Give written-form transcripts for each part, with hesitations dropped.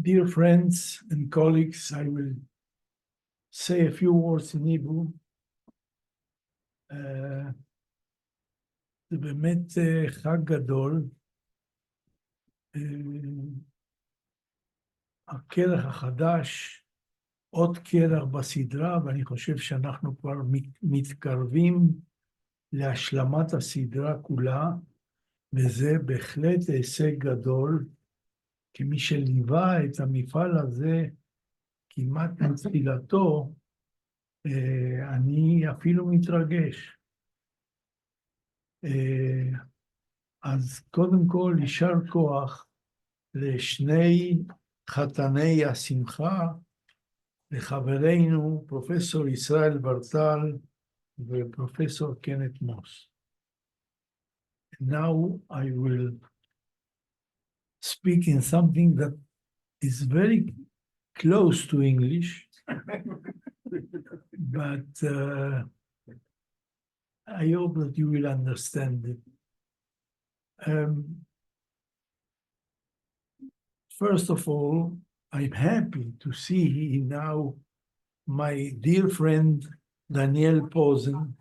Dear friends and colleagues, I will say a few words in Hebrew. זה באמת חג גדול. הכרך החדש, עוד כרך בסדרה, ואני חושב שאנחנו כבר מתקרבים להשלמת הסדרה כולה, וזה בהחלט הישג גדול, כמי שליווה את המפעל הזה כמעט מתחילתו, אני אפילו מתרגש. אז קודם כל, יישר כוח לשני חתני השמחה, לחברינו פרופסור ישראל ברטל ופרופסור קנת מוס. Now I will speak in something that is very close to English, but I hope that you will understand it. First of all, I'm happy to see now my dear friend Daniel Posen.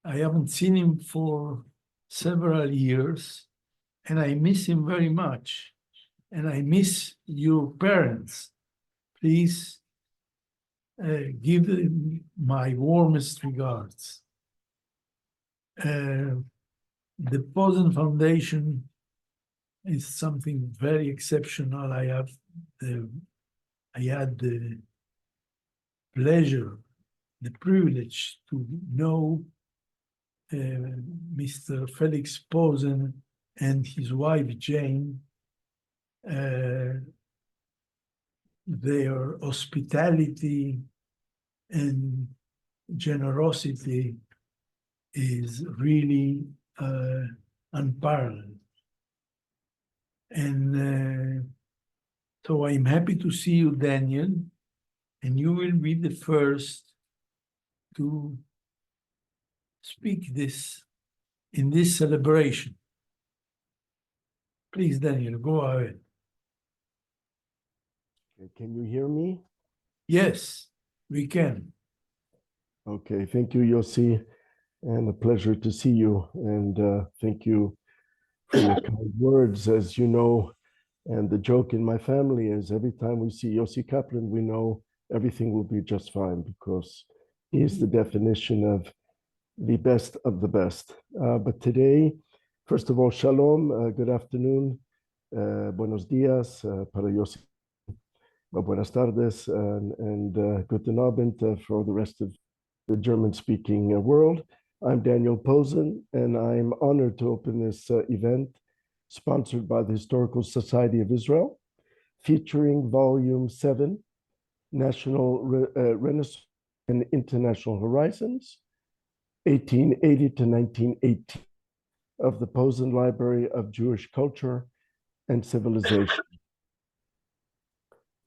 I haven't seen him for several years, and I miss him very much. And I miss your parents. Please give them my warmest regards. The Posen Foundation is something very exceptional. I had the pleasure, the privilege to know Mr. Felix Posen and his wife Jane. Their hospitality and generosity is really unparalleled. And so I'm happy to see you, Daniel, and you will be the first to speak in this celebration. Please, Daniel, go ahead. Can you hear me? Yes, we can. Okay, thank you, Yossi, and a pleasure to see you. And thank you for your kind words. As you know, and the joke in my family is every time we see Yossi Kaplan, we know everything will be just fine because he is the definition of the best of the best. But today, first of all, shalom, good afternoon, buenos dias, para Yossi. Buenas tardes and guten Abend for the rest of the German-speaking world. I'm Daniel Posen, and I'm honored to open this event sponsored by the Historical Society of Israel, featuring Volume 7, National Renaissance and International Horizons, 1880 to 1918, of the Posen Library of Jewish Culture and Civilization.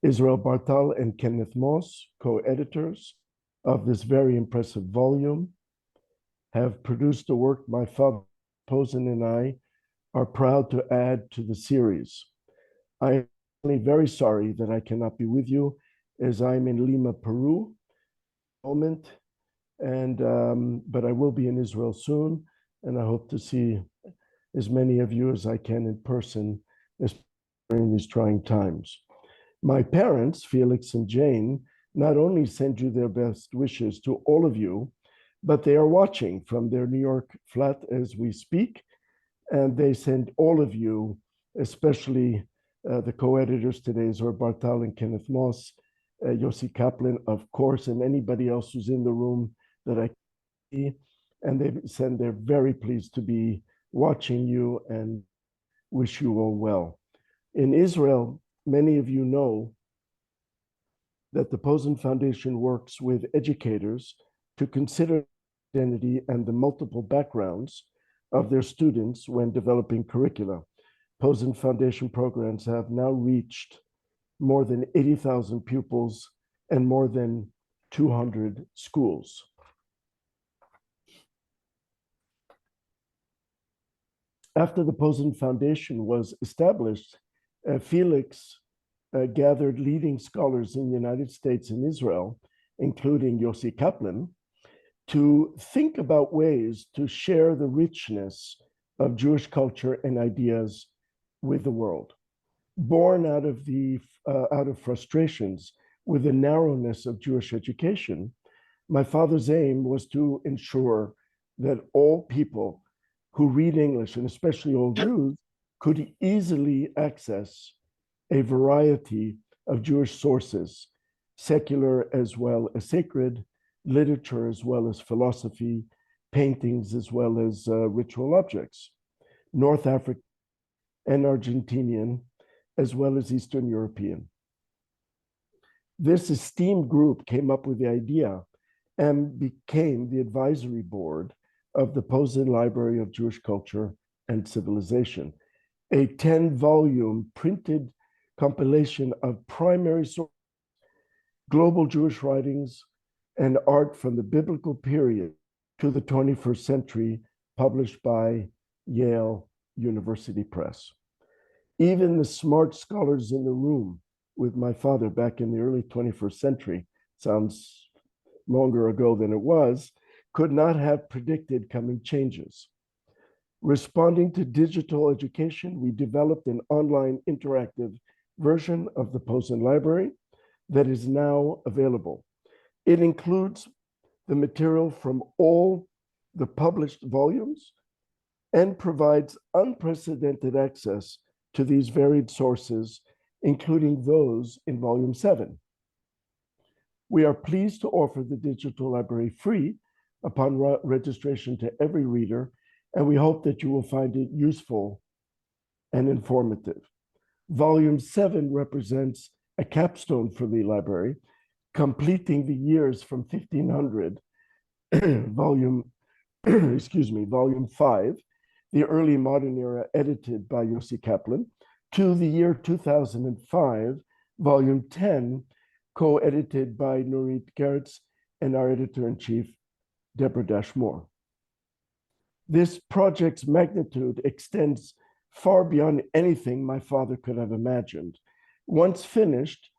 Israel Bartal and Kenneth Moss, co-editors of this very impressive volume, have produced a work my father, Posen, and I are proud to add to the series. I am very sorry that I cannot be with you as I'm in Lima, Peru, at the moment, but I will be in Israel soon, and I hope to see as many of you as I can in person during these trying times. My parents, Felix and Jane, not only send you their best wishes to all of you, but they are watching from their New York flat as we speak, and they send all of you, especially the co-editors today, Zohar Bartal and Kenneth Moss, Yossi Kaplan, of course, and anybody else who's in the room that I see, and they're very pleased to be watching you and wish you all well. In Israel, many of you know that the Posen Foundation works with educators to consider identity and the multiple backgrounds of their students when developing curricula. Posen Foundation programs have now reached more than 80,000 pupils and more than 200 schools. After the Posen Foundation was established Felix gathered leading scholars in the United States and Israel, including Yossi Kaplan, to think about ways to share the richness of Jewish culture and ideas with the world. Born out of frustrations with the narrowness of Jewish education, my father's aim was to ensure that all people who read English, and especially all Jews, could easily access a variety of Jewish sources, secular as well as sacred, literature as well as philosophy, paintings as well as ritual objects, North African and Argentinian, as well as Eastern European. This esteemed group came up with the idea and became the advisory board of the Posen Library of Jewish Culture and Civilization, a 10-volume printed compilation of primary sources, global Jewish writings, and art from the biblical period to the 21st century, published by Yale University Press. Even the smart scholars in the room with my father back in the early 21st century, sounds longer ago than it was, could not have predicted coming changes. Responding to digital education, we developed an online interactive version of the Posen Library that is now available. It includes the material from all the published volumes and provides unprecedented access to these varied sources, including those in Volume 7. We are pleased to offer the digital library free upon registration to every reader, and we hope that you will find it useful and informative. Volume 7 represents a capstone for the library, completing the years from 1500, volume 5, the early modern era edited by Yossi Kaplan, to the year 2005, volume 10, co-edited by Nurit Gertz and our editor-in-chief, Deborah Dashmore. This project's magnitude extends far beyond anything my father could have imagined. Once finished,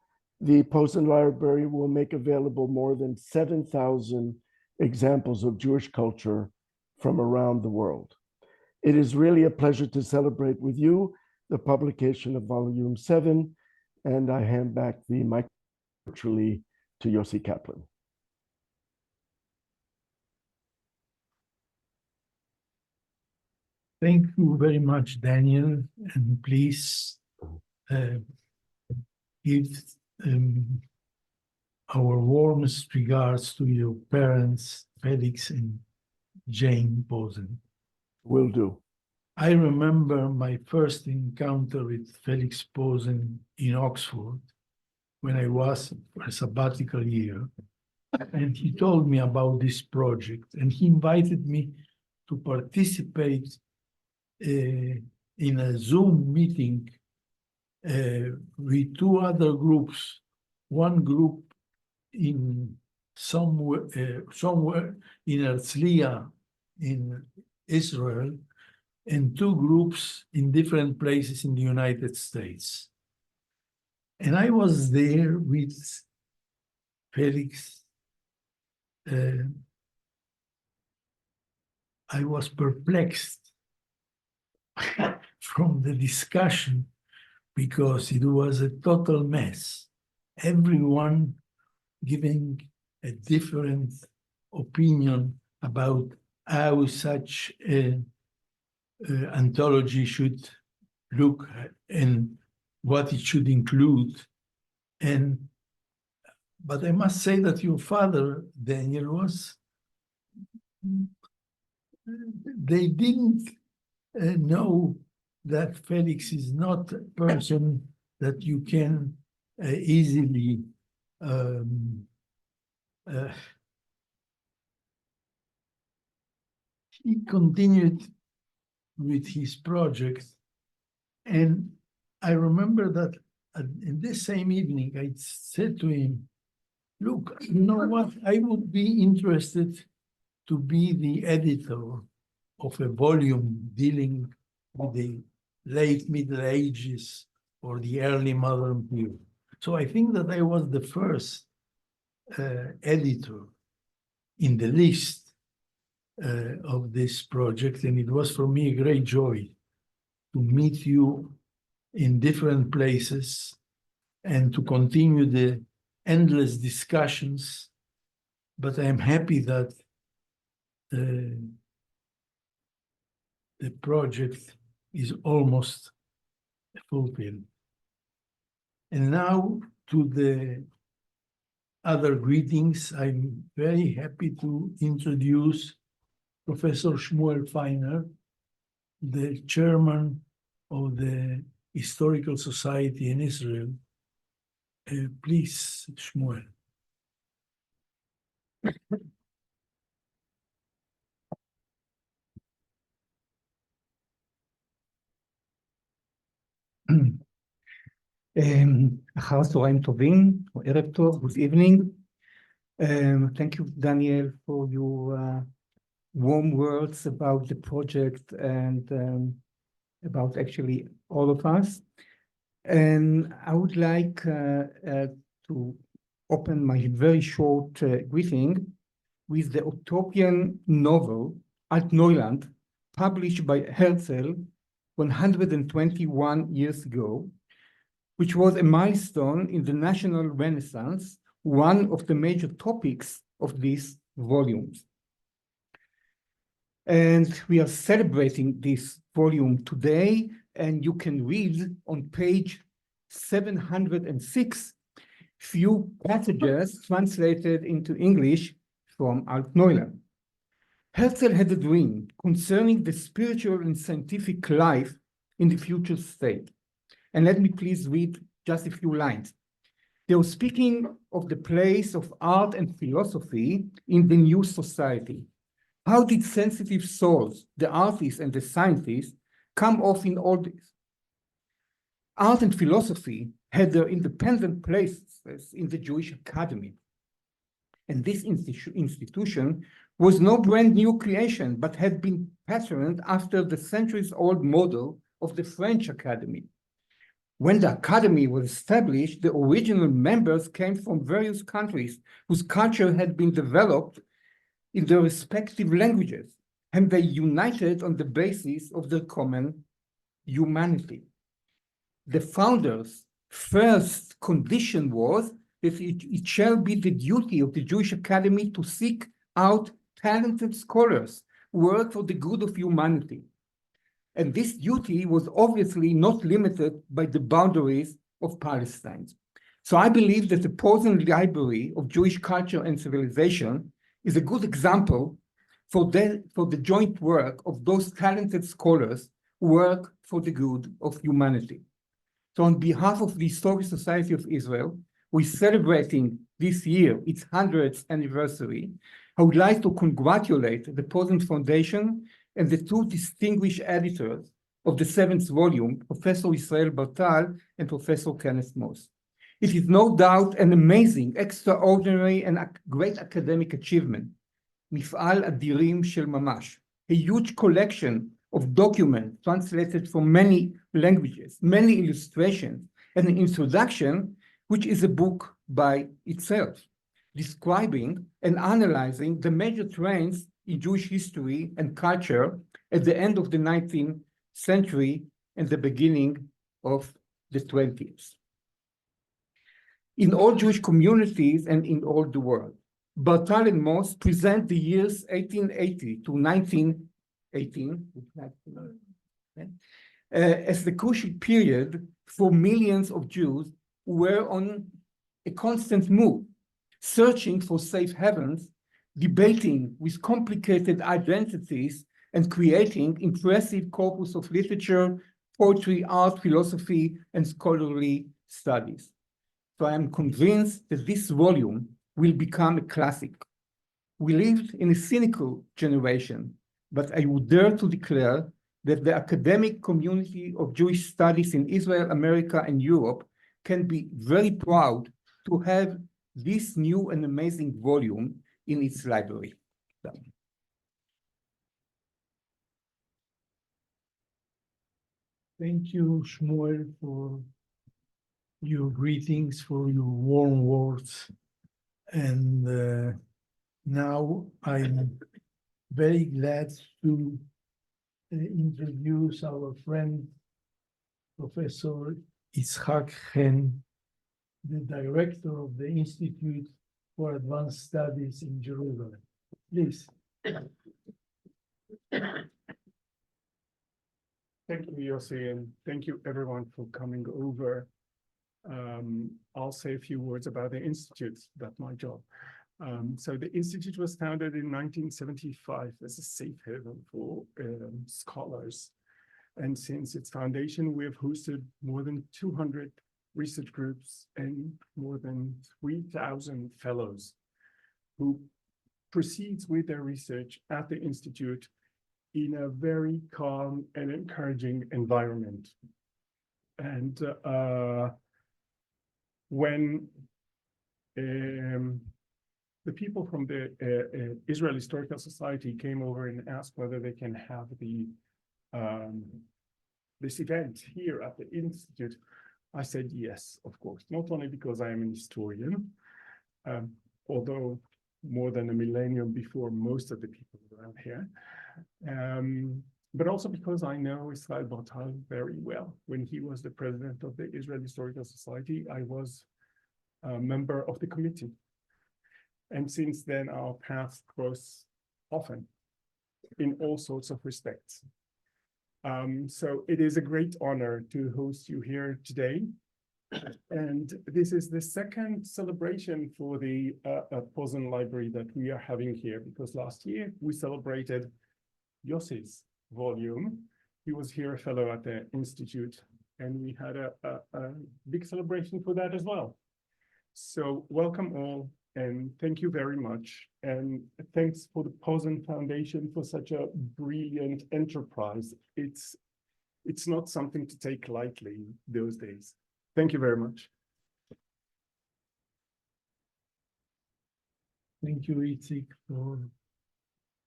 the Posen Library will make available more than 7,000 examples of Jewish culture from around the world. It is really a pleasure to celebrate with you the publication of Volume 7, and I hand back the mic virtually to Yossi Kaplan. Thank you very much, Daniel, and please give our warmest regards to your parents, Felix and Jane Posen. Will do. I remember my first encounter with Felix Posen in Oxford when I was for a sabbatical year, and he told me about this project, and he invited me to participate in a Zoom meeting with two other groups, one group in somewhere in Herzliya in Israel, and two groups in different places in the United States. And I was there with Felix. I was perplexed from the discussion because it was a total mess. Everyone giving a different opinion about how such an anthology should look and what it should include. But I must say that your father, Daniel, they didn't know that Felix is not a person that you can easily he continued with his project. And I remember that in this same evening, I said to him, look, you know what? I would be interested to be the editor of a volume dealing with the late Middle Ages or the early modern period. So I think that I was the first editor in the list of this project, and it was for me a great joy to meet you in different places and to continue the endless discussions. But I am happy that the project is almost fulfilled. And now to the other greetings. I'm very happy to introduce Professor Shmuel Feiner, the chairman of the Historical Society in Israel. Please, Shmuel. אחר צהריים טובים, או ערב טוב, good evening. Thank you, Daniel, for your warm words about the project and about actually all of us. And I would like to open my very short greeting with the utopian novel Alt Neuland, published by Herzl 121 years ago, which was a milestone in the national renaissance, one of the major topics of these volumes. And we are celebrating this volume today, and you can read on page 706 few passages translated into English from Alt Neuland. Herzl had a dream concerning the spiritual and scientific life in the future state. And let me please read just a few lines. They were speaking of the place of art and philosophy in the new society. How did sensitive souls, the artists and the scientists, come off in all this? Art and philosophy had their independent places in the Jewish Academy. And this institution was no brand new creation, but had been patterned after the centuries-old model of the French Academy. When the Academy was established, the original members came from various countries whose culture had been developed in their respective languages, and they united on the basis of their common humanity. The founders' first condition was that it shall be the duty of the Jewish Academy to seek out talented scholars who work for the good of humanity. And this duty was obviously not limited by the boundaries of Palestine. So I believe that the Posen Library of Jewish Culture and Civilization is a good example for the joint work of those talented scholars who work for the good of humanity. So on behalf of the Historical Society of Israel, we're celebrating this year its 100th anniversary. I would like to congratulate the Posen Foundation and the two distinguished editors of the 7th volume, Professor Israel Bartal and Professor Kenneth Moss. It is no doubt an amazing, extraordinary, and a great academic achievement, מפעל אדירים של ממש, a huge collection of documents translated from many languages, many illustrations, and an introduction, which is a book by itself, describing and analyzing the major trends in Jewish history and culture at the end of the 19th century and the beginning of the 20th. In all Jewish communities and in all the world, Bartal and Moss present the years 1880 to 1918 as the crucial period for millions of Jews who were on a constant move, searching for safe havens, debating with complicated identities, and creating impressive corpus of literature, poetry, art, philosophy, and scholarly studies. So I am convinced that this volume will become a classic. We lived in a cynical generation, but I would dare to declare that the academic community of Jewish studies in Israel, America, and Europe can be very proud to have this new and amazing volume in its library. Thank you, Shmuel, for your greetings, for your warm words. And now I'm very glad to introduce our friend, Professor Itzhak Chen, the director of the Institute for Advanced Studies in Jerusalem. Please. Thank you, Yossi, and thank you everyone for coming over. I'll say a few words about the Institute. That's my job. So the Institute was founded in 1975 as a safe haven for scholars. And since its foundation, we have hosted more than 200 research groups and more than 3,000 fellows who proceeds with their research at the Institute in a very calm and encouraging environment. And when the people from the Israel Historical Society came over and asked whether they can have this event here at the Institute, I said yes, of course, not only because I am an historian, although more than a millennium before most of the people around here, but also because I know Israel Bartal very well. When he was the president of the Israel Historical Society, I was a member of the committee. And since then, our paths cross often in all sorts of respects. So it is a great honor to host you here today. And this is the second celebration for the Posen Library that we are having here, because last year we celebrated Yossi's volume. He was here a fellow at the Institute, and we had a big celebration for that as well. So welcome all, and thank you very much. And thanks for the Posen Foundation for such a brilliant enterprise. It's not something to take lightly those days. Thank you very much. Thank you, Itzik, for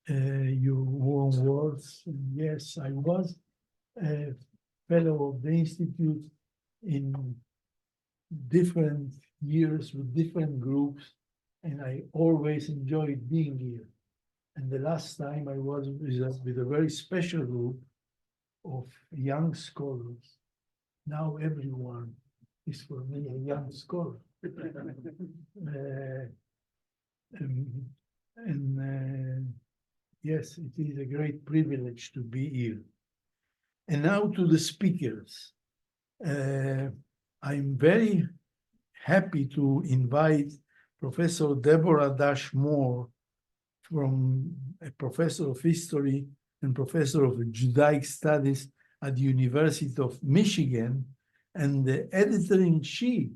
your warm words. Yes, I was a fellow of the Institute in different years with different groups, and I always enjoyed being here. And the last time I was with a very special group of young scholars. Now everyone is for me a young scholar. Yes, it is a great privilege to be here. And now to the speakers. I'm very happy to invite Professor Deborah Dash Moore, from a professor of history and professor of Judaic studies at the University of Michigan, and the editor-in-chief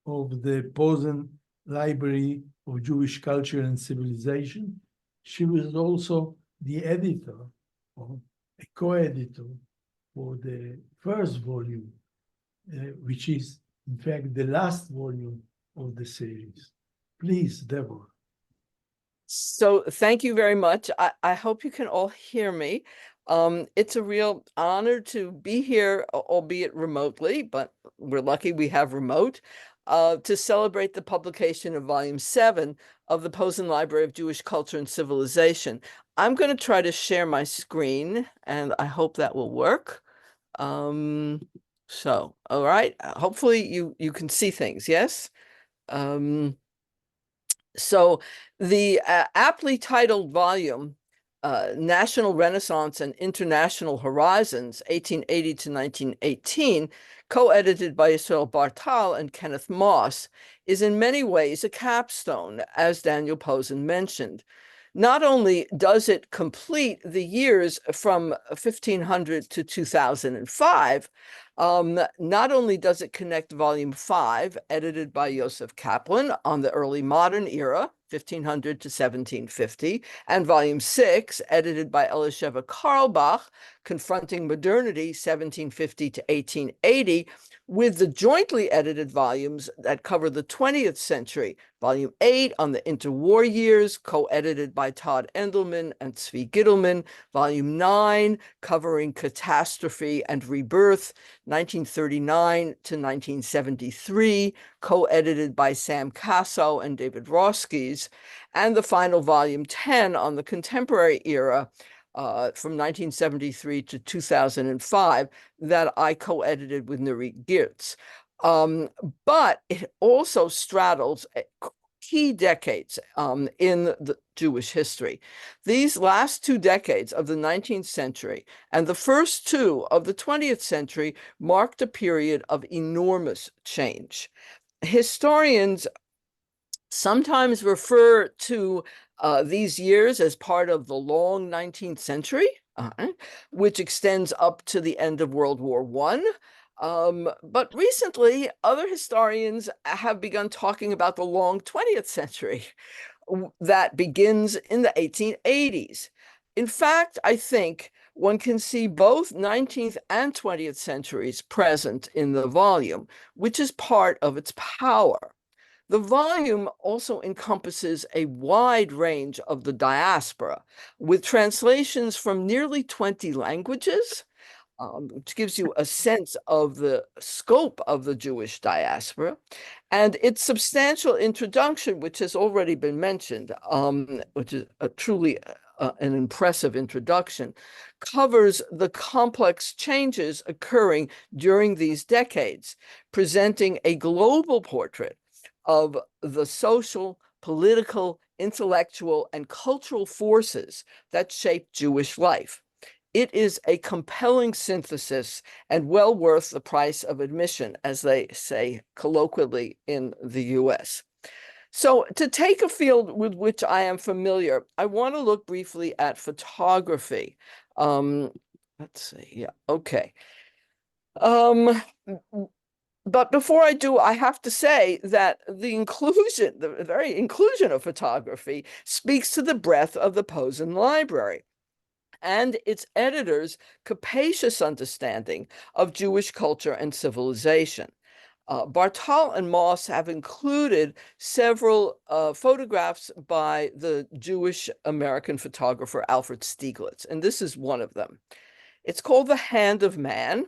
of the Posen Library of Jewish Culture and Civilization. She was also the editor, or a co-editor, for the first volume, which is, in fact, the last volume of the series. Please, Deborah. So thank you very much. I hope you can all hear me. It's a real honor to be here, albeit remotely, but we're lucky we have remote, to celebrate the publication of Volume 7 of the Posen Library of Jewish Culture and Civilization. I'm going to try to share my screen, and I hope that will work. So, all right. Hopefully you can see things, yes? So the aptly titled volume, National Renaissance and International Horizons, 1880 to 1918, co-edited by Israel Bartal and Kenneth Moss, is in many ways a capstone, as Daniel Posen mentioned. Not only does it complete the years from 1500 to 2005, not only does it connect Volume 5, edited by Joseph Kaplan on the early modern era, 1500 to 1750, and Volume 6, edited by Elisheva Karlbach, Confronting Modernity, 1750 to 1880, with the jointly edited volumes that cover the 20th century, Volume 8 on the interwar years, co-edited by Todd Endelman and Zvi Gittelman. Volume 9, covering catastrophe and rebirth, 1939 to 1973, co-edited by Sam Casso and David Roskis. And the final volume 10 on the contemporary era, from 1973 to 2005, that I co-edited with Nurit Girtz. But it also straddles key decades in the Jewish history. These last 2 decades of the 19th century and the first 2 of the 20th century marked a period of enormous change. Historians sometimes refer to these years as part of the long 19th century, which extends up to the end of World War I. But recently, other historians have begun talking about the long 20th century that begins in the 1880s. In fact, I think one can see both 19th and 20th centuries present in the volume, which is part of its power. The volume also encompasses a wide range of the diaspora, with translations from nearly 20 languages, which gives you a sense of the scope of the Jewish diaspora, and its substantial introduction, which has already been mentioned, which is truly an impressive introduction, covers the complex changes occurring during these decades, presenting a global portrait of the social, political, intellectual, and cultural forces that shape Jewish life. It is a compelling synthesis and well worth the price of admission, as they say colloquially in the US. So to take a field with which I am familiar, I want to look briefly at photography. Let's see, yeah, okay. But before I do, I have to say that the very inclusion of photography speaks to the breadth of the Posen library and its editors' capacious understanding of Jewish culture and civilization. Bartal and Moss have included several photographs by the Jewish American photographer Alfred Stieglitz, and this is one of them. It's called The Hand of Man,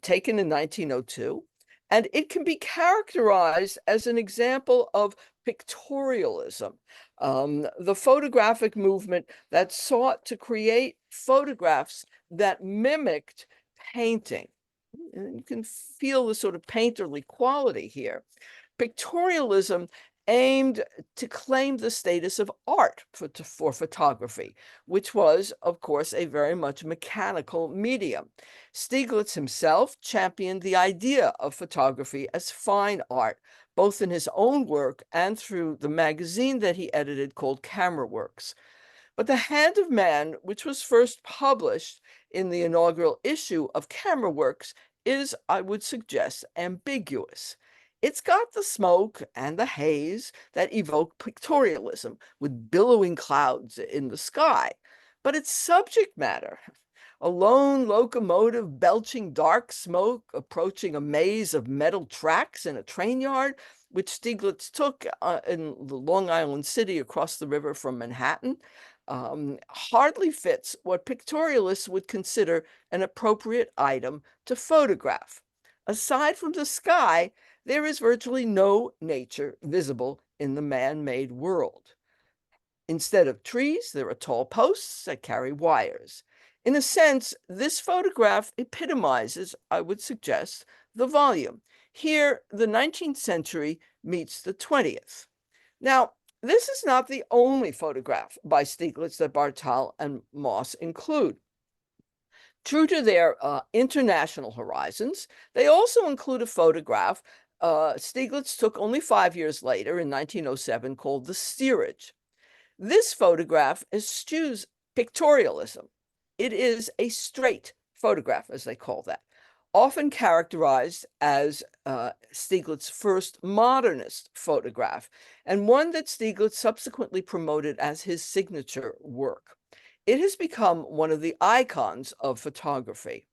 taken in 1902, and it can be characterized as an example of pictorialism, the photographic movement that sought to create photographs that mimicked painting. And you can feel the sort of painterly quality here. Pictorialism aimed to claim the status of art for photography, which was, of course, a very much mechanical medium. Stieglitz himself championed the idea of photography as fine art, both in his own work and through the magazine that he edited called Camera Works. But The Hand of Man, which was first published in the inaugural issue of Camera Works, is, I would suggest, ambiguous. It's got the smoke and the haze that evoke pictorialism, with billowing clouds in the sky. But its subject matter, a lone locomotive belching dark smoke approaching a maze of metal tracks in a train yard, which Stieglitz took in the Long Island City across the river from Manhattan, hardly fits what pictorialists would consider an appropriate item to photograph. Aside from the sky, there is virtually no nature visible in the man-made world. Instead of trees, there are tall posts that carry wires. In a sense, this photograph epitomizes, I would suggest, the volume. Here, the 19th century meets the 20th. Now, this is not the only photograph by Stieglitz that Bartal and Moss include. True to their international horizons, they also include a photograph Stieglitz took only 5 years later in 1907 called The Steerage. This photograph eschews pictorialism. It is a straight photograph, as they call that, often characterized as Stieglitz's first modernist photograph, and one that Stieglitz subsequently promoted as his signature work. It has become one of the icons of photography.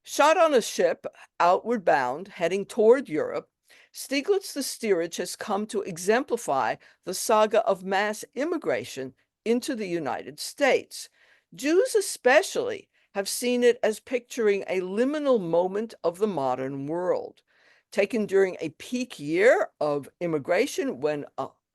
Shot on a ship outward bound, heading toward Europe, Stieglitz the Steerage has come to exemplify the saga of mass immigration into the United States. Jews especially have seen it as picturing a liminal moment of the modern world, taken during a peak year of immigration when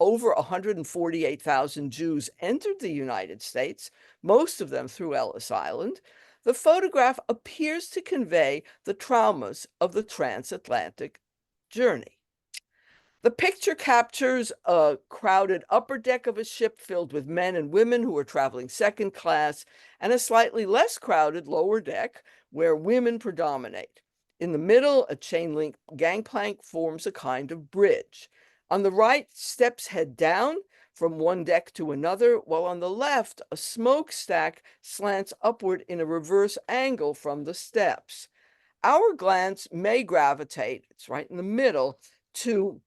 over 148,000 Jews entered the United States, most of them through Ellis Island. The photograph appears to convey the traumas of the transatlantic journey. The picture captures a crowded upper deck of a ship filled with men and women who are traveling second class, and a slightly less crowded lower deck where women predominate. In the middle, a chain link gangplank forms a kind of bridge. On the right, steps head down from one deck to another, while on the left, a smokestack slants upward in a reverse angle from the steps. Our glance may gravitate, it's right in the middle, to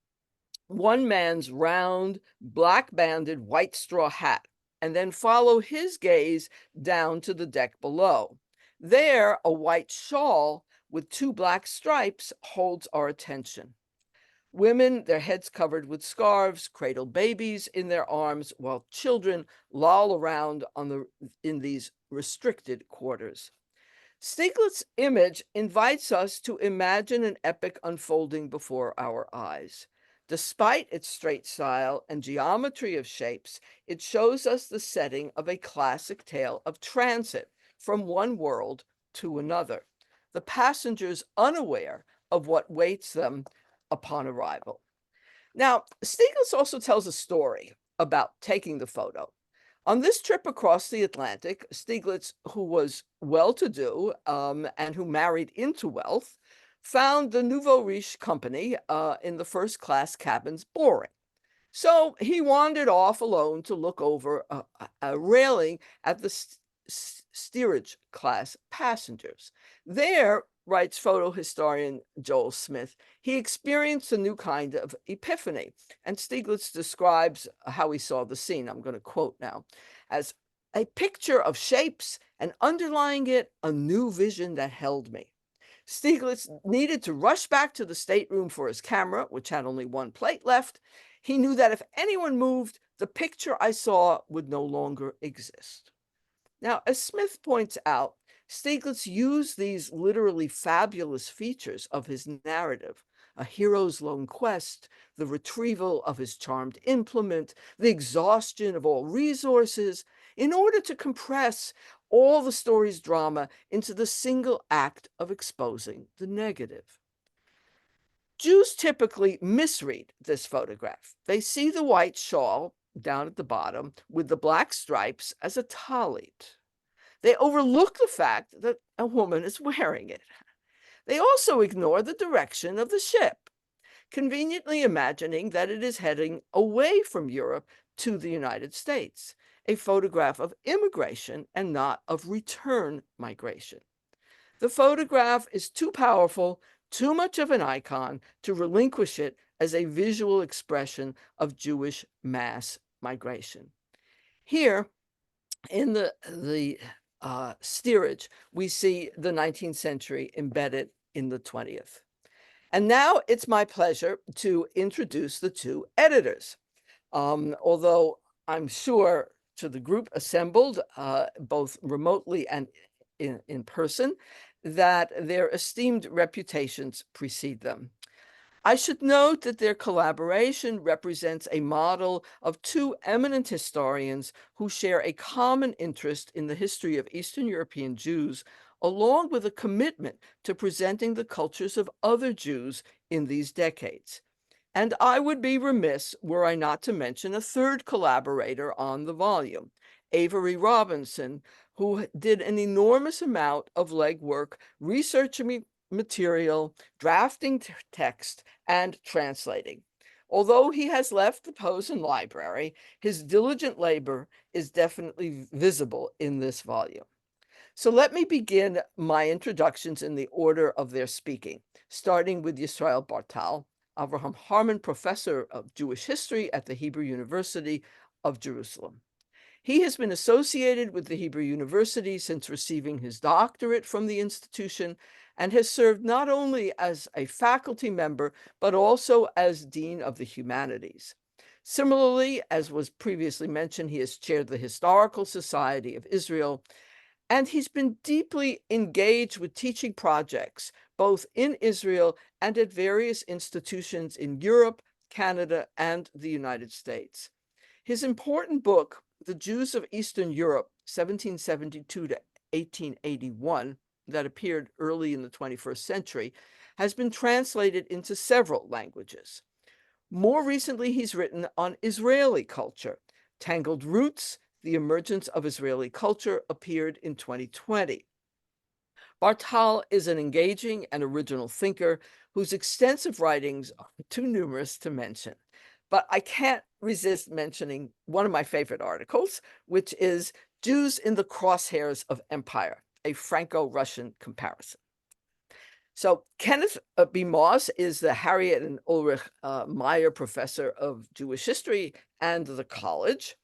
one man's round, black-banded white straw hat, and then follow his gaze down to the deck below. There, a white shawl with two black stripes holds our attention. Women, their heads covered with scarves, cradle babies in their arms, while children loll around in these restricted quarters. Stieglitz's image invites us to imagine an epic unfolding before our eyes. Despite its straight style and geometry of shapes, it shows us the setting of a classic tale of transit from one world to another, the passengers unaware of what waits them upon arrival. Now, Stieglitz also tells a story about taking the photo. On this trip across the Atlantic, Stieglitz, who was well-to-do and who married into wealth, found the nouveau riche company in the first-class cabins boring. So he wandered off alone to look over a railing at the steerage class passengers. There, writes photo historian Joel Smith, he experienced a new kind of epiphany. And Stieglitz describes how he saw the scene. I'm going to quote now, as a picture of shapes and underlying it, a new vision that held me. Stieglitz needed to rush back to the stateroom for his camera, which had only one plate left. He knew that if anyone moved, the picture I saw would no longer exist. Now, as Smith points out, Stieglitz used these literally fabulous features of his narrative, a hero's lone quest, the retrieval of his charmed implement, the exhaustion of all resources, in order to compress all the story's drama into the single act of exposing the negative. Jews typically misread this photograph. They see the white shawl down at the bottom with the black stripes as a talit. They overlook the fact that a woman is wearing it. They also ignore the direction of the ship, conveniently imagining that it is heading away from Europe to the United States, a photograph of immigration and not of return migration. The photograph is too powerful, too much of an icon to relinquish it as a visual expression of Jewish mass migration. Here, in the steerage, we see the 19th century embedded in the 20th. And now it's my pleasure to introduce the two editors. Although I'm sure to the group assembled, both remotely and in person, that their esteemed reputations precede them. I should note that their collaboration represents a model of two eminent historians who share a common interest in the history of Eastern European Jews, along with a commitment to presenting the cultures of other Jews in these decades. And I would be remiss were I not to mention a third collaborator on the volume, Avery Robinson, who did an enormous amount of legwork researching material, drafting text, and translating. Although he has left the Posen library, his diligent labor is definitely visible in this volume. So let me begin my introductions in the order of their speaking, starting with Yisrael Bartal, Avraham Harman Professor of Jewish History at the Hebrew University of Jerusalem. He has been associated with the Hebrew University since receiving his doctorate from the institution and has served not only as a faculty member, but also as Dean of the Humanities. Similarly, as was previously mentioned, he has chaired the Historical Society of Israel, and he's been deeply engaged with teaching projects, both in Israel and at various institutions in Europe, Canada, and the United States. His important book, The Jews of Eastern Europe, 1772 to 1881, that appeared early in the 21st century, has been translated into several languages. More recently, he's written on Israeli culture. Tangled Roots, The Emergence of Israeli Culture, appeared in 2020. Bartal is an engaging and original thinker whose extensive writings are too numerous to mention. But I can't resist mentioning one of my favorite articles, which is Jews in the Crosshairs of Empire, a Franco-Russian comparison. So Kenneth B. Moss is the Harriet and Ulrich Meyer Professor of Jewish History and the College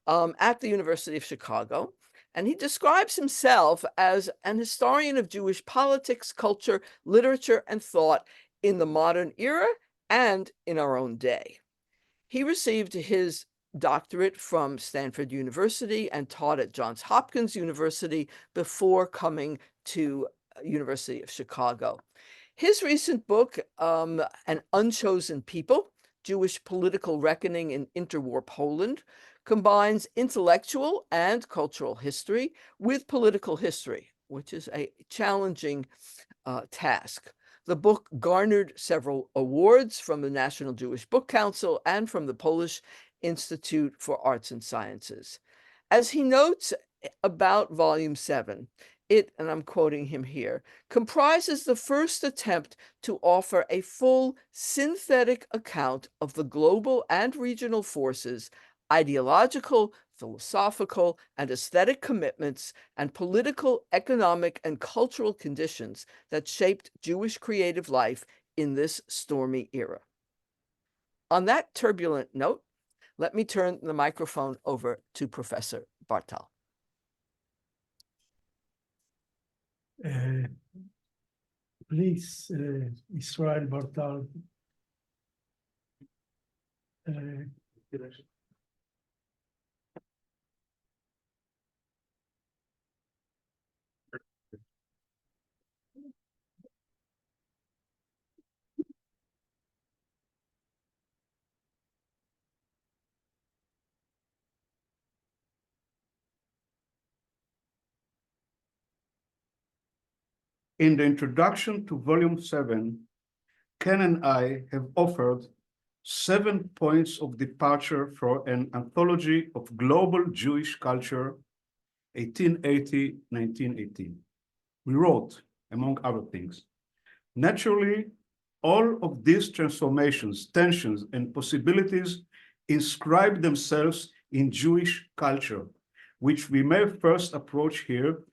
at the University of Chicago. And he describes himself as an historian of Jewish politics, culture, literature, and thought in the modern era and in our own day. He received his doctorate from Stanford University and taught at Johns Hopkins University before coming to University of Chicago. His recent book, An Unchosen People, Jewish Political Reckoning in Interwar Poland, combines intellectual and cultural history with political history, which is a challenging task. The book garnered several awards from the National Jewish Book Council and from the Polish Institute for Arts and Sciences. As he notes about Volume 7, it, and I'm quoting him here, comprises the first attempt to offer a full synthetic account of the global and regional forces, ideological, philosophical, and aesthetic commitments, and political, economic, and cultural conditions that shaped Jewish creative life in this stormy era. On that turbulent note, let me turn the microphone over to Professor Bartal. Please, Israel Bartal. In the introduction to Volume 7, Ken and I have offered 7 points of departure for an anthology of global Jewish culture, 1880-1918. We wrote, among other things, naturally, all of these transformations, tensions, and possibilities inscribe themselves in Jewish culture, which we may first approach here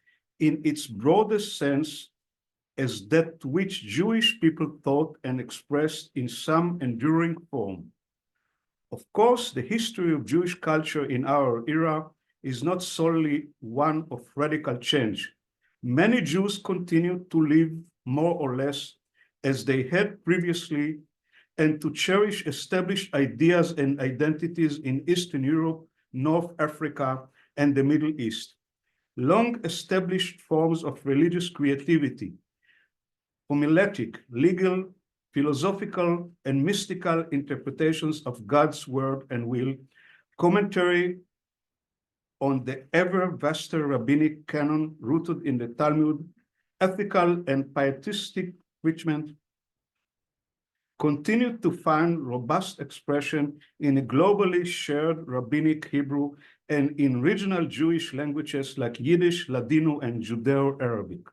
in its broadest sense as that to which Jewish people thought and expressed in some enduring form. Of course, the history of Jewish culture in our era is not solely one of radical change. Many Jews continue to live more or less as they had previously and to cherish established ideas and identities in Eastern Europe, North Africa, and the Middle East. Long established forms of religious creativity, homiletic, legal, philosophical, and mystical interpretations of God's word and will, commentary on the ever vaster rabbinic canon rooted in the Talmud, ethical and pietistic preachment, continue to find robust expression in a globally shared rabbinic Hebrew and in regional Jewish languages like Yiddish, Ladino, and Judeo-Arabic.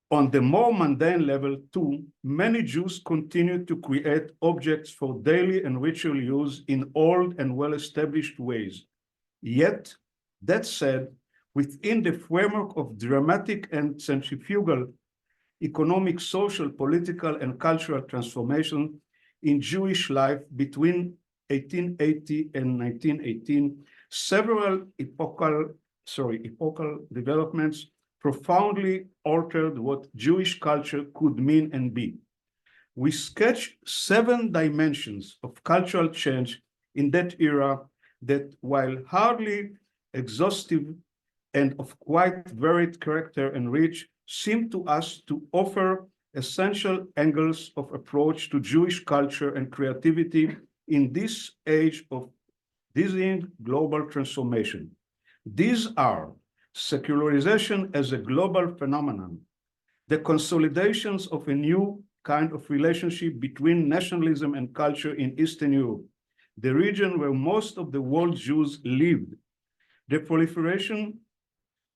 On the more mundane level, too, many Jews continue to create objects for daily and ritual use in old and well-established ways. Yet, that said, within the framework of dramatic and centrifugal economic, social, political, and cultural transformation in Jewish life between 1880 and 1918, several epochal developments profoundly altered what Jewish culture could mean and be. We sketch 7 dimensions of cultural change in that era that, while hardly exhaustive and of quite varied character and reach, seem to us to offer essential angles of approach to Jewish culture and creativity in this age of dizzying global transformation. These are secularization as a global phenomenon, the consolidations of a new kind of relationship between nationalism and culture in Eastern Europe, the region where most of the world's Jews lived, the proliferation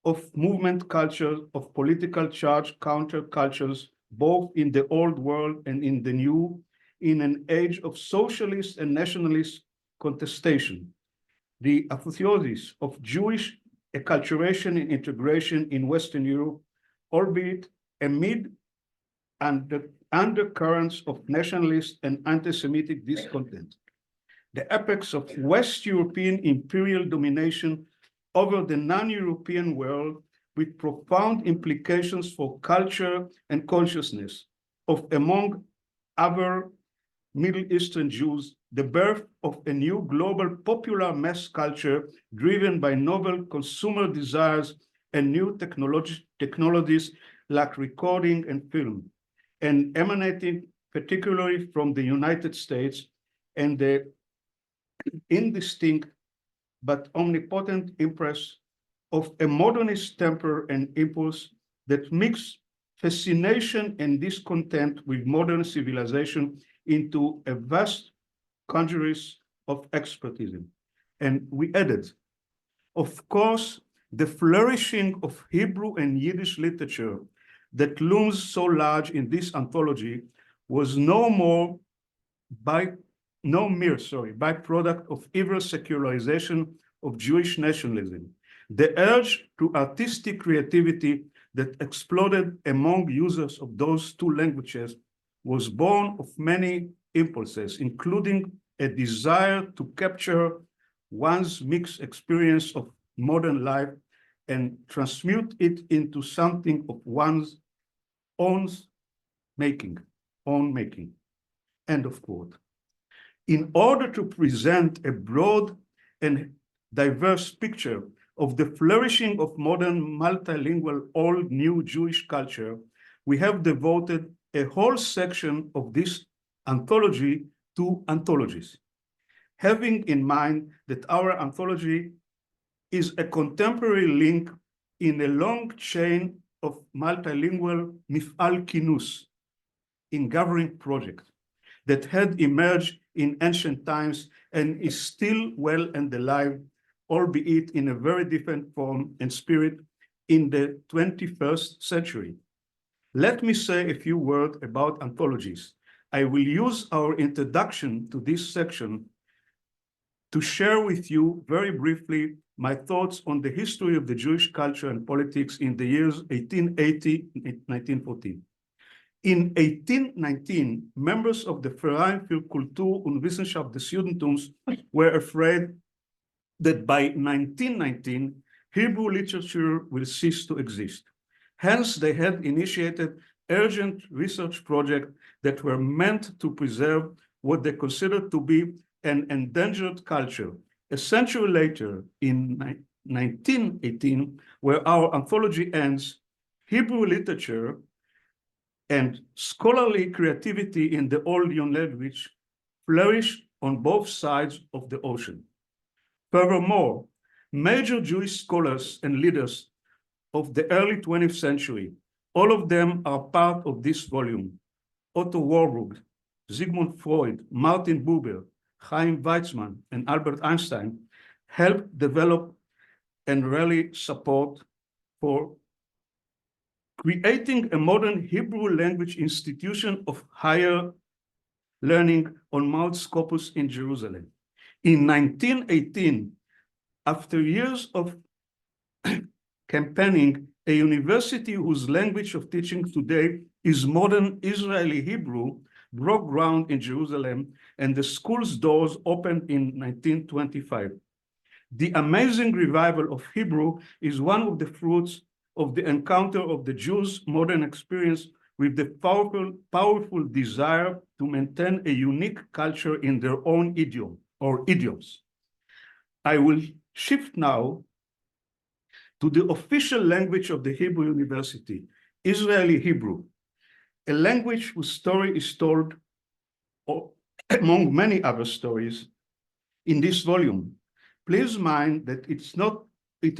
of movement culture, of political charge countercultures, both in the old world and in the new, in an age of socialist and nationalist contestation, the apotheosis of Jewish acculturation and integration in Western Europe, albeit amid the undercurrents of nationalist and anti-Semitic discontent, the apex of West European imperial domination over the non-European world with profound implications for culture and consciousness of, among other Middle Eastern Jews, the birth of a new global popular mass culture driven by novel consumer desires and new technologies like recording and film, and emanating particularly from the United States, and the indistinct but omnipotent impress of a modernist temper and impulse that mix fascination and discontent with modern civilization into a vast congeries of expertism. And we added, of course, the flourishing of Hebrew and Yiddish literature that looms so large in this anthology was no mere byproduct of evil secularization of Jewish nationalism. The urge to artistic creativity that exploded among users of those 2 languages was born of many impulses, including a desire to capture one's mixed experience of modern life and transmute it into something of one's own making. End of quote. In order to present a broad and diverse picture of the flourishing of modern multilingual old new Jewish culture, we have devoted a whole section of this anthology to anthologies, having in mind that our anthology is a contemporary link in a long chain of multilingual Mif'al Kinus, in gathering project that had emerged in ancient times and is still well and alive, albeit in a very different form and spirit in the 21st century. Let me say a few words about anthologies. I will use our introduction to this section to share with you very briefly my thoughts on the history of the Jewish culture and politics in the years 1880 and 1914. In 1819, members of the Verein für Kultur und Wissenschaft des Judentums were afraid that by 1919, Hebrew literature will cease to exist. Hence, they had initiated urgent research projects that were meant to preserve what they considered to be an endangered culture. A century later, in 1918, where our anthology ends, Hebrew literature and scholarly creativity in the Old Yiddish language flourished on both sides of the ocean. Furthermore, major Jewish scholars and leaders of the early 20th century, all of them are part of this volume. Otto Warburg, Sigmund Freud, Martin Buber, Chaim Weizmann, and Albert Einstein helped develop and rally support for creating a modern Hebrew language institution of higher learning on Mount Scopus in Jerusalem. In 1918, after years of campaigning, a university whose language of teaching today is modern Israeli Hebrew broke ground in Jerusalem, and the school's doors opened in 1925. The amazing revival of Hebrew is one of the fruits of the encounter of the Jews' modern experience with the powerful desire to maintain a unique culture in their own idiom or idioms. I will shift now to the official language of the Hebrew University, Israeli Hebrew, a language whose story is told among many other stories in this volume. Please mind that it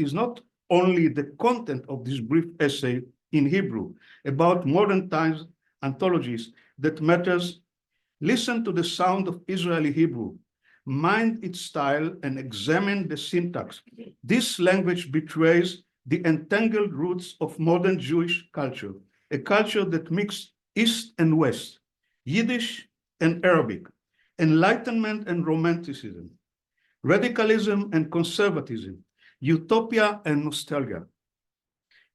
is not only the content of this brief essay in Hebrew about modern times anthologies that matters. Listen to the sound of Israeli Hebrew, mind its style, and examine the syntax. This language betrays the entangled roots of modern Jewish culture, a culture that mixed East and West, Yiddish and Arabic, Enlightenment and Romanticism, radicalism and conservatism, utopia and nostalgia.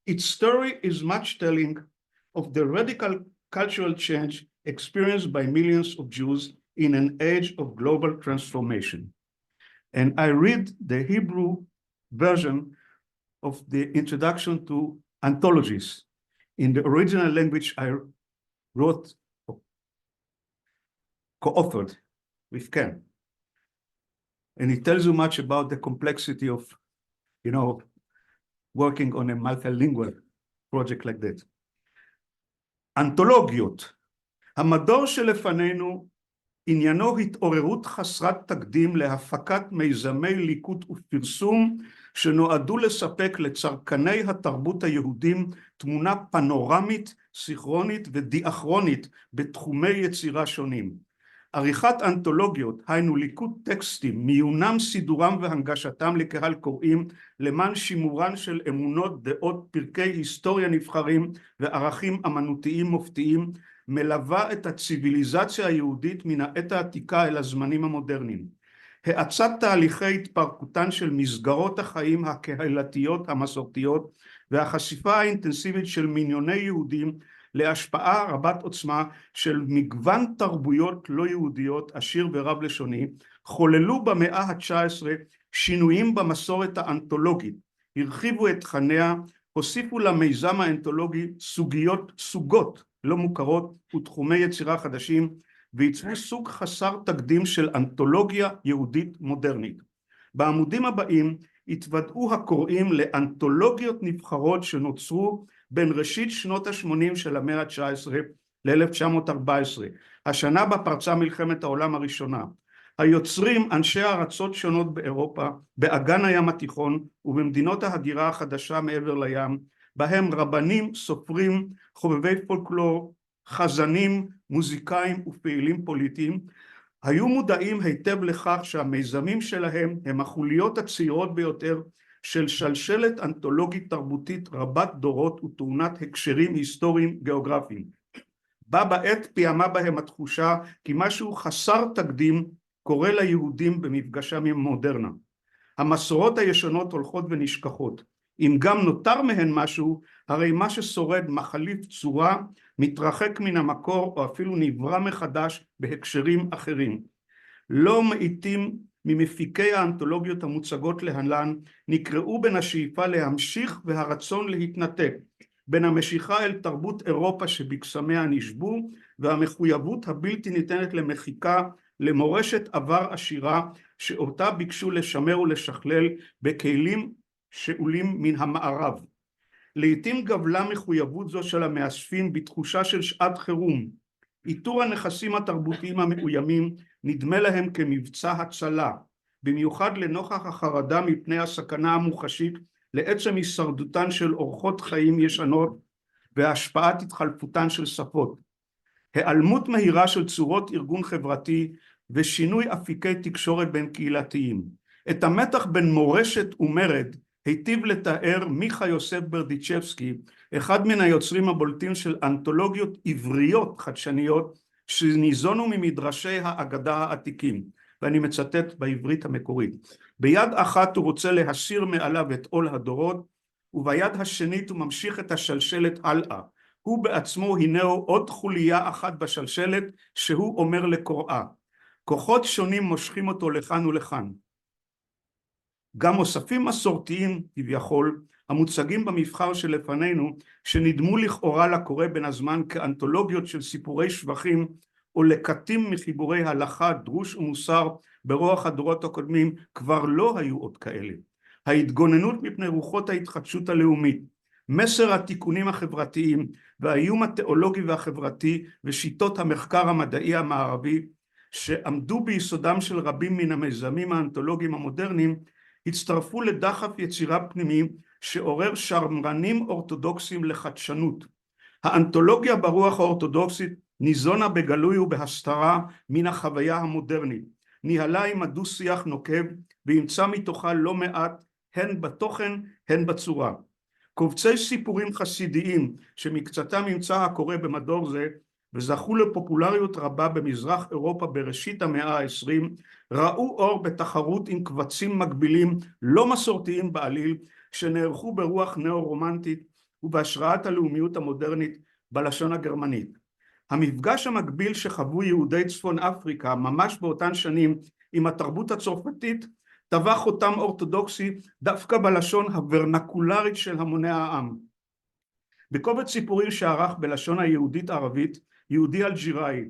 Its story is much telling of the radical cultural change experienced by millions of Jews in an age of global transformation. And I read the Hebrew version of the introduction to anthologies in the original language I wrote, co-authored with Ken. And it tells you much about the complexity of, working on a multilingual project like that. אנתולוגיות. המדור שלפנינו עניינו התעוררות חסרת תקדים להפקת מיזמי ליקוט ופרסום שנועדו לספק לצרכני התרבות היהודים תמונה פנורמית, סיכרונית ודיאכרונית בתחומי יצירה שונים. עריכת אנתולוגיות, היינו ליקוט טקסטים, מיונם, סידורם והנגשתם לקהל קוראים למען שימורן של אמונות, דעות, פרקי היסטוריה נבחרים וערכים אמנותיים מופתיים, מלווה את הציביליזציה היהודית מן העת העתיקה אל הזמנים המודרניים. האצת תהליכי התפרקותן של מסגרות החיים הקהילתיות המסורתיות והחשיפה האינטנסיבית של מיליוני יהודים להשפעה רבת עוצמה של מגוון תרבויות לא יהודיות עשיר ורב לשוני, חוללו במאה ה-19 שינויים במסורת האנתולוגית, הרחיבו את תכניה, הוסיפו למיזם האנתולוגי סוגות לא מוכרות ותחומי יצירה חדשים, וייצרו סוג חסר תקדים של אנתולוגיה יהודית מודרנית. בעמודים הבאים התוודעו הקוראים לאנתולוגיות נבחרות שנוצרו בין ראשית שנות ה-80 של המאה ה-19 ל-1914, השנה בה פרצה מלחמת העולם הראשונה. היוצרים אנשי ארצות שונות באירופה, באגן הים התיכון ובמדינות ההגירה החדשה מעבר לים, בהם רבנים, סופרים, חובבי פולקלור, חזנים, מוזיקאים ופעילים פוליטיים, היו מודעים היטב לכך שהמיזמים שלהם הם החוליות הצעירות ביותר של שלשלת אנתולוגית תרבותית רבת דורות וטעונת הקשרים היסטוריים גיאוגרפיים. בה בעת פיעמה בהם התחושה כי משהו חסר תקדים קורה ליהודים במפגשם עם המודרנה. המסורות הישנות הולכות ונשכחות. אם גם נותר מהן משהו, הרי מה ששורד מחליף צורה, מתרחק מן המקור או אפילו נברא מחדש בהקשרים אחרים. לא מעיטים ממפיקי האנתולוגיות המוצגות להלן נקראו בין השאיפה להמשיך והרצון להתנתק, בין המשיכה אל תרבות אירופה שבקסמיה נשבו והמחויבות הבלתי ניתנת למחיקה למורשת עבר עשירה שאותה ביקשו לשמר ולשכלל בכלים שאולים מן המערב. לעתים גבלה מחויבות זו של המאספים בתחושה של שעת חירום. איתור הנכסים התרבותיים המאוימים נדמה להם כמבצע הצלה, במיוחד לנוכח החרדה מפני הסכנה המוחשית לעצם הישרדותן של אורחות חיים ישנות והשפעת התחלפותן של שפות. היעלמות מהירה של צורות ארגון חברתי ושינוי אפיקי תקשורת בין קהילתיים. את המתח בין מורשת ומרד היטיב לתאר מיכה יוסף ברדיצ'בסקי, אחד מן היוצרים הבולטים של אנתולוגיות עבריות חדשניות שניזונו ממדרשי האגדה העתיקים, ואני מצטט בעברית המקורית. ביד אחת הוא רוצה להסיר מעליו את עול הדורות, וביד השנית הוא ממשיך את השלשלת הלאה. הוא בעצמו הנהו עוד חוליה אחת בשלשלת שהוא אומר לקוראי. כוחות שונים מושכים אותו לכאן ולכאן. גם אוספים מסורתיים כביכול המוצגים במבחר שלפנינו, שנדמו לכאורה לקורא בין הזמן כאנתולוגיות של סיפורי שבחים, או לקטים מחיבורי הלכה, דרוש ומוסר ברוח הדורות הקודמים, כבר לא היו עוד כאלה. ההתגוננות מפני רוחות ההתחדשות הלאומית, מסר התיקונים החברתיים והאיום התיאולוגי והחברתי ושיטות המחקר המדעי המערבי שעמדו ביסודם של רבים מן המיזמים האנתולוגיים המודרניים, הצטרפו לדחף יצירה פנימי שעורר שמרנים אורתודוקסים לחדשנות. האנתולוגיה ברוח האורתודוקסית ניזונה בגלוי ובהסתרה מן החוויה המודרנית, ניהלה עם הדו-שיח נוקב ואימצה מתוכה לא מעט הן בתוכן הן בצורה. קובצי סיפורים חסידיים שמקצתם נמצא הקורא במדור זה וזכו לפופולריות רבה במזרח אירופה בראשית המאה ה-20, ראו אור בתחרות עם קבצים מקבילים לא מסורתיים בעליל שנערכו ברוח נאו-רומנטית ובהשראת הלאומיות המודרנית בלשון הגרמנית. המפגש המקביל שחוו יהודי צפון אפריקה ממש באותן שנים עם התרבות הצרפתית טבע חותם אורתודוקסי דווקא בלשון הוורנקולרית של המוני העם. בקובץ סיפורים שערך בלשון היהודית ערבית, יהודי אלג'יראי.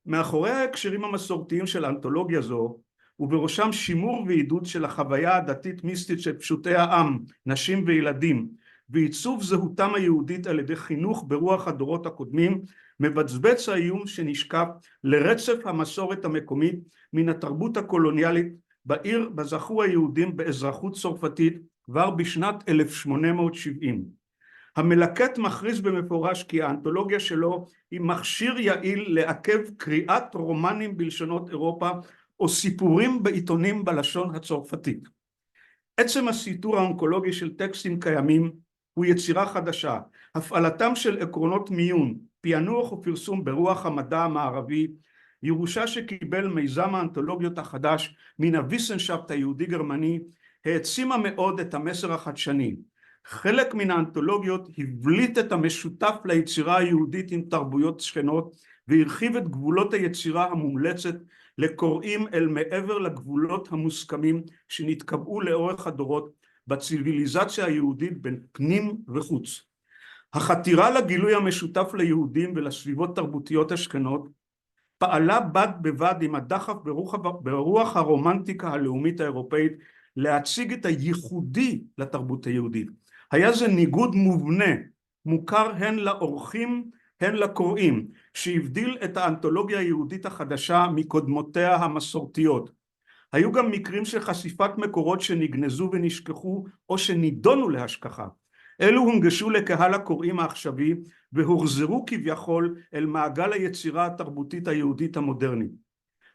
מאחורי ההקשרים המסורתיים של אנתולוגיה זו, ובראשם שימור ועידוד של החוויה הדתית מיסטית של פשוטי העם, נשים וילדים, ועיצוב זהותם היהודית על ידי חינוך ברוח הדורות הקודמים, מבצבץ האיום שנשקף לרצף המסורת המקומית מן התרבות הקולוניאלית בעיר בה זכו היהודים באזרחות צרפתית כבר בשנת 1870. המלקט מכריז במפורש כי האנתולוגיה שלו היא מכשיר יעיל לעכב קריאת רומנים בלשונות אירופה או סיפורים בעיתונים בלשון הצרפתית. עצם הסיטור האונקולוגי של טקסטים קיימים הוא יצירה חדשה, הפעלתם של עקרונות מיון, פענוח ופרסום ברוח המדע המערבי, ירושה שקיבל מיזם האנתולוגיות החדש מן הוויסנשאפט היהודי גרמני, העצימה מאוד את המסר החדשני. חלק מן האנתולוגיות הבליט את המשותף ליצירה היהודית עם תרבויות שכנות, והרחיב את גבולות היצירה המומלצת לקוראים אל מעבר לגבולות המוסכמים שנתקבעו לאורך הדורות בציוויליזציה היהודית בין פנים וחוץ. החתירה לגילוי המשותף ליהודים ולסביבות תרבותיות השכנות פעלה בד בבד עם הדחף ברוח הרומנטיקה הלאומית האירופאית להציג את הייחודי לתרבות היהודית. היה זה ניגוד מובנה, מוכר הן לאורחים הן לקוראים, שהבדיל את האנתולוגיה היהודית החדשה מקודמותיה המסורתיות. היו גם מקרים של חשיפת מקורות שנגנזו ונשכחו או שנידונו להשכחה. אלו הונגשו לקהל הקוראים העכשווי והוחזרו כביכול אל מעגל היצירה התרבותית היהודית המודרנית.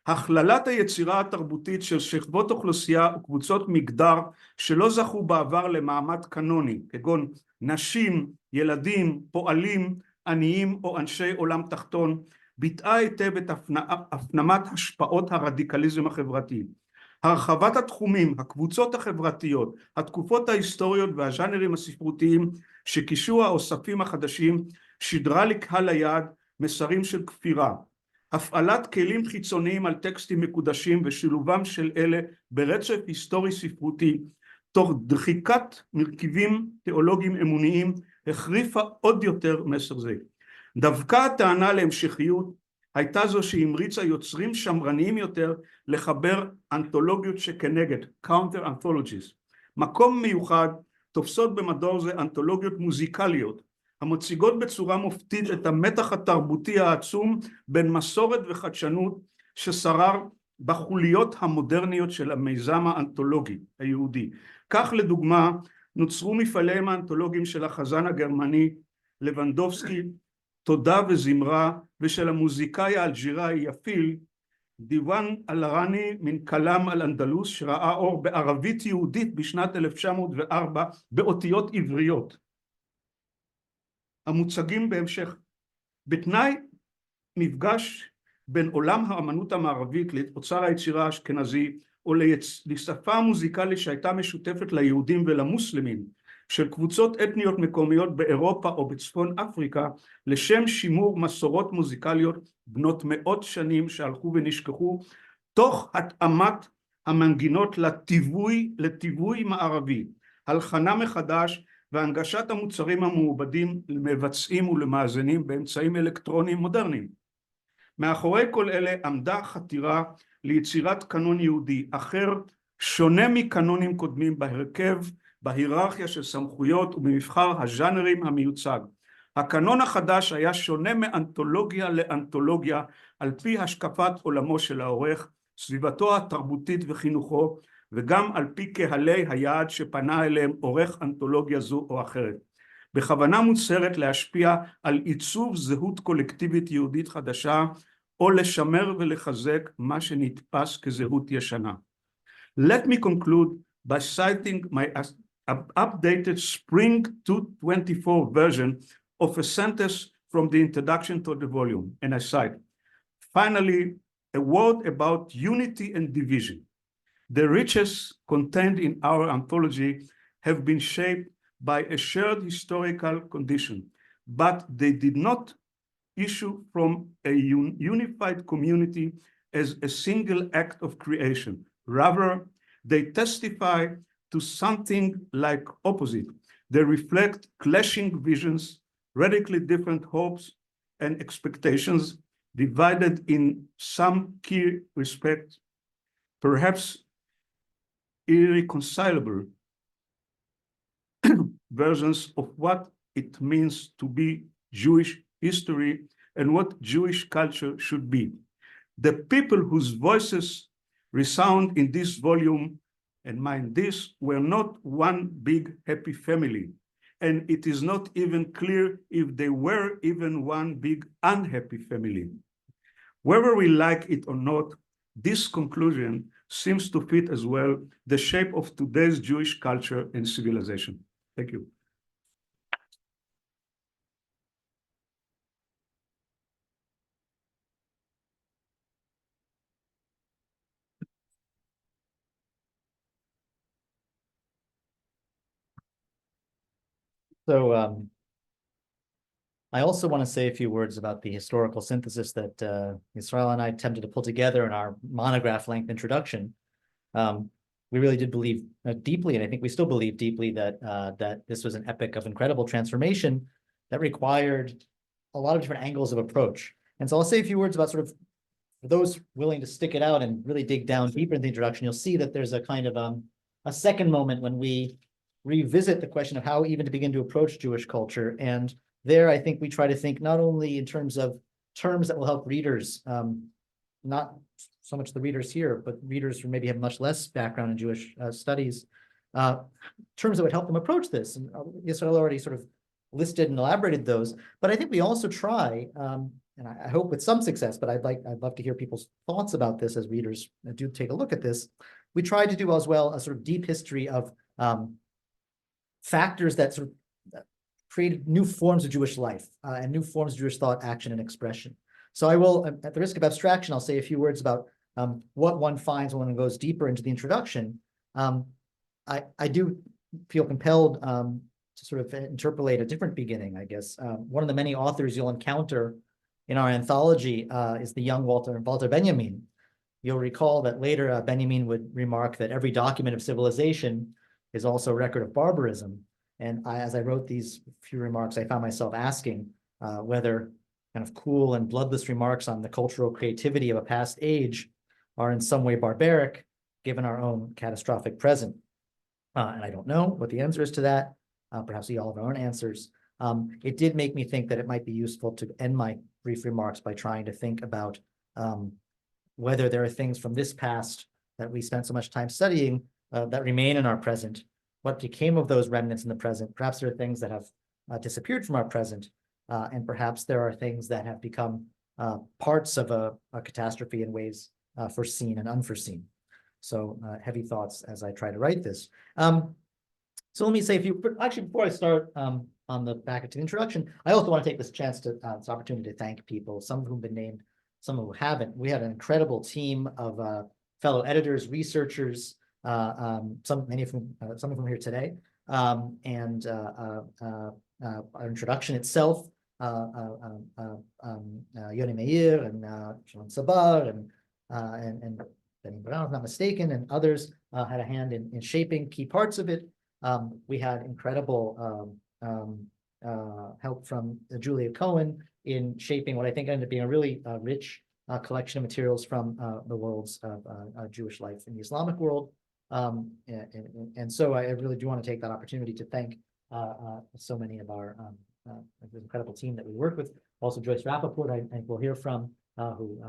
הכללת היצירה התרבותית של שכבות אוכלוסייה וקבוצות מגדר שלא זכו בעבר למעמד קנוני, כגון נשים, ילדים, פועלים, עניים או אנשי עולם תחתון, ביטאה היטב את הפנמת השפעות הרדיקליזם החברתי. הרחבת התחומים, הקבוצות החברתיות, התקופות ההיסטוריות והז'אנרים הספרותיים שקישו האוספים החדשים שידרה לקהל היעד מסרים של כפירה. הפעלת כלים חיצוניים על טקסטים מקודשים ושילובם של אלה ברצף היסטורי ספרותי תוך דחיקת מרכיבים תיאולוגיים אמוניים החריפה עוד יותר מסר זה. דווקא הטענה להמשכיות הייתה זו שהמריצה יוצרים שמרניים יותר לחבר אנתולוגיות שכנגד, counter anthologies. מקום מיוחד תופסות במדור זה אנתולוגיות מוזיקליות, המציגות בצורה מופתית את המתח התרבותי העצום בין מסורת וחדשנות ששרר בחוליות המודרניות של המיזם האנתולוגי היהודי. כך לדוגמה נוצרו מפעליהם האנתולוגיים של החזן הגרמני לבנדובסקי, תודה וזמרה, ושל המוזיקאי האלג'יראי יפיל, דיוואן אל-רני מן כלם על אנדלוס, שראה אור בערבית יהודית בשנת 1904 באותיות עבריות. המוצגים בהמשך. בתנאי מפגש בין עולם האמנות המערבית לאוצר היצירה האשכנזי, או לשפה המוזיקלית שהייתה משותפת ליהודים ולמוסלמים, של קבוצות אתניות מקומיות באירופה או בצפון אפריקה, לשם שימור מסורות מוזיקליות בנות מאות שנים שהלכו ונשכחו, תוך התאמת המנגינות לטיווי מערבי. הלחנה מחדש והנגשת המוצרים המעובדים למבצעים ולמאזינים באמצעים אלקטרוניים מודרניים. מאחורי כל אלה עמדה חתירה ליצירת קנון יהודי אחר, שונה מקנונים קודמים בהרכב, בהיררכיה של סמכויות ובמבחר הז'אנרים המיוצג. הקנון החדש היה שונה מאנתולוגיה לאנתולוגיה על פי השקפת עולמו של העורך, סביבתו התרבותית וחינוכו, וגם על פי קהלי היעד שפנה אליהם עורך אנתולוגיה זו או אחרת. בכוונה מוצהרת להשפיע על עיצוב זהות קולקטיבית יהודית חדשה, או לשמר ולחזק מה שנתפס כזהות ישנה. Let me conclude by citing my updated Spring 2024 version of a sentence from the introduction to the volume, and I cite, "Finally, a word about unity and division. The riches contained in our anthology have been shaped by a shared historical condition, but they did not issue from a unified community as a single act of creation. Rather, they testify to something like opposite. They reflect clashing visions, radically different hopes and expectations, divided in some key respects, perhaps irreconcilable versions of what it means to be Jewish history and what Jewish culture should be. The people whose voices resound in this volume, and mind this, were not one big happy family, and it is not even clear if they were even one big unhappy family. Whether we like it or not, this conclusion seems to fit as well the shape of today's Jewish culture and civilization. Thank you. So I also want to say a few words about the historical synthesis that Israel and I attempted to pull together in our monograph-length introduction. We really did believe deeply, and I think we still believe deeply, that that this was an epic of incredible transformation that required a lot of different angles of approach. And so I'll say a few words about sort of, for those willing to stick it out and really dig down deeper in the introduction, you'll see that there's a kind of a second moment when we revisit the question of how even to begin to approach Jewish culture. And there, I think we try to think not only in terms of terms that will help readers, not so much the readers here, but readers who maybe have much less background in Jewish studies, terms that would help them approach this. And Yisrael already sort of listed and elaborated those, but I think we also try, and I hope with some success, but I'd love to hear people's thoughts about this as readers do take a look at this. We try to do as well a sort of deep history of factors that sort of created new forms of Jewish life and new forms of Jewish thought, action, and expression. So I will, at the risk of abstraction, I'll say a few words about what one finds when one goes deeper into the introduction. I do feel compelled to sort of interpolate a different beginning, I guess. One of the many authors you'll encounter in our anthology is the young Walter Benjamin. You'll recall that later Benjamin would remark that every document of civilization is also a record of barbarism. And as I wrote these few remarks, I found myself asking whether kind of cool and bloodless remarks on the cultural creativity of a past age are in some way barbaric, given our own catastrophic present. And I don't know what the answer is to that. Perhaps we all have our own answers. It did make me think that it might be useful to end my brief remarks by trying to think about whether there are things from this past that we spent so much time studying that remain in our present. What became of those remnants in the present? Perhaps there are things that have disappeared from our present, and perhaps there are things that have become parts of a catastrophe in ways foreseen and unforeseen. So heavy thoughts as I try to write this. So let me say a few, actually before I start on the back to the introduction, I also want to take this chance to, this opportunity to thank people, some of whom have been named, some who haven't. We had an incredible team of fellow editors, researchers, many of whom here today, and our introduction itself, Yoni Meir and Shalom Sabar and Benny Brown, if not mistaken, and others had a hand in shaping key parts of it. We had incredible help from Julia Cohen in shaping what I think ended up being a really rich collection of materials from the worlds of Jewish life in the Islamic world. And so I really do want to take that opportunity to thank so many of our incredible team that we work with. Also Joyce Rappaport, I think we'll hear from, who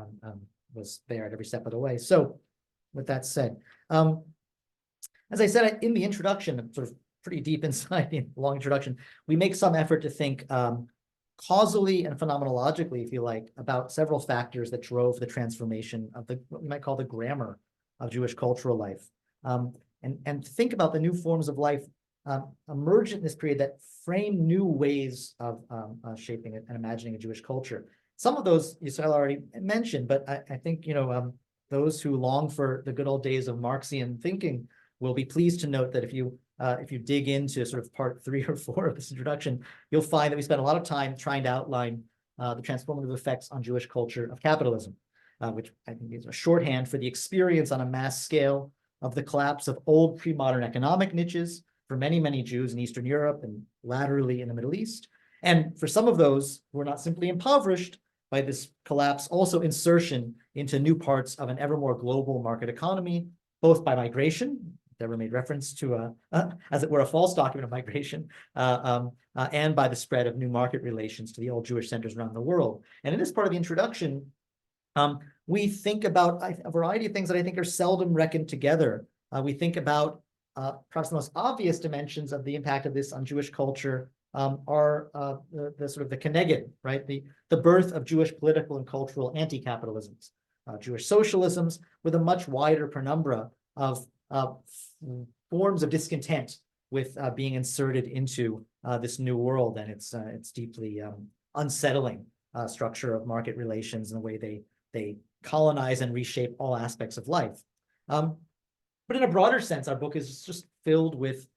was there at every step of the way. So with that said, as I said in the introduction, sort of pretty deep inside the long introduction, we make some effort to think causally and phenomenologically, if you like, about several factors that drove the transformation of what we might call the grammar of Jewish cultural life. And think about the new forms of life emergent in this period that frame new ways of shaping and imagining a Jewish culture. Some of those Yisrael already mentioned, but I think, those who long for the good old days of Marxian thinking will be pleased to note that if you dig into sort of part 3 or 4 of this introduction, you'll find that we spent a lot of time trying to outline the transformative effects on Jewish culture of capitalism, which I think is a shorthand for the experience on a mass scale of the collapse of old pre-modern economic niches for many, many Jews in Eastern Europe and laterally in the Middle East. And for some of those who are not simply impoverished by this collapse, also insertion into new parts of an ever more global market economy, both by migration, Deborah made reference to, as it were, a false document of migration, and by the spread of new market relations to the old Jewish centers around the world. And in this part of the introduction, we think about a variety of things that I think are seldom reckoned together. We think about perhaps the most obvious dimensions of the impact of this on Jewish culture are the sort of the keneged, right? The birth of Jewish political and cultural anti-capitalisms, Jewish socialisms with a much wider penumbra of forms of discontent with being inserted into this new world and its deeply unsettling structure of market relations and the way they colonize and reshape all aspects of life. But in a broader sense, our book is just filled with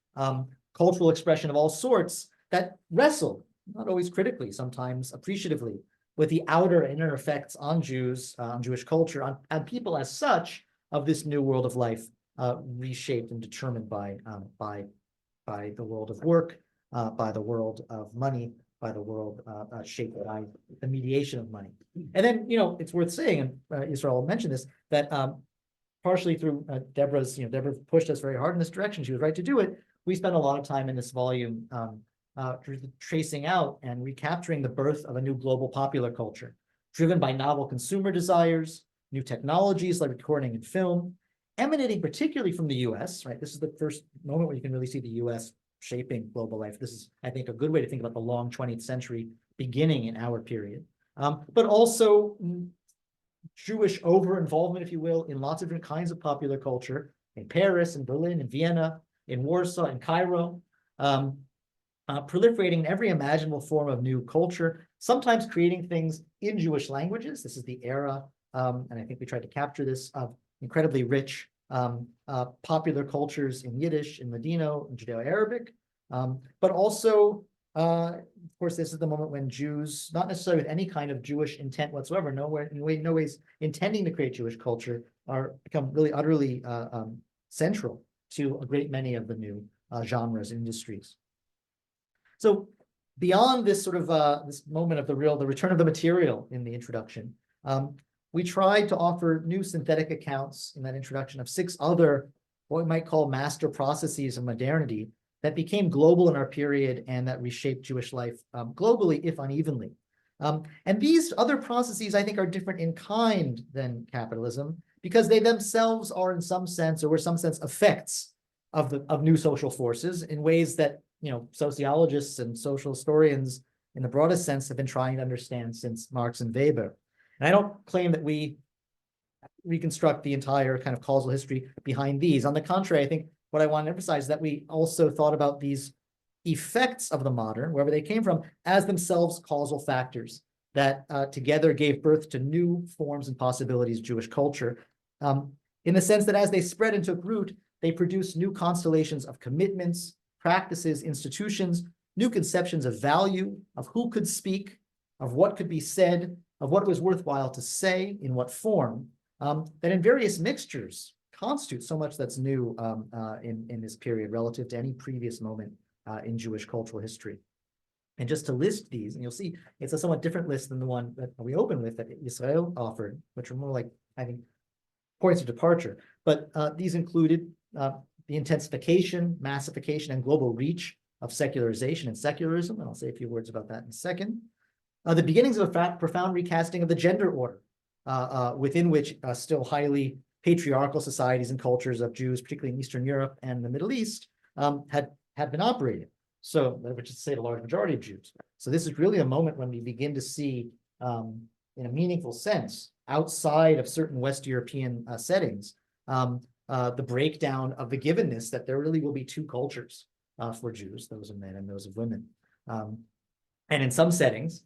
cultural expression of all sorts that wrestle, not always critically, sometimes appreciatively, with the outer and inner effects on Jews, on Jewish culture, on people as such of this new world of life, reshaped and determined by the world of work, by the world of money, by the world shaped by the mediation of money. And then, it's worth saying, and Yisrael mentioned this, that partially through Deborah pushed us very hard in this direction. She was right to do it. We spent a lot of time in this volume tracing out and recapturing the birth of a new global popular culture, driven by novel consumer desires, new technologies like recording and film, emanating particularly from the US, right? This is the first moment where you can really see the US shaping global life. This is, I think, a good way to think about the long 20th century beginning in our period. But also Jewish over-involvement, if you will, in lots of different kinds of popular culture, in Paris, in Berlin, in Vienna, in Warsaw, in Cairo, proliferating in every imaginable form of new culture, sometimes creating things in Jewish languages. This is the era, and I think we tried to capture this, of incredibly rich popular cultures in Yiddish, in Ladino, in Judeo-Arabic, but also, of course, this is the moment when Jews, not necessarily with any kind of Jewish intent whatsoever, no ways intending to create Jewish culture, become really utterly central to a great many of the new genres and industries. So beyond this sort of this moment of the return of the material in the introduction, we tried to offer new synthetic accounts in that introduction of 6 other, what we might call master processes of modernity that became global in our period and that reshaped Jewish life globally, if unevenly. And these other processes, I think, are different in kind than capitalism because they themselves are in some sense, or were some sense, effects of new social forces in ways that sociologists and social historians in the broadest sense have been trying to understand since Marx and Weber. And I don't claim that we reconstruct the entire kind of causal history behind these. On the contrary, I think what I want to emphasize is that we also thought about these effects of the modern, wherever they came from, as themselves causal factors that together gave birth to new forms and possibilities of Jewish culture, in the sense that as they spread and took root, they produced new constellations of commitments, practices, institutions, new conceptions of value, of who could speak, of what could be said, of what was worthwhile to say, in what form, that in various mixtures, constitute so much that's new in this period relative to any previous moment in Jewish cultural history. And just to list these, and you'll see it's a somewhat different list than the one that we opened with that Israel offered, which are more like, I think, points of departure. But these included the intensification, massification, and global reach of secularization and secularism, and I'll say a few words about that in a second. The beginnings of a profound recasting of the gender order, within which still highly patriarchal societies and cultures of Jews, particularly in Eastern Europe and the Middle East, had been operating. So, which is to say the large majority of Jews. So this is really a moment when we begin to see, in a meaningful sense, outside of certain West European settings, the breakdown of the givenness that there really will be two cultures for Jews, those of men and those of women. And in some settings,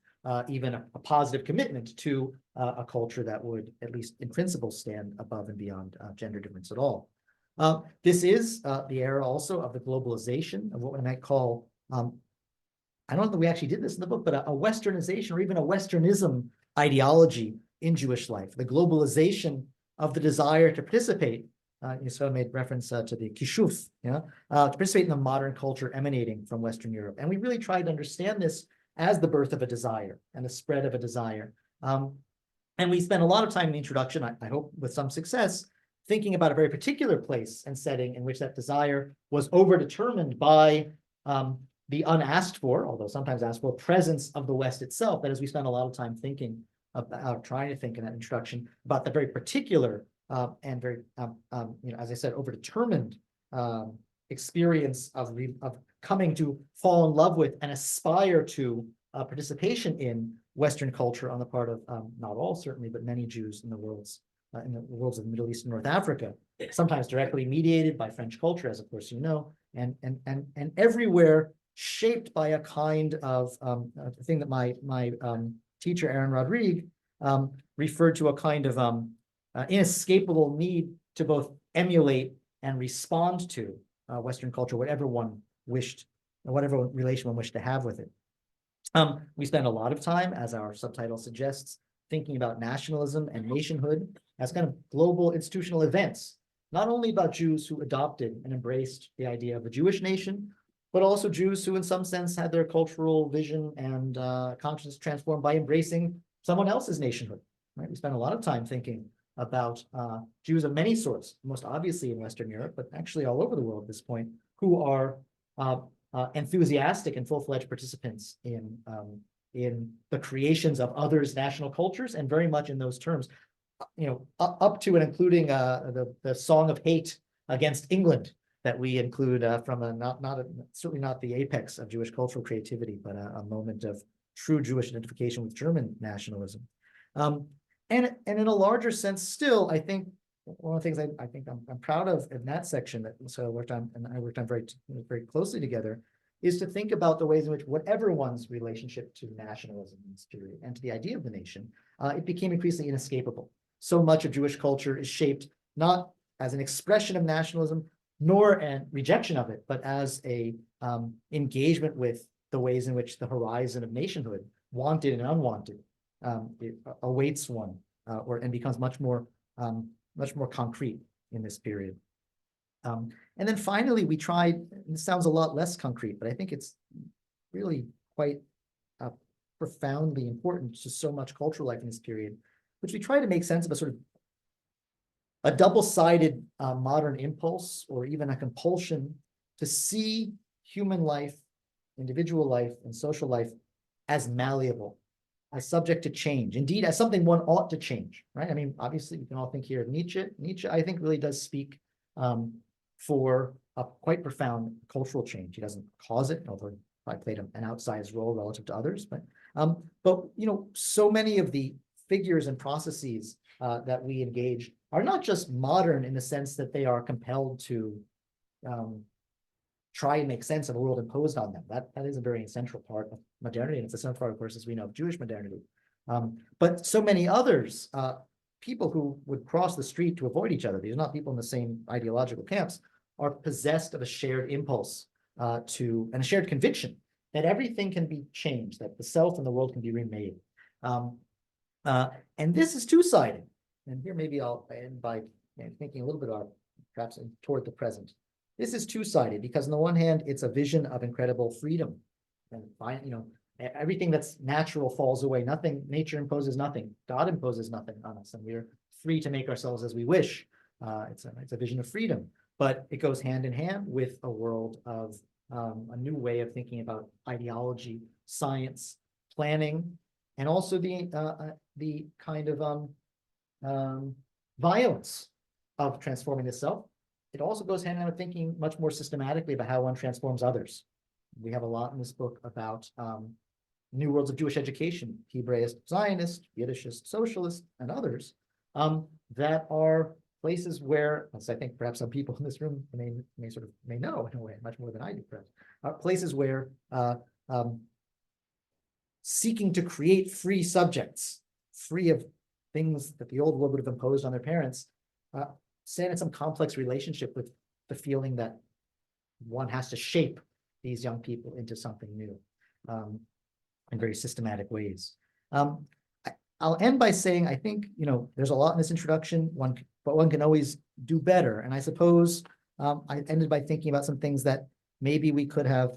even a positive commitment to a culture that would, at least in principle, stand above and beyond gender difference at all. This is the era also of the globalization of what we might call, I don't know that we actually did this in the book, but a Westernization or even a Westernism ideology in Jewish life, the globalization of the desire to participate. Yisrael made reference to the kishuf, to participate in the modern culture emanating from Western Europe. And we really tried to understand this as the birth of a desire and the spread of a desire. And we spent a lot of time in the introduction, I hope with some success, thinking about a very particular place and setting in which that desire was overdetermined by the unasked for, although sometimes asked for, presence of the West itself. That is, we spent a lot of time thinking about trying to think in that introduction about the very particular and very, as I said, overdetermined experience of coming to fall in love with and aspire to participation in Western culture on the part of not all certainly, but many Jews in the worlds of the Middle East and North Africa, sometimes directly mediated by French culture, as of course you know, and everywhere shaped by a kind of thing that my teacher Aaron Rodrigue referred to, a kind of inescapable need to both emulate and respond to Western culture, whatever one wished, whatever relation one wished to have with it. We spend a lot of time, as our subtitle suggests, thinking about nationalism and nationhood as kind of global institutional events, not only about Jews who adopted and embraced the idea of a Jewish nation, but also Jews who in some sense had their cultural vision and consciousness transformed by embracing someone else's nationhood. Right? We spend a lot of time thinking about Jews of many sorts, most obviously in Western Europe, but actually all over the world at this point, who are enthusiastic and full-fledged participants in the creations of others' national cultures, and very much in those terms, up to and including the song of hate against England that we include from certainly not the apex of Jewish cultural creativity, but a moment of true Jewish identification with German nationalism. And in a larger sense, still, I think one of the things I think I'm proud of in that section that I worked on very, very closely together, is to think about the ways in which whatever one's relationship to nationalism in this period and to the idea of the nation, it became increasingly inescapable. So much of Jewish culture is shaped not as an expression of nationalism, nor a rejection of it, but as a engagement with the ways in which the horizon of nationhood, wanted and unwanted, it awaits one, and becomes much more concrete in this period. And then finally, we tried, and this sounds a lot less concrete, but I think it's really quite profoundly important to so much cultural life in this period, which we try to make sense of a sort of a double-sided modern impulse, or even a compulsion to see human life, individual life, and social life as malleable, as subject to change, indeed as something one ought to change, right? I mean, obviously, we can all think here of Nietzsche. Nietzsche, I think, really does speak for a quite profound cultural change. He doesn't cause it, although he probably played an outsized role relative to others. But so many of the figures and processes that we engage are not just modern in the sense that they are compelled to try and make sense of a world imposed on them. That is a very central part of modernity, and it's a central part, of course, as we know, of Jewish modernity. But so many others, people who would cross the street to avoid each other, these are not people in the same ideological camps, are possessed of a shared impulse and a shared conviction that everything can be changed, that the self and the world can be remade. And this is two-sided. And here maybe I'll end by thinking a little bit about perhaps toward the present. This is two-sided because on the one hand, it's a vision of incredible freedom. And everything that's natural falls away. Nature imposes nothing. God imposes nothing on us, and we're free to make ourselves as we wish. It's a vision of freedom, but it goes hand in hand with a world of a new way of thinking about ideology, science, planning, and also the kind of violence of transforming the self. It also goes hand in hand with thinking much more systematically about how one transforms others. We have a lot in this book about new worlds of Jewish education, Hebraist, Zionist, Yiddishist, socialist, and others that are places where, as I think perhaps some people in this room may know in a way, much more than I do, perhaps, places where seeking to create free subjects, free of things that the old world would have imposed on their parents, stand in some complex relationship with the feeling that one has to shape these young people into something new in very systematic ways. I'll end by saying, I think, there's a lot in this introduction, but one can always do better. And I suppose I ended by thinking about some things that maybe we could have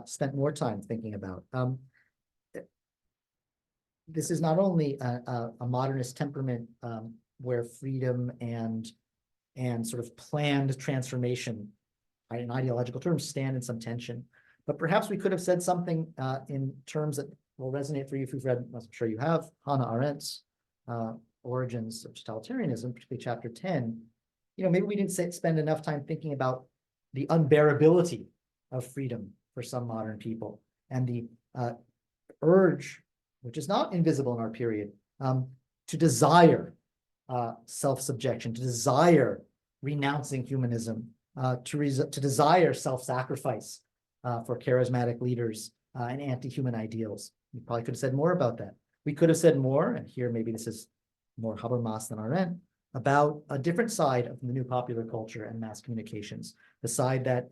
spent more time thinking about. This is not only a modernist temperament where freedom and sort of planned transformation in ideological terms stand in some tension, but perhaps we could have said something in terms that will resonate for you if you've read, I'm sure you have, Hannah Arendt's Origins of Totalitarianism, particularly chapter 10. Maybe we didn't spend enough time thinking about the unbearability of freedom for some modern people and the urge, which is not invisible in our period, to desire self-subjection, to desire renouncing humanism, to desire self-sacrifice for charismatic leaders and anti-human ideals. We probably could have said more about that. We could have said more, and here maybe this is more Habermas than Arendt, about a different side of the new popular culture and mass communications, the side that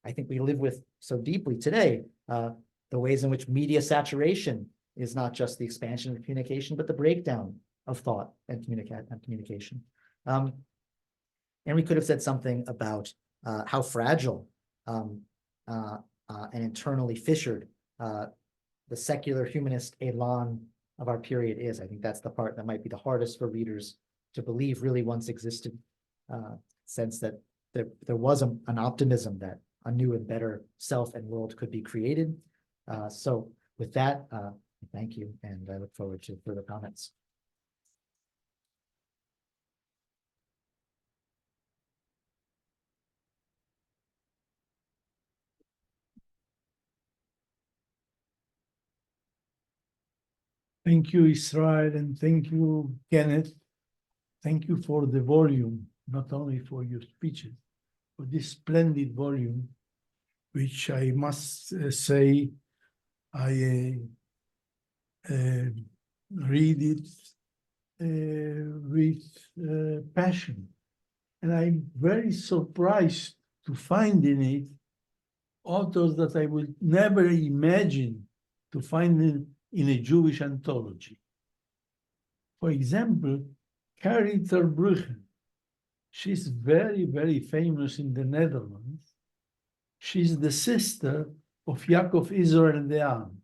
I think we live with so deeply today, the ways in which media saturation is not just the expansion of communication, but the breakdown of thought and communication. And we could have said something about how fragile and internally fissured the secular humanist elan of our period is. I think that's the part that might be the hardest for readers to believe really once existed, sense that there was an optimism that a new and better self and world could be created. So with that, thank you, and I look forward to further comments. Thank you, Israel, and thank you, Kenneth. Thank you for the volume, not only for your speeches, for this splendid volume, which I must say I read it with passion. And I'm very surprised to find in it authors that I would never imagine to find in a Jewish anthology. For example, Carrie ter Brugge. She's very, very famous in the Netherlands. She's the sister of Yaakov Israel Dean.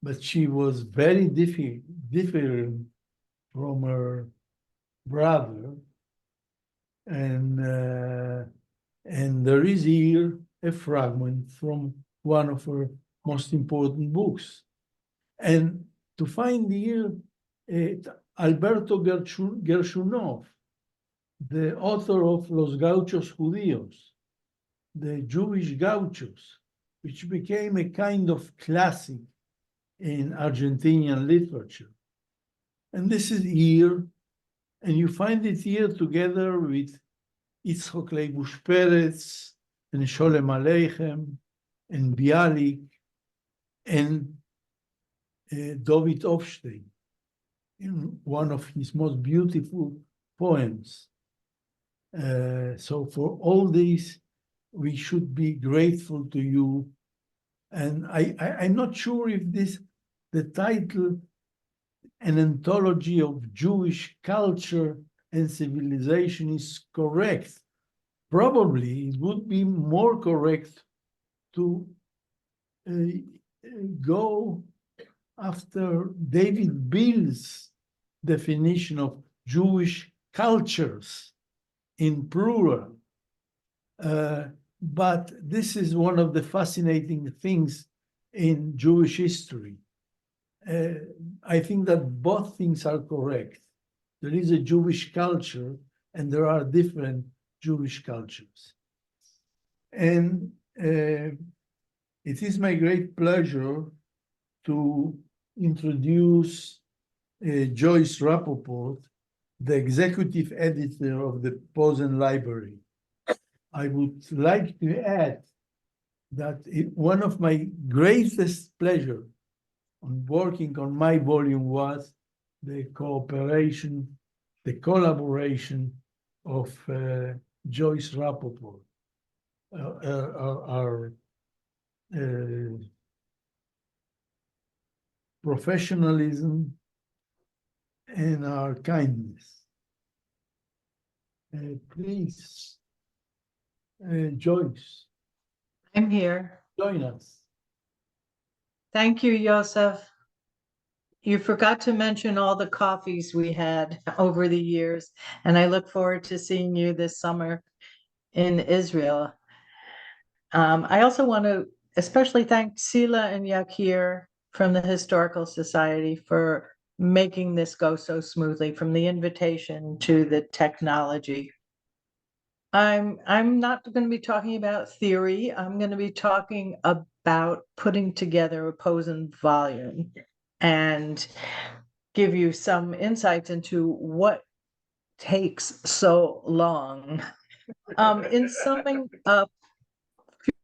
But she was very different from her brother. And there is here a fragment from one of her most important books. And to find here Alberto Gershunov, the author of Los Gauchos Judíos, the Jewish Gauchos, which became a kind of classic in Argentinian literature. And this is here, and you find it here together with Yitzhak Leibush Peretz and Sholem Aleichem and Bialik and David Hofstein in one of his most beautiful poems. So for all this, we should be grateful to you. And I'm not sure if the title, an anthology of Jewish culture, and civilization is correct. Probably it would be more correct to go after David Bill's definition of Jewish cultures in plural. But this is one of the fascinating things in Jewish history. I think that both things are correct. There is a Jewish culture and there are different Jewish cultures. And it is my great pleasure to introduce Joyce Rappaport, the executive editor of the Posen Library. I would like to add that one of my greatest pleasure on working on my volume was the cooperation, the collaboration of Joyce Rappaport, our professionalism and our kindness. Please, Joyce, I'm here. join us. Thank you, Yosef. You forgot to mention all the coffees we had over the years, and I look forward to seeing you this summer in Israel. I also want to especially thank Sila and Yakir from the Historical Society for making this go so smoothly, from the invitation to the technology. I'm not going to be talking about theory. I'm going to be talking about putting together a Posen volume and give you some insights into what takes so long. In summing up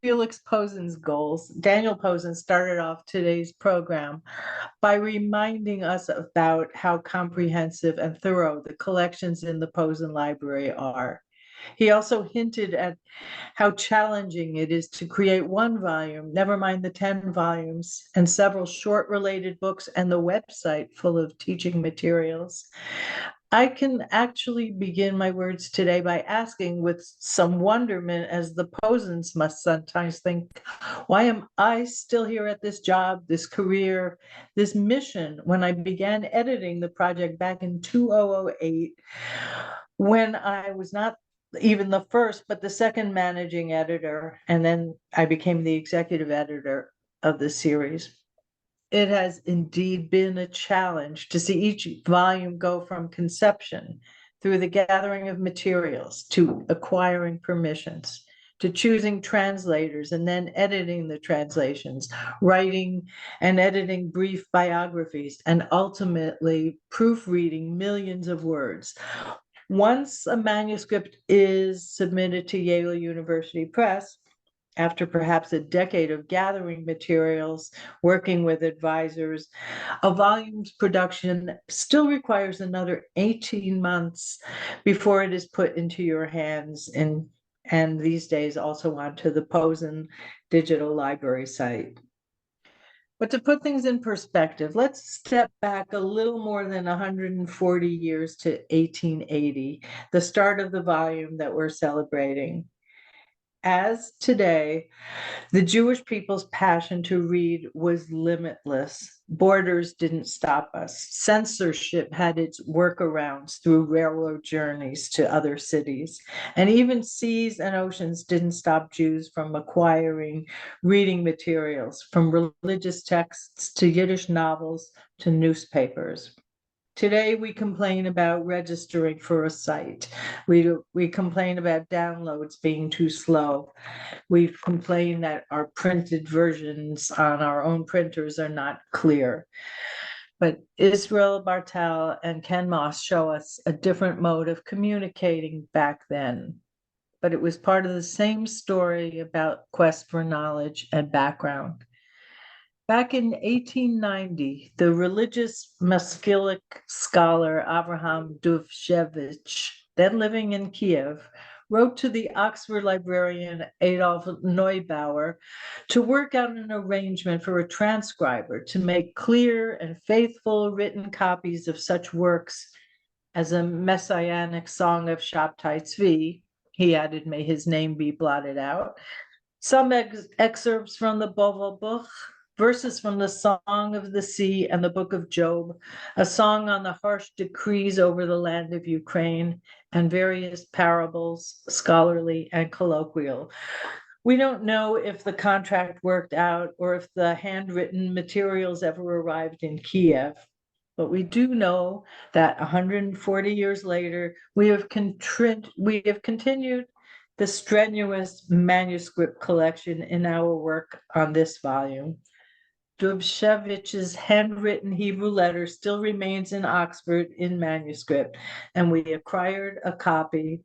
Felix Posen's goals, Daniel Posen started off today's program by reminding us about how comprehensive and thorough the collections in the Posen Library are. He also hinted at how challenging it is to create one volume, never mind the 10 volumes and several short related books and the website full of teaching materials. I can actually begin my words today by asking with some wonderment, as the Posens must sometimes think, why am I still here at this job, this career, this mission, when I began editing the project back in 2008, when I was not even the first, but the second managing editor, and then I became the executive editor of the series. It has indeed been a challenge to see each volume go from conception through the gathering of materials to acquiring permissions, to choosing translators and then editing the translations, writing and editing brief biographies, and ultimately proofreading millions of words. Once a manuscript is submitted to Yale University Press, after perhaps a decade of gathering materials, working with advisors, a volume's production still requires another 18 months before it is put into your hands and these days also onto the Posen digital library site. But to put things in perspective, let's step back a little more than 140 years to 1880, the start of the volume that we're celebrating. As today, the Jewish people's passion to read was limitless. Borders didn't stop us. Censorship had its workarounds through railroad journeys to other cities. And even seas and oceans didn't stop Jews from acquiring reading materials, from religious texts to Yiddish novels to newspapers. Today, we complain about registering for a site. We complain about downloads being too slow. We complain that our printed versions on our own printers are not clear. But Israel Bartel and Ken Moss show us a different mode of communicating back then. But it was part of the same story about quest for knowledge and background. Back in 1890, the religious Maskilic scholar Avraham Duvshevich, then living in Kiev, wrote to the Oxford librarian Adolf Neubauer to work out an arrangement for a transcriber to make clear and faithful written copies of such works as a messianic song of Shabtai Tzvi. He added, may his name be blotted out. Some excerpts from the Bovel Book, verses from the Song of the Sea and the Book of Job, a song on the harsh decrees over the land of Ukraine, and various parables, scholarly and colloquial. We don't know if the contract worked out or if the handwritten materials ever arrived in Kiev, but we do know that 140 years later, we have continued the strenuous manuscript collection in our work on this volume. Dubshevich's handwritten Hebrew letter still remains in Oxford in manuscript, and we acquired a copy,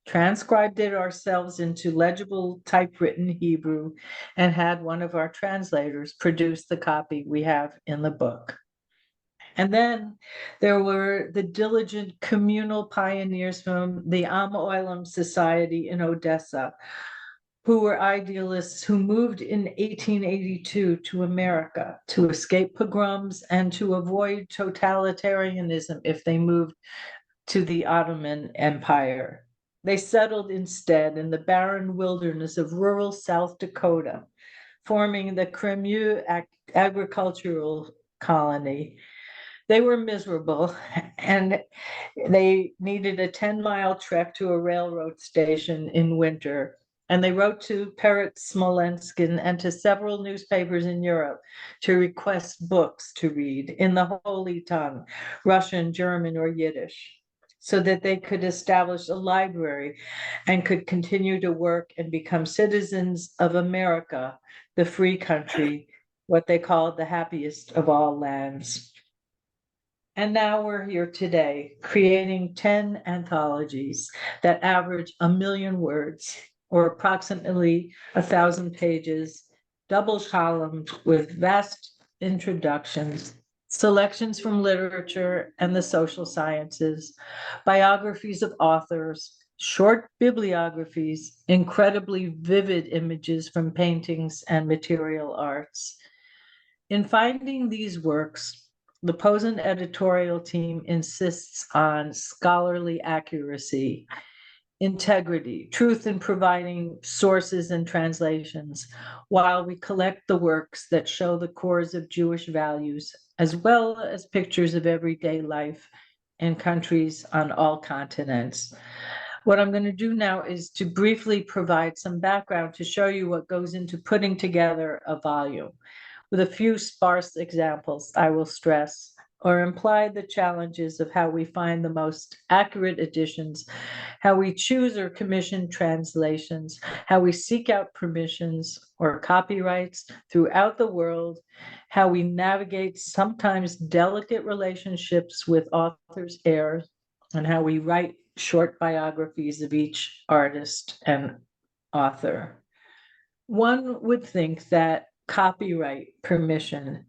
transcribed it ourselves into legible typewritten Hebrew, and had one of our translators produce the copy we have in the book. And then there were the diligent communal pioneers from the Am Olam Society in Odessa, who were idealists who moved in 1882 to America to escape pogroms and to avoid totalitarianism if they moved to the Ottoman Empire. They settled instead in the barren wilderness of rural South Dakota, forming the Cremieux agricultural colony. They were miserable and they needed a 10-mile trek to a railroad station in winter. And they wrote to Peretz Smolenskin and to several newspapers in Europe to request books to read in the Holy Tongue, Russian, German, or Yiddish, so that they could establish a library and could continue to work and become citizens of America, the free country, what they called the happiest of all lands. And now we're here today, creating 10 anthologies that average 1 million words, or approximately 1,000 pages, double columned with vast introductions, selections from literature and the social sciences, biographies of authors, short bibliographies, incredibly vivid images from paintings and material arts. In finding these works, the Posen editorial team insists on scholarly accuracy, integrity, truth in providing sources and translations, while we collect the works that show the cores of Jewish values, as well as pictures of everyday life in countries on all continents. What I'm going to do now is to briefly provide some background to show you what goes into putting together a volume. With a few sparse examples, I will stress or imply the challenges of how we find the most accurate editions, how we choose or commission translations, how we seek out permissions or copyrights throughout the world, how we navigate sometimes delicate relationships with authors' heirs, and how we write short biographies of each artist and author. One would think that copyright permission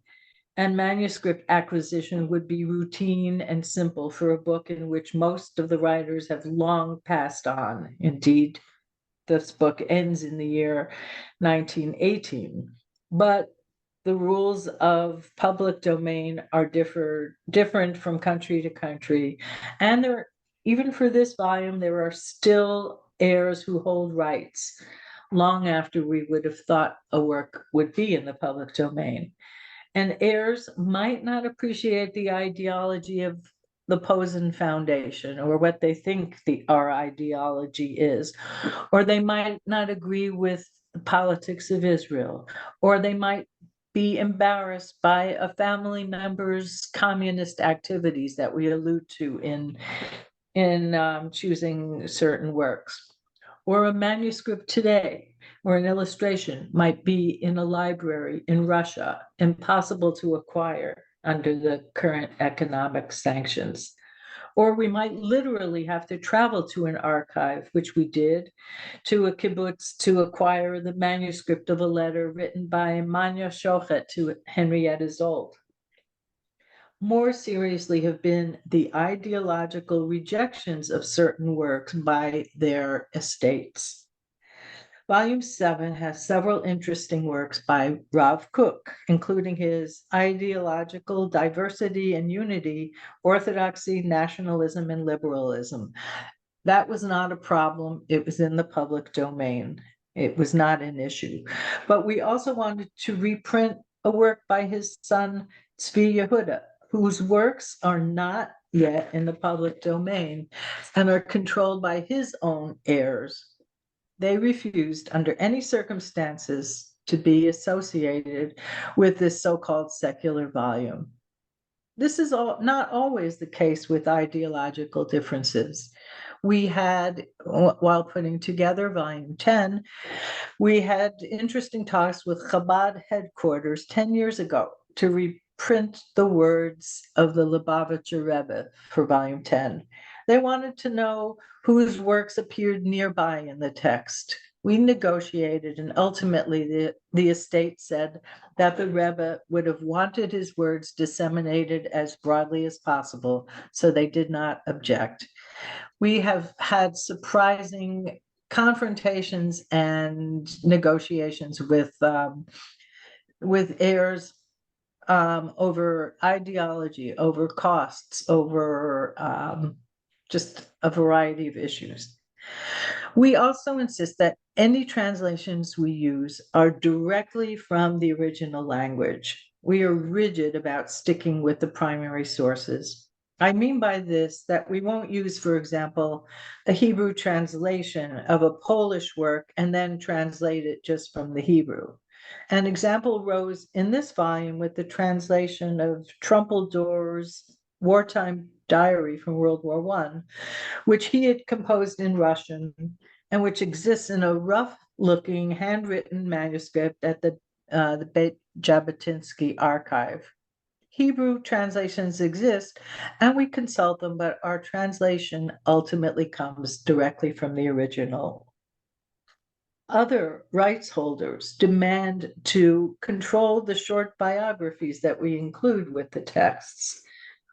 and manuscript acquisition would be routine and simple for a book in which most of the writers have long passed on. Indeed, this book ends in the year 1918. But the rules of public domain are different from country to country. And even for this volume, there are still heirs who hold rights long after we would have thought a work would be in the public domain. And heirs might not appreciate the ideology of the Posen Foundation or what they think our ideology is, or they might not agree with the politics of Israel, or they might be embarrassed by a family member's communist activities that we allude to in choosing certain works. Or a manuscript today, or an illustration might be in a library in Russia, impossible to acquire under the current economic sanctions. Or we might literally have to travel to an archive, which we did, to a kibbutz to acquire the manuscript of a letter written by Manya Shochet to Henrietta Zolt. More seriously have been the ideological rejections of certain works by their estates. Volume 7 has several interesting works by Rav Kook, including his Ideological Diversity and Unity, Orthodoxy, Nationalism, and Liberalism. That was not a problem. It was in the public domain. It was not an issue. But we also wanted to reprint a work by his son, Tzvi Yehuda, whose works are not yet in the public domain and are controlled by his own heirs. They refused under any circumstances to be associated with this so-called secular volume. This is not always the case with ideological differences. We had, while putting together volume 10, we had interesting talks with Chabad headquarters 10 years ago to reprint the words of the Lubavitcher Rebbe for volume 10. They wanted to know whose works appeared nearby in the text. We negotiated, and ultimately the estate said that the Rebbe would have wanted his words disseminated as broadly as possible, so they did not object. We have had surprising confrontations and negotiations with heirs over ideology, over costs, over just a variety of issues. We also insist that any translations we use are directly from the original language. We are rigid about sticking with the primary sources. I mean by this that we won't use, for example, a Hebrew translation of a Polish work and then translate it just from the Hebrew. An example arose in this volume with the translation of Trumpeldor's wartime diary from World War I, which he had composed in Russian and which exists in a rough-looking handwritten manuscript at the Beit Jabotinsky archive. Hebrew translations exist, and we consult them, but our translation ultimately comes directly from the original. Other rights holders demand to control the short biographies that we include with the texts.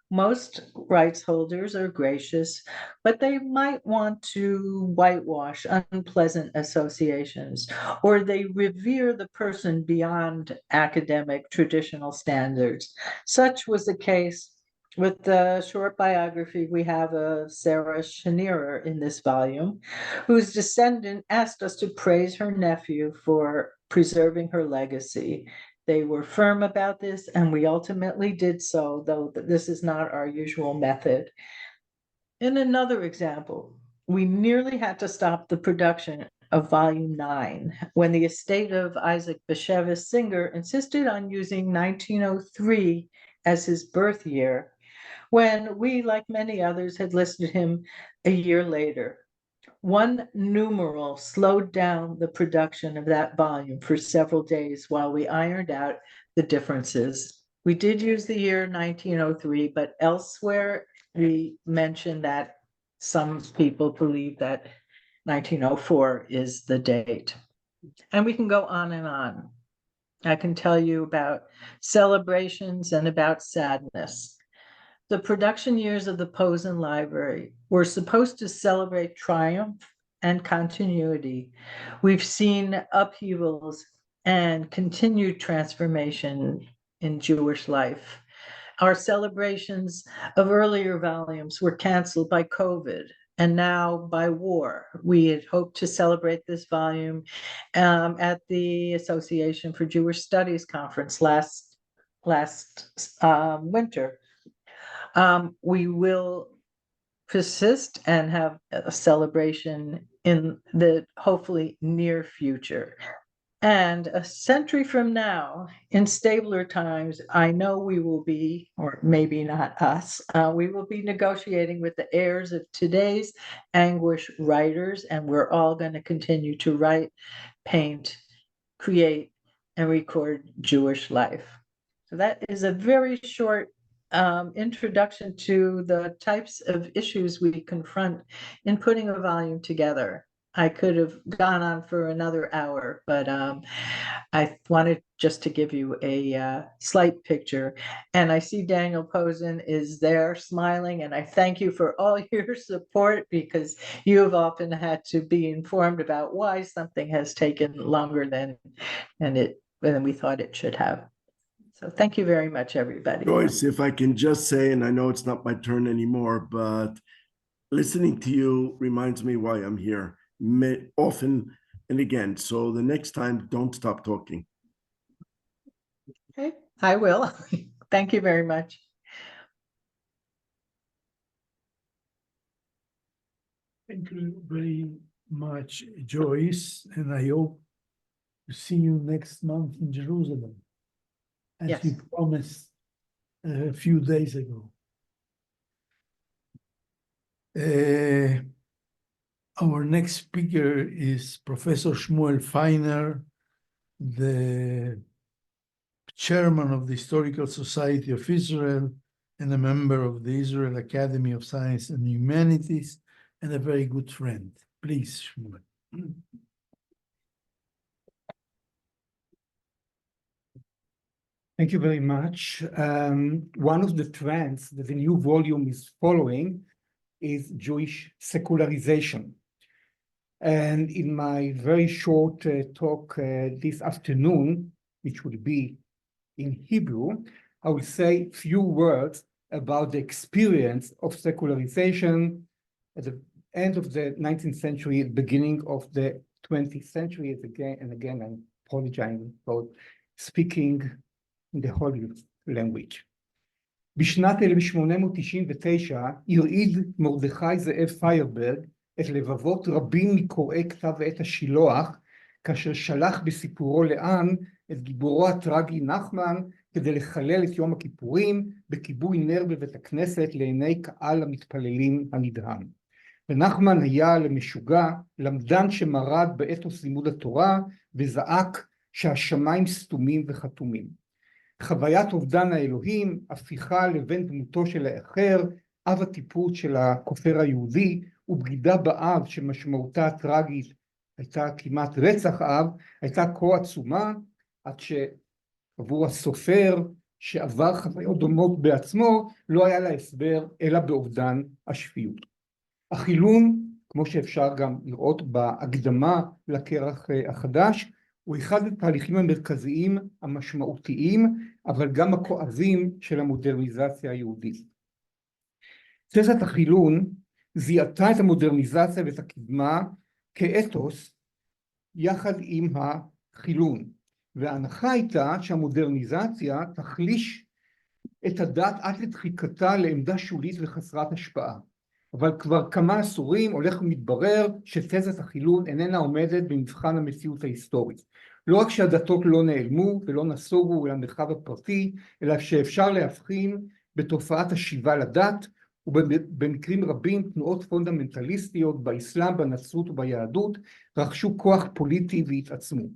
Most rights holders are gracious, but they might want to whitewash unpleasant associations, or they revere the person beyond academic traditional standards. Such was the case with the short biography we have of Sarah Schneerer in this volume, whose descendant asked us to praise her nephew for preserving her legacy. They were firm about this, and we ultimately did so, though this is not our usual method. In another example, we nearly had to stop the production of volume 9 when the estate of Isaac Bashevis Singer insisted on using 1903 as his birth year, when we, like many others, had listed him a year later. One numeral slowed down the production of that volume for several days while we ironed out the differences. We did use the year 1903, but elsewhere we mentioned that some people believe that 1904 is the date. And we can go on and on. I can tell you about celebrations and about sadness. The production years of the Posen Library were supposed to celebrate triumph and continuity. We've seen upheavals and continued transformation in Jewish life. Our celebrations of earlier volumes were canceled by COVID and now by war. We had hoped to celebrate this volume at the Association for Jewish Studies conference last winter. We will persist and have a celebration in the hopefully near future. And a century from now, in stabler times, I know we will be, or maybe not us, we will be negotiating with the heirs of today's anguish writers, and we're all going to continue to write, paint, create, and record Jewish life. So that is a very short introduction to the types of issues we confront in putting a volume together. I could have gone on for another hour, but I wanted just to give you a slight picture. And I see Daniel Posen is there smiling, and I thank you for all your support, because you have often had to be informed about why something has taken longer than we thought it should have. So thank you very much, everybody. Joyce, if I can just say, and I know it's not my turn anymore, but listening to you reminds me why I'm here often and again. So the next time, don't stop talking. Okay, I will. Thank you very much. Thank you very much, Joyce, and I hope to see you next month in Jerusalem, as Yes. you promised a few days ago. Our next speaker is Professor Shmuel Feiner, the chairman of the Historical Society of Israel and a member of the Israel Academy of Science and Humanities, and a very good friend. Please, Shmuel. Thank you very much. One of the trends that the new volume is following is Jewish secularization. And in my very short talk this afternoon, which will be in Hebrew, I will say few words about the experience of secularization at the end of the 19th century, beginning of the 20th century. Again, I'm apologizing for speaking in the Holy language. בשנת 1899 הרעיד מרדכי זאב פיירברג את לבבות רבים מקוראי כתב עת השילוח, כאשר שלח בסיפורו לאן את גיבורו הטרגי נחמן כדי לחלל את יום הכיפורים בכיבוי נר בבית הכנסת לעיני קהל המתפללים הנדהם. ונחמן היה למשוגע, למדן שמרד באתוס לימוד התורה, וזעק שהשמיים סתומים וחתומים. חוויית אובדן האלוהים, הפיכה לבין דמותו של האחר, אב הטיפות של הכופר היהודי, ובגידה באב שמשמעותה הטרגית הייתה כמעט רצח אב, הייתה כה עצומה, עד שעבור הסופר שעבר חוויות דומות בעצמו, לא היה לה הסבר אלא באובדן השפיות. החילון, כמו שאפשר גם לראות בהקדמה לכרך החדש, הוא אחד התהליכים המרכזיים המשמעותיים, אבל גם הכואבים של המודרניזציה היהודית. תזת החילון זיהתה את המודרניזציה ואת הקדמה כאתוס יחד עם החילון, וההנחה הייתה שהמודרניזציה תחליש את הדת עד לדחיקתה לעמדה שולית וחסרת השפעה. אבל כבר כמה עשורים הולך ומתברר שתזת החילון איננה עומדת במבחן המציאות ההיסטורית. לא רק שהדתות לא נעלמו ולא נסוגו אל המרחב הפרטי, אלא שאפשר להבחין בתופעת השיבה לדת, ובמקרים רבים תנועות פונדמנטליסטיות באסלאם, בנצרות וביהדות רכשו כוח פוליטי והתעצמו.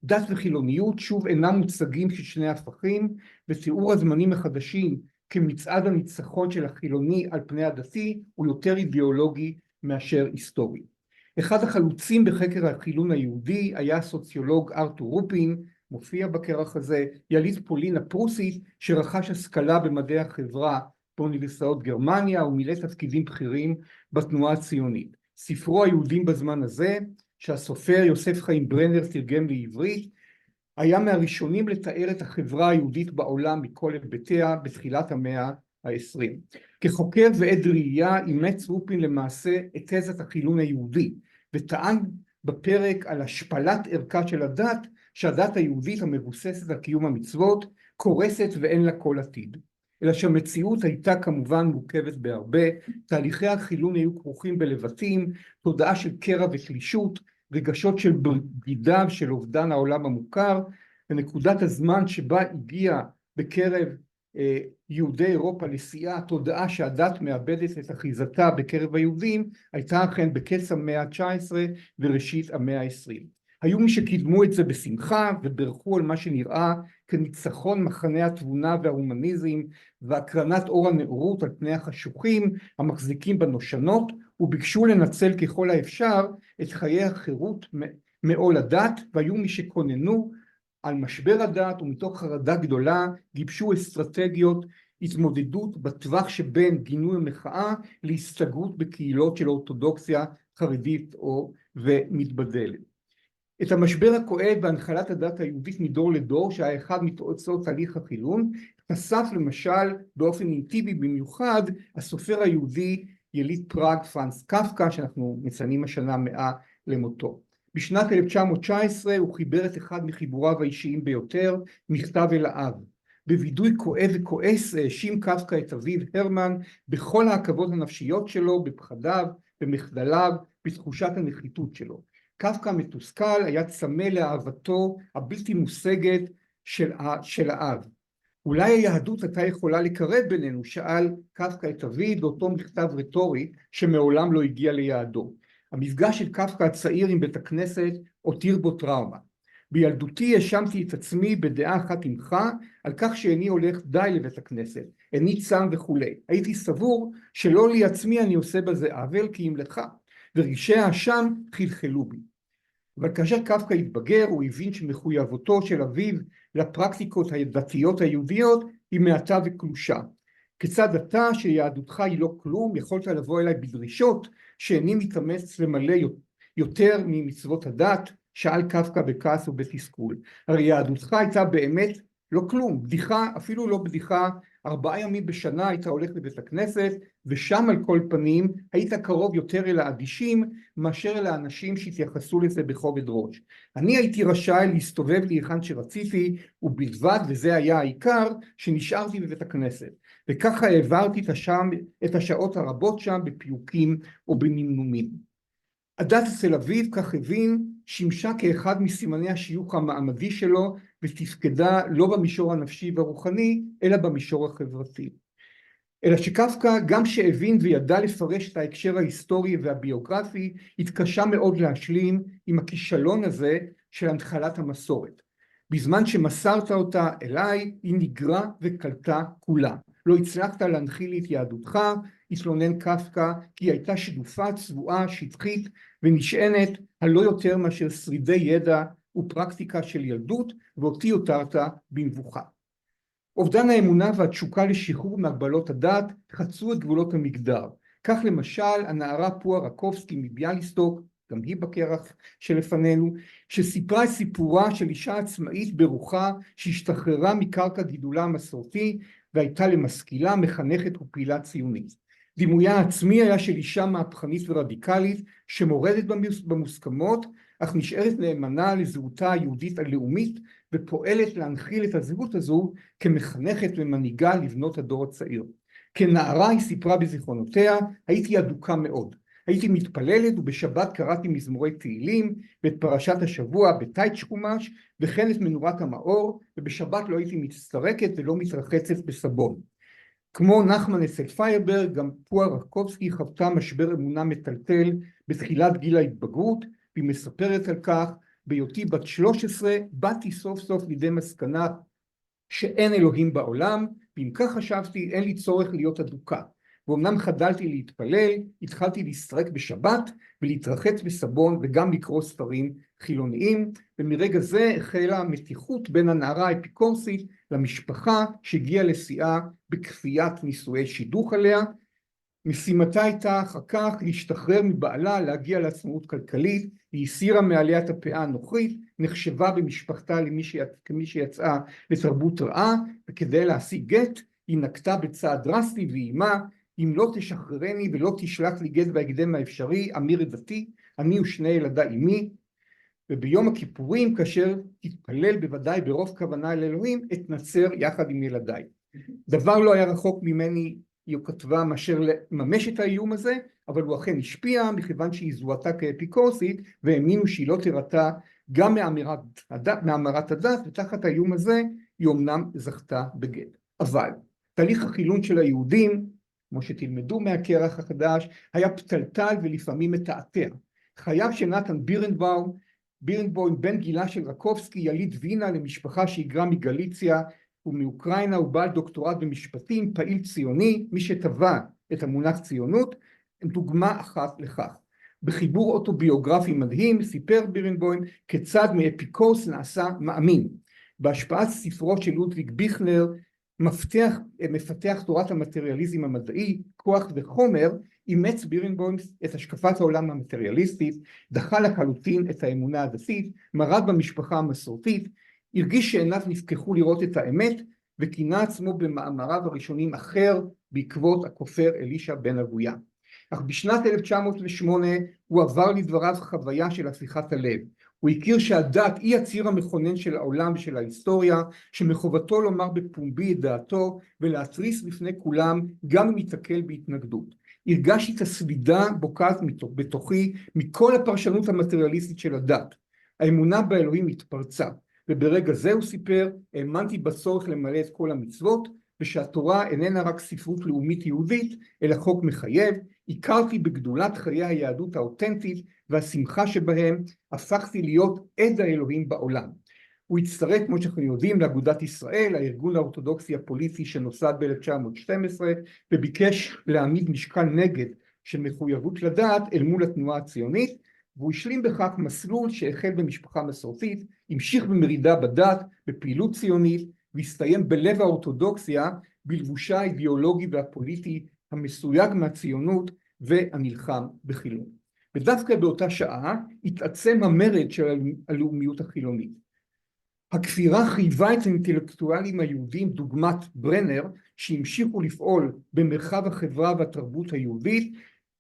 דת וחילוניות שוב אינם מוצגים כשני הפכים, ותיאור הזמנים החדשים כמצעד הניצחון של החילוני על פני הדתי הוא יותר אידיאולוגי מאשר היסטורי. אחד החלוצים בחקר החילון היהודי היה הסוציולוג ארתור רופין, מופיע בכרך הזה, יליד פולין הפרוסית שרכש השכלה במדעי החברה באוניברסיטאות גרמניה ומילא תפקידים בכירים בתנועה הציונית. ספרו היהודים בזמן הזה, שהסופר יוסף חיים ברנר תרגם לעברית, היה מהראשונים לתאר את החברה היהודית בעולם מכל היבטיה בתחילת המאה ה-20. כחוקר ועד ראייה אימץ רופין למעשה את תזת החילון היהודי, וטען בפרק על השפלת ערכה של הדת, שהדת היהודית המבוססת על קיום המצוות קורסת ואין לה כל עתיד. אלא שהמציאות הייתה כמובן מורכבת בהרבה, תהליכי החילון היו כרוכים בלבטים, תודעה של קרע ותלישות, רגשות של בגידה ושל אובדן העולם המוכר, ונקודת הזמן שבה הגיעה בקרב יהודי אירופה לשיאה תודעה שהדת מאבדת את אחיזתה בקרב היהודים, הייתה אכן בקץ המאה ה-19 וראשית המאה ה-20. היו מי שקידמו את זה בשמחה וברכו על מה שנראה כניצחון מחנה התבונה וההומניזם והקרנת אור הנאורות על פני החשוכים המחזיקים בנושנות, וביקשו לנצל ככל האפשר את חיי החירות מעול הדת, והיו מי שכוננו על משבר הדת, ומתוך חרדה גדולה גיבשו אסטרטגיות התמודדות בטווח שבין גינוי המחאה להסתגרות בקהילות של אורתודוקסיה חרדית או ומתבדלת. את המשבר הכואב בהנחלת הדת היהודית מדור לדור, שהיה אחד מתוצאות תהליך החילון, חשף למשל באופן אינטימי במיוחד הסופר היהודי יליד פראג פרנץ קפקא, שאנחנו מציינים השנה 100 למותו. בשנת 1919 הוא חיבר את אחד מחיבוריו האישיים ביותר, מכתב אל האב. בווידוי כואב וכועס האשים קפקא את אביו הרמן בכל העכבות הנפשיות שלו, בפחדיו, במחדליו, בתחושת הנחיתות שלו. קפקא מתוסכל היה צמא לאהבתו הבלתי מושגת של האב. אולי היהדות הייתה יכולה לקרב בינינו, שאל קפקא את אביו באותו מכתב רטורי שמעולם לא הגיע ליעדו. המפגש של קפקא הצעיר עם בית הכנסת הותיר בו טראומה. בילדותי האשמתי את עצמי בדעה אחת עמך על כך שאיני הולך די לבית הכנסת, איני צם וכולי. הייתי סבור שלא לי עצמי אני עושה בזה עוול כי אם לך, ורגשי האשם חלחלו בי. אבל כאשר קפקא התבגר הוא הבין שמחויבותו של אביו לפרקטיקות הדתיות היהודיות היא מעטה וקלושה. כיצד אתה שיהדותך היא לא כלום יכולת לבוא אליי בדרישות שאיני מתאמץ למלא יותר ממצוות הדת? שאל קפקא בכעס ובתסכול. הרי יהדותך הייתה באמת לא כלום, בדיחה, אפילו לא בדיחה. 4 ימים בשנה היית הולך לבית הכנסת, ושם על כל פנים היית קרוב יותר אל האדישים מאשר אל האנשים שהתייחסו לזה בכובד ראש. אני הייתי רשאי להסתובב להיכן שרציתי, ובלבד, וזה היה העיקר, שנשארתי בבית הכנסת. וככה העברתי את השעות הרבות שם בפיוקים או בנמנומים. הדת אצל אביו, כך הבין, שימשה כאחד מסימני השיוך המעמדי שלו, ותפקדה לא במישור הנפשי והרוחני, אלא במישור החברתי. אלא שקפקא, גם שהבין וידע לפרש את ההקשר ההיסטורי והביוגרפי, התקשה מאוד להשלים עם הכישלון הזה של הנחלת המסורת. בזמן שמסרת אותה אליי, היא נגרה וקלטה כולה. לא הצלחת להנחיל את יהדותך, התלונן קפקא, כי היא הייתה שדופה, צבועה, שטחית, ונשענת הלא יותר מאשר שרידי ידע ופרקטיקה של ילדות, ואותי הותרת במבוכה. אובדן האמונה והתשוקה לשחרור מהגבלות הדת חצו את גבולות המגדר. כך למשל הנערה פועה רקובסקי מביאליסטוק, גם היא בקרח שלפנינו, שסיפרה את סיפורה של אישה עצמאית ברוחה שהשתחררה מקרקע גידולה המסורתי והייתה למשכילה, מחנכת ופעילה ציונית. דימויה העצמי היה של אישה מהפכנית ורדיקלית שמורדת במוסכמות, אך נשארת נאמנה לזהותה היהודית הלאומית ופועלת להנחיל את הזהות הזו כמחנכת ומנהיגה לבנות הדור הצעיר. כנערה היא סיפרה בזיכרונותיה, הייתי אדוקה מאוד. הייתי מתפללת ובשבת קראתי מזמורי תהילים ואת פרשת השבוע בטייץ' חומש וכן את מנורת המאור, ובשבת לא הייתי מצטרקת ולא מתרחצת בסבון. כמו נחמן אצל פיירברג, גם פועה רקובסקי חוותה משבר אמונה מטלטל בתחילת גיל ההתבגרות, והיא מספרת על כך, בהיותי בת 13, באתי סוף סוף לידי מסקנה שאין אלוהים בעולם, ואם כך חשבתי אין לי צורך להיות אדוקה. ואומנם חדלתי להתפלל, התחלתי להסתרק בשבת ולהתרחץ בסבון וגם לקרוא ספרים חילוניים, ומרגע זה החלה המתיחות בין הנערה האפיקורסית למשפחה שהגיעה לשיאה בכפיית נישואי שידוך עליה. משימתה הייתה אחר כך להשתחרר מבעלה, להגיע לעצמאות כלכלית, היא הסירה מעליה את הפאה הנוכרית, נחשבה במשפחתה כמי שיצאה לתרבות רעה, וכדי להשיג גט היא נקטה בצעד דרסטי ואימה, אם לא תשחררני ולא תשלח לי גט בהקדם האפשרי, אמיר את דתי, אני ושני ילדיי עמי, וביום הכיפורים כאשר תתפלל בוודאי ברוב כוונה אל אלוהים, אתנצר יחד עם ילדיי. דבר לא היה רחוק ממני, היא כתבה, מאשר לממש את האיום הזה, אבל הוא אכן השפיע מכיוון שהיא זוהתה כאפיקורסית, והאמינו שהיא לא תירתע גם מהמרת הדת, ותחת האיום הזה היא אומנם זכתה בגט. אבל תהליך החילון של היהודים, כמו שתלמדו מהקרח החדש, היה פתלתל ולפעמים מתעתע. חייו של נתן בירנבוים בן גילה של רקובסקי, יליד וינה למשפחה שהיגרה מגליציה ומאוקראינה, הוא בעל דוקטורט במשפטים, פעיל ציוני, מי שטבע את המונח ציונות, דוגמה אחת לכך. בחיבור אוטוביוגרפי מדהים סיפר בירנבוים כיצד מאפיקורס נעשה מאמין. בהשפעת ספרו של לודוויג ביכנר, מפתח תורת המטריאליזם המדעי, כוח וחומר, אימץ בירנבוים את השקפת העולם המטריאליסטית, דחה לחלוטין את האמונה הדתית, מרד במשפחה המסורתית, הרגיש שעיניו נפקחו לראות את האמת, וכינה עצמו במאמריו הראשונים אחר בעקבות הכופר אלישע בן אבויה. אך בשנת 1908 הוא עבר לדבריו חוויה של הפיכת הלב. הוא הכיר שהדת היא הציר המכונן של העולם ושל ההיסטוריה, שמחובתו לומר בפומבי את דעתו ולהתריס בפני כולם גם אם ייתקל בהתנגדות. הרגשתי את הסלידה בוקעת בתוכי מכל הפרשנות המטריאליסטית של הדת. האמונה באלוהים התפרצה, וברגע זה הוא סיפר, האמנתי בצורך למלא את כל המצוות, ושהתורה איננה רק ספרות לאומית יהודית, אלא חוק מחייב. הכרתי בגדולת חיי היהדות האותנטית והשמחה שבהם, הפכתי להיות עד האלוהים בעולם. הוא הצטרף, כמו שאנחנו יודעים, לאגודת ישראל, הארגון האורתודוקסי הפוליטי שנוסד ב-1912, וביקש להעמיד משקל נגד של מחויבות לדת אל מול התנועה הציונית, והוא השלים בכך מסלול שהחל במשפחה מסורתית, המשיך במרידה בדת, בפעילות ציונית, והסתיים בלב האורתודוקסיה, בלבושה האידיאולוגי והפוליטי המסויג מהציונות והנלחם בחילון. ודווקא באותה שעה התעצם המרד של הלאומיות החילונית. הכפירה חייבה את האינטלקטואלים היהודים דוגמת ברנר, שהמשיכו לפעול במרחב החברה והתרבות היהודית,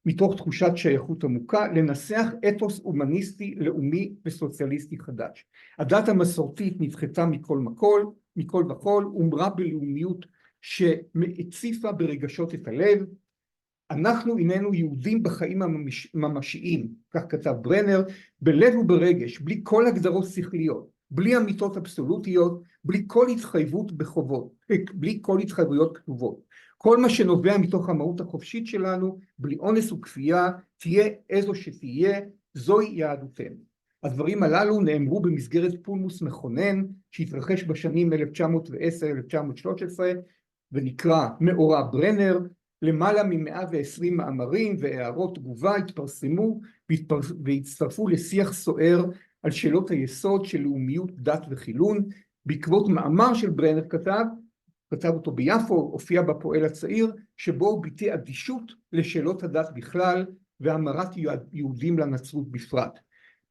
מתוך תחושת שייכות עמוקה, לנסח אתוס הומניסטי, לאומי וסוציאליסטי חדש. הדת המסורתית נדחתה מכל וכל, אומרה בלאומיות שהציפה ברגשות את הלב. אנחנו איננו יהודים בחיים הממשיים, כך כתב ברנר, בלב וברגש, בלי כל הגדרות שכליות, בלי אמיתות אבסולוטיות, בלי כל התחייבויות כתובות. כל מה שנובע מתוך המהות החופשית שלנו, בלי אונס וכפייה, תהיה איזו שתהיה, זוהי יהדותנו. הדברים הללו נאמרו במסגרת פולמוס מכונן, שהתרחש בשנים 1910-1913, ונקרא מאורע ברנר. למעלה מ-120 מאמרים והערות תגובה התפרסמו והצטרפו לשיח סוער על שאלות היסוד של לאומיות, דת וחילון. בעקבות מאמר של ברנר כתב אותו ביפו, הופיע בפועל הצעיר, שבו הוא ביטא אדישות לשאלות הדת בכלל והמרת יהודים לנצרות בפרט.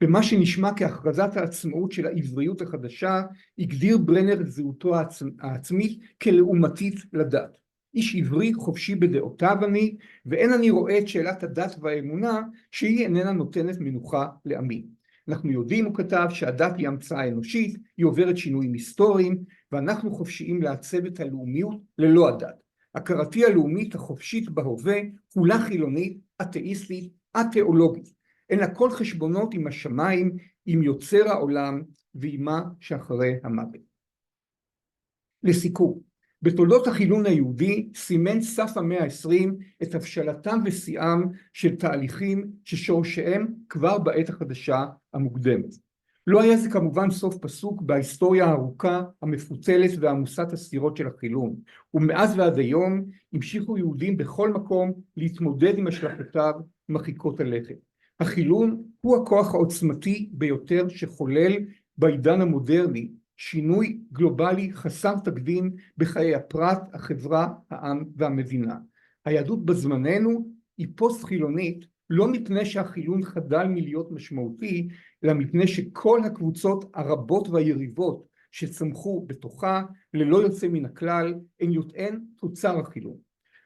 במה שנשמע כהכרזת העצמאות של העבריות החדשה, הגדיר ברנר את זהותו העצמית כלעומתית לדת. איש עברי חופשי בדעותיו אני, ואין אני רואה את שאלת הדת והאמונה שהיא איננה נותנת מנוחה לעמי. אנחנו יודעים, הוא כתב, שהדת היא המצאה אנושית, היא עוברת שינויים היסטוריים, ואנחנו חופשיים לעצב את הלאומיות ללא הדת. הכרתי הלאומית החופשית בהווה, כולה חילונית, אתאיסטית, אתאולוגית. אין לה כל חשבונות עם השמיים, עם יוצר העולם, ועם מה שאחרי המוות. לסיכום, בתולדות החילון היהודי סימן סף המאה ה-20 את הבשלתם ושיאם של תהליכים ששורשיהם כבר בעת החדשה המוקדמת. לא היה זה כמובן סוף פסוק בהיסטוריה הארוכה, המפוצלת ועמוסת הסתירות של החילון, ומאז ועד היום המשיכו יהודים בכל מקום להתמודד עם השלכותיו מרחיקות הלכת. החילון הוא הכוח העוצמתי ביותר שחולל בעידן המודרני, שינוי גלובלי חסר תקדים בחיי הפרט, החברה, העם והמדינה. היהדות בזמננו היא פוסט חילונית, לא מפני שהחילון חדל מלהיות משמעותי, אלא מפני שכל הקבוצות הרבות והיריבות שצמחו בתוכה, ללא יוצא מן הכלל, הן תוצר החילון.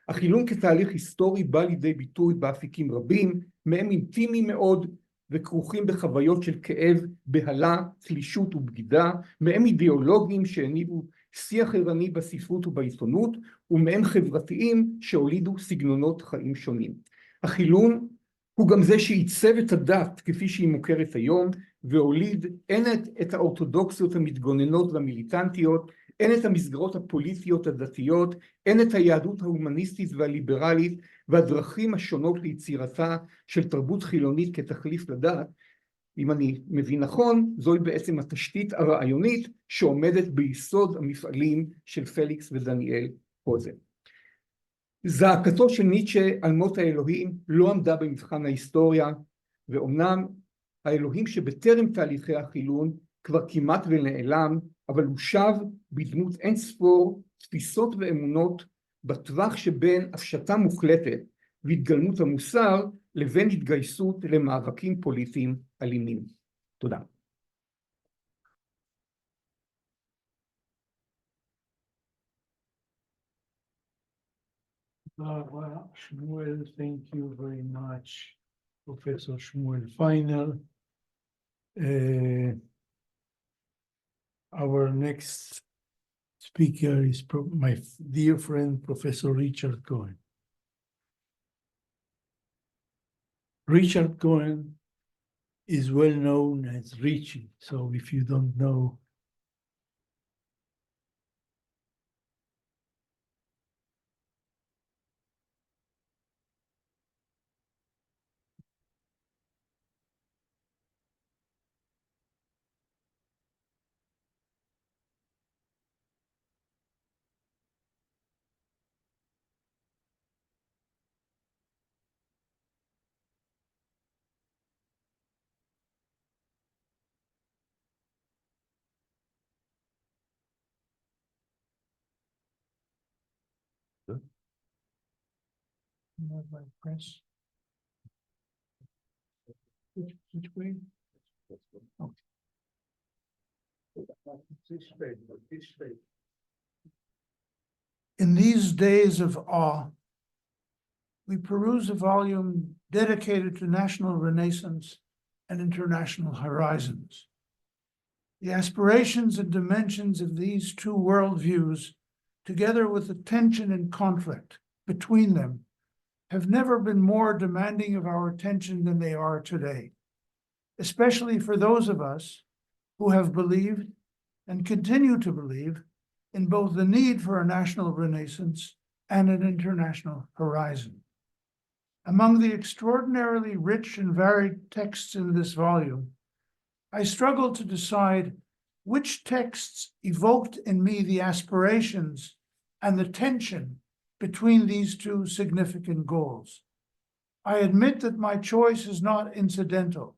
החילון כתהליך היסטורי בא לידי ביטוי באפיקים רבים, מהם אינטימיים מאוד, וכרוכים בחוויות של כאב, בהלה, תלישות ובגידה, מהם אידיאולוגיים שהניבו שיח ערני בספרות ובעיתונות, ומהם חברתיים שהולידו סגנונות חיים שונים. החילון הוא גם זה שעיצב את הדת כפי שהיא מוכרת היום, והוליד הן את האורתודוקסיות המתגוננות והמיליטנטיות, הן את המסגרות הפוליטיות הדתיות, הן את היהדות ההומניסטית והליברלית, והדרכים השונות ליצירתה של תרבות חילונית כתחליף לדת. אם אני מבין נכון, זוהי בעצם התשתית הרעיונית שעומדת ביסוד המפעלים של פליקס ודניאל פוזן. זעקתו של ניטשה על מות האלוהים לא עמדה במבחן ההיסטוריה, ואומנם האלוהים שבטרם תהליכי החילון כבר כמעט ונעלם, אבל הוא שב בדמות אין ספור תפיסות ואמונות בטווח שבין הפשטה מוחלטת והתגלמות המוסר לבין התגייסות למאבקים פוליטיים אלימים. תודה. Shmuel, thank you very much, Professor Shmuel Feiner. Our next speaker is my dear friend, Professor Richard Cohen. Richard Cohen is well known as Richie, so if you don't know, press. Which way? Okay. In these days of awe, we peruse a volume dedicated to national renaissance and international horizons. The aspirations and dimensions of these two worldviews, together with the tension and conflict between them, have never been more demanding of our attention than they are today, especially for those of us who have believed and continue to believe in both the need for a national renaissance and an international horizon. Among the extraordinarily rich and varied texts in this volume, I struggled to decide which texts evoked in me the aspirations and the tension between these two significant goals. I admit that my choice is not incidental,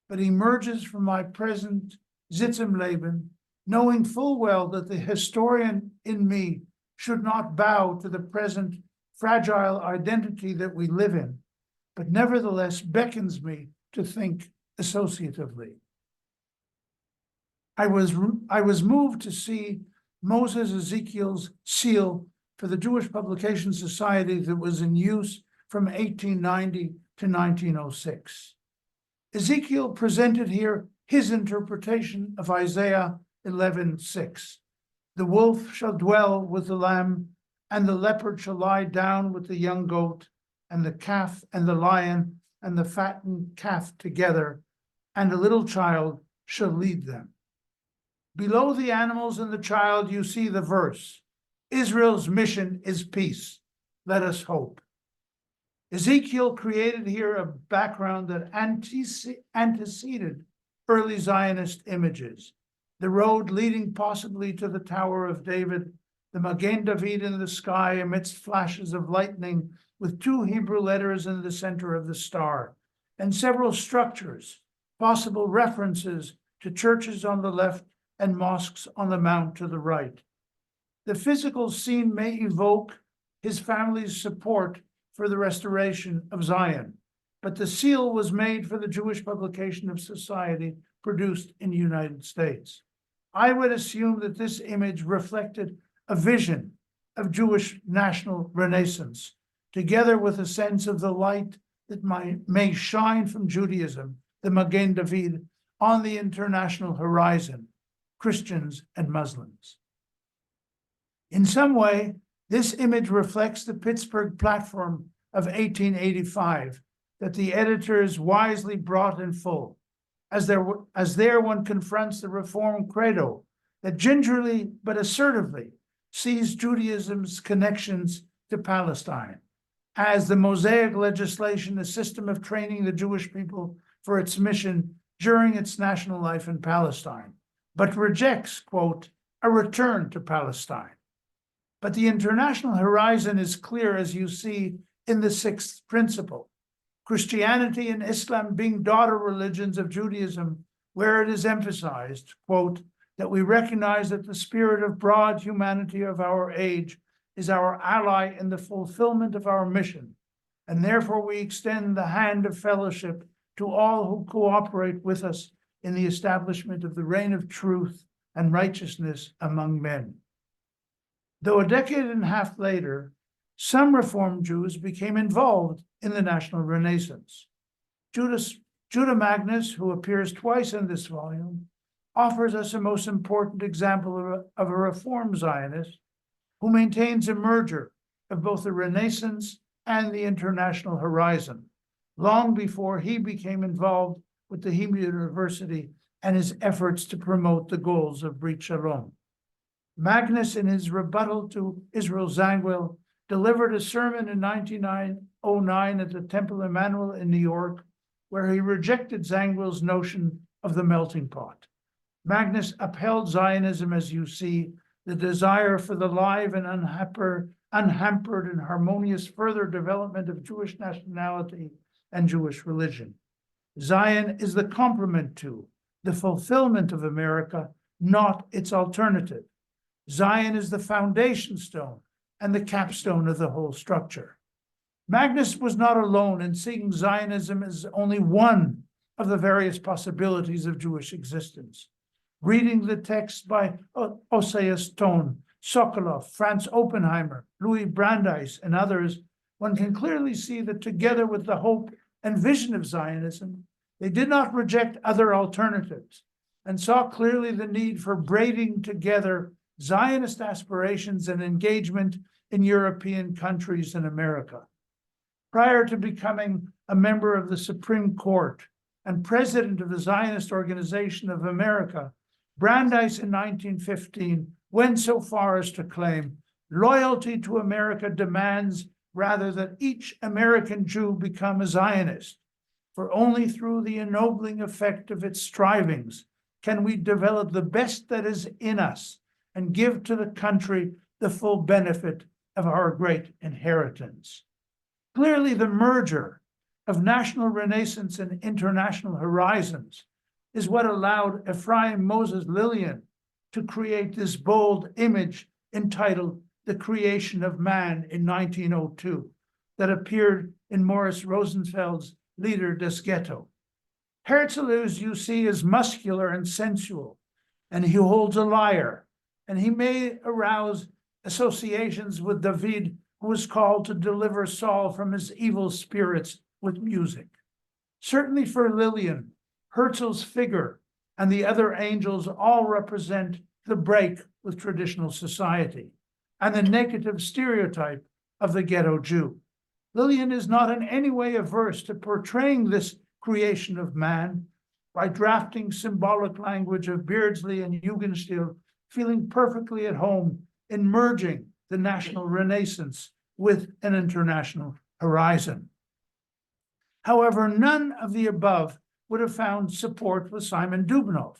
but emerges from my present Sitzumleben, knowing full well that the historian in me should not bow to the present fragile identity that we live in, but nevertheless beckons me to think associatively. I was moved to see Moses Ezekiel's seal for the Jewish Publication Society that was in use from 1890 to 1906. Ezekiel presented here his interpretation of Isaiah 11:6. The wolf shall dwell with the lamb, and the leopard shall lie down with the young goat, and the calf and the lion and the fattened calf together, and a little child shall lead them. Below the animals and the child, you see the verse, Israel's mission is peace. Let us hope. Ezekiel created here a background that anteceded early Zionist images, the road leading possibly to the Tower of David, the Magen David in the sky amidst flashes of lightning with two Hebrew letters in the center of the star, and several structures, possible references to churches on the left and mosques on the mount to the right. The physical scene may evoke his family's support for the restoration of Zion, but the seal was made for the Jewish Publication of Society produced in the United States. I would assume that this image reflected a vision of Jewish national renaissance, together with a sense of the light that may shine from Judaism, the Magen David, on the international horizon, Christians and Muslims. In some way, this image reflects the Pittsburgh Platform of 1885 that the editors wisely brought in full, as there one confronts the Reform credo that gingerly but assertively sees Judaism's connections to Palestine, as the Mosaic legislation, a system of training the Jewish people for its mission during its national life in Palestine, but rejects, quote, a return to Palestine. But the international horizon is clear, as you see in the sixth principle. Christianity and Islam being daughter religions of Judaism, where it is emphasized, quote, that we recognize that the spirit of broad humanity of our age is our ally in the fulfillment of our mission, and therefore we extend the hand of fellowship to all who cooperate with us in the establishment of the reign of truth and righteousness among men. Though a decade and a half later, some Reformed Jews became involved in the National Renaissance. Judah Magnus, who appears twice in this volume, offers us a most important example of a Reformed Zionist who maintains a merger of both the Renaissance and the international horizon, long before he became involved with the Hebrew University and his efforts to promote the goals of Brit Shalom. Magnus, in his rebuttal to Israel Zangwill, delivered a sermon in 1909 at the Temple Emmanuel in New York, where he rejected Zangwill's notion of the melting pot. Magnus upheld Zionism, as you see, the desire for the live and unhampered and harmonious further development of Jewish nationality and Jewish religion. Zion is the complement to, the fulfillment of America, not its alternative. Zion is the foundation stone and the capstone of the whole structure. Magnus was not alone in seeing Zionism as only one of the various possibilities of Jewish existence. Reading the text by Oseas Tone, Sokolov, Franz Oppenheimer, Louis Brandeis, and others, one can clearly see that together with the hope and vision of Zionism, they did not reject other alternatives and saw clearly the need for braiding together Zionist aspirations and engagement in European countries and America. Prior to becoming a member of the Supreme Court and president of the Zionist Organization of America, Brandeis in 1915 went so far as to claim, loyalty to America demands rather that each American Jew become a Zionist, for only through the ennobling effect of its strivings can we develop the best that is in us and give to the country the full benefit of our great inheritance. Clearly, the merger of national renaissance and international horizons is what allowed Ephraim Moses Lillian to create this bold image entitled The Creation of Man in 1902 that appeared in Morris Rosenfeld's Lieder des Ghetto. Herzl, as you see, is muscular and sensual, and he holds a lyre, and he may arouse associations with David, who was called to deliver Saul from his evil spirits with music. Certainly for Lillian, Herzl's figure and the other angels all represent the break with traditional society and the negative stereotype of the ghetto Jew. Lillian is not in any way averse to portraying this creation of man by drafting symbolic language of Beardsley and Jugendstil, feeling perfectly at home in merging the national renaissance with an international horizon. However, none of the above would have found support with Simon Dubnow,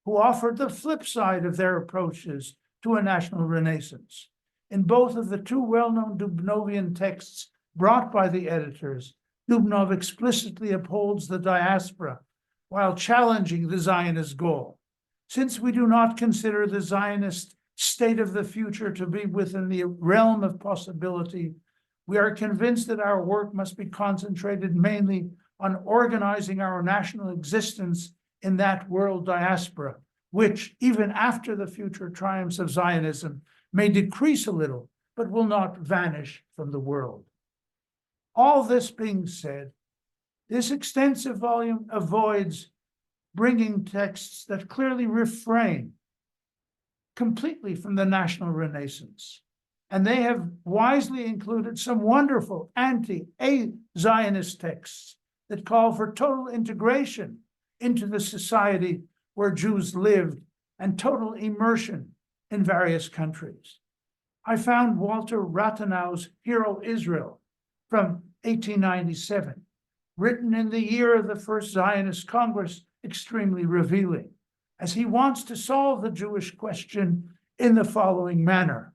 who offered the flip side of their approaches to a national renaissance. In both of the two well-known Dubnovian texts brought by the editors, Dubnow explicitly upholds the diaspora while challenging the Zionist goal. Since we do not consider the Zionist state of the future to be within the realm of possibility, we are convinced that our work must be concentrated mainly on organizing our national existence in that world diaspora, which, even after the future triumphs of Zionism, may decrease a little, but will not vanish from the world. All this being said, this extensive volume avoids bringing texts that clearly refrain completely from the national renaissance. And they have wisely included some wonderful anti-Zionist texts that call for total integration into the society where Jews lived and total immersion in various countries. I found Walter Rathenau's Hero Israel from 1897, written in the year of the First Zionist Congress, extremely revealing, as he wants to solve the Jewish question in the following manner.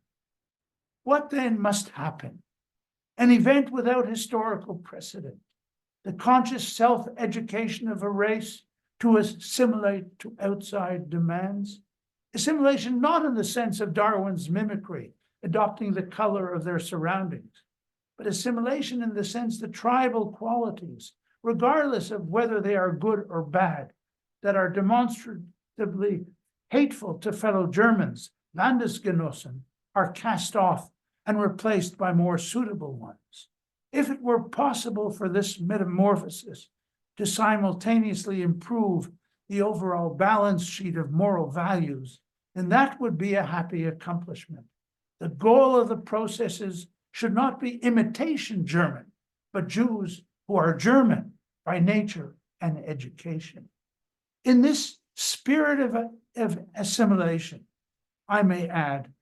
What then must happen? An event without historical precedent, the conscious self-education of a race to assimilate to outside demands. Assimilation not in the sense of Darwin's mimicry, adopting the color of their surroundings, but assimilation in the sense that tribal qualities, regardless of whether they are good or bad, that are demonstratively hateful to fellow Germans, Landesgenossen, are cast off and replaced by more suitable ones. If it were possible for this metamorphosis to simultaneously improve the overall balance sheet of moral values, then that would be a happy accomplishment. The goal of the processes should not be imitation German, but Jews who are German by nature and education. In this spirit of assimilation, I may add,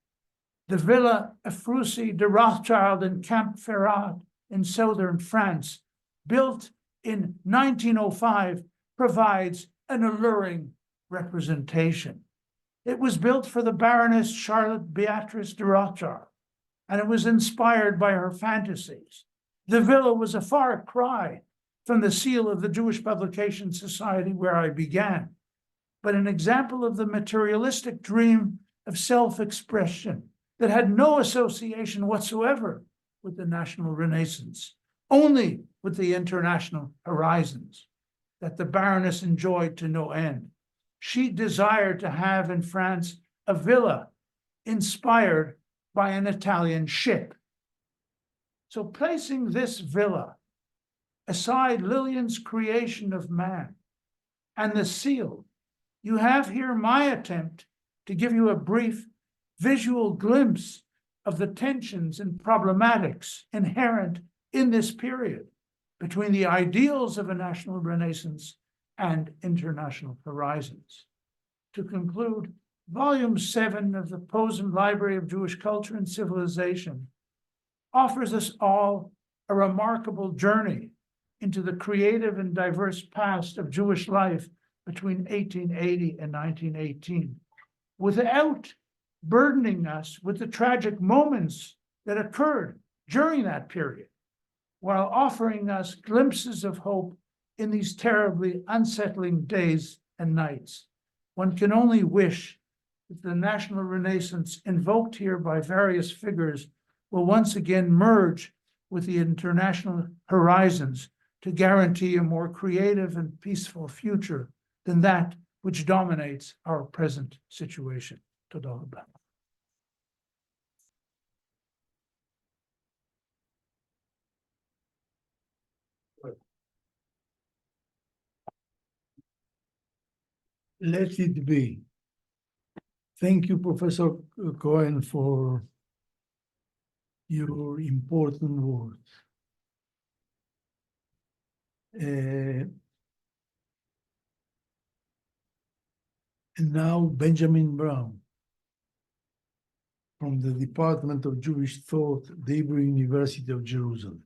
the Villa Ephrussi de Rothschild in Camp Ferrat in southern France, built in 1905, provides an alluring representation. It was built for the Baroness Charlotte Beatrice de Rothschild, and it was inspired by her fantasies. The villa was a far cry from the seal of the Jewish Publication Society where I began, but an example of the materialistic dream of self-expression that had no association whatsoever with the national Renaissance, only with the international horizons that the Baroness enjoyed to no end. She desired to have in France a villa inspired by an Italian ship. So placing this villa aside Lillian's creation of man and the seal, you have here my attempt to give you a brief visual glimpse of the tensions and problematics inherent in this period between the ideals of a national Renaissance and international horizons. To conclude, Volume 7 of the Posen Library of Jewish Culture and Civilization offers us all a remarkable journey into the creative and diverse past of Jewish life between 1880 and 1918, without burdening us with the tragic moments that occurred during that period, while offering us glimpses of hope in these terribly unsettling days and nights. One can only wish that the national Renaissance invoked here by various figures will once again merge with the international horizons to guarantee a more creative and peaceful future than that which dominates our present situation. Toda rabah. Let it be. Thank you, Professor Cohen, for your important words. And now Benjamin Brown from the Department of Jewish Thought, the Hebrew University of Jerusalem.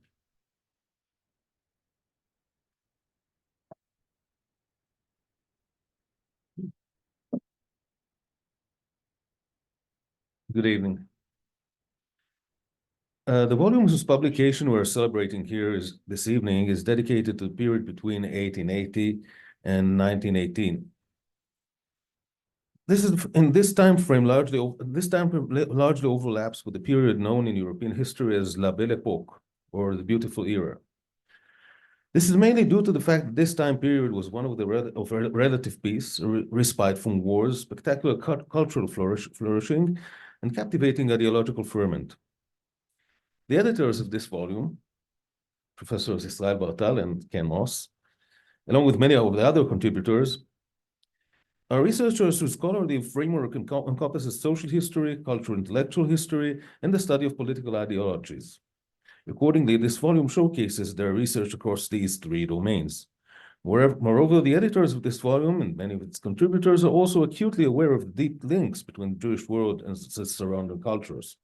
Good evening. The volume whose publication we're celebrating here this evening is dedicated to the period between 1880 and 1918. This time frame largely overlaps with the period known in European history as La Belle Époque, or the Beautiful Era. This is mainly due to the fact that this time period was one of relative peace, respite from wars, spectacular cultural flourishing, and captivating ideological ferment. The editors of this volume, Professors Israel Bartal and Ken Moss, along with many of the other contributors, are researchers whose scholarly framework encompasses social history, cultural intellectual history, and the study of political ideologies. Accordingly, this volume showcases their research across these three domains. Moreover, the editors of this volume and many of its contributors are also acutely aware of the deep links between the Jewish world and its surrounding cultures.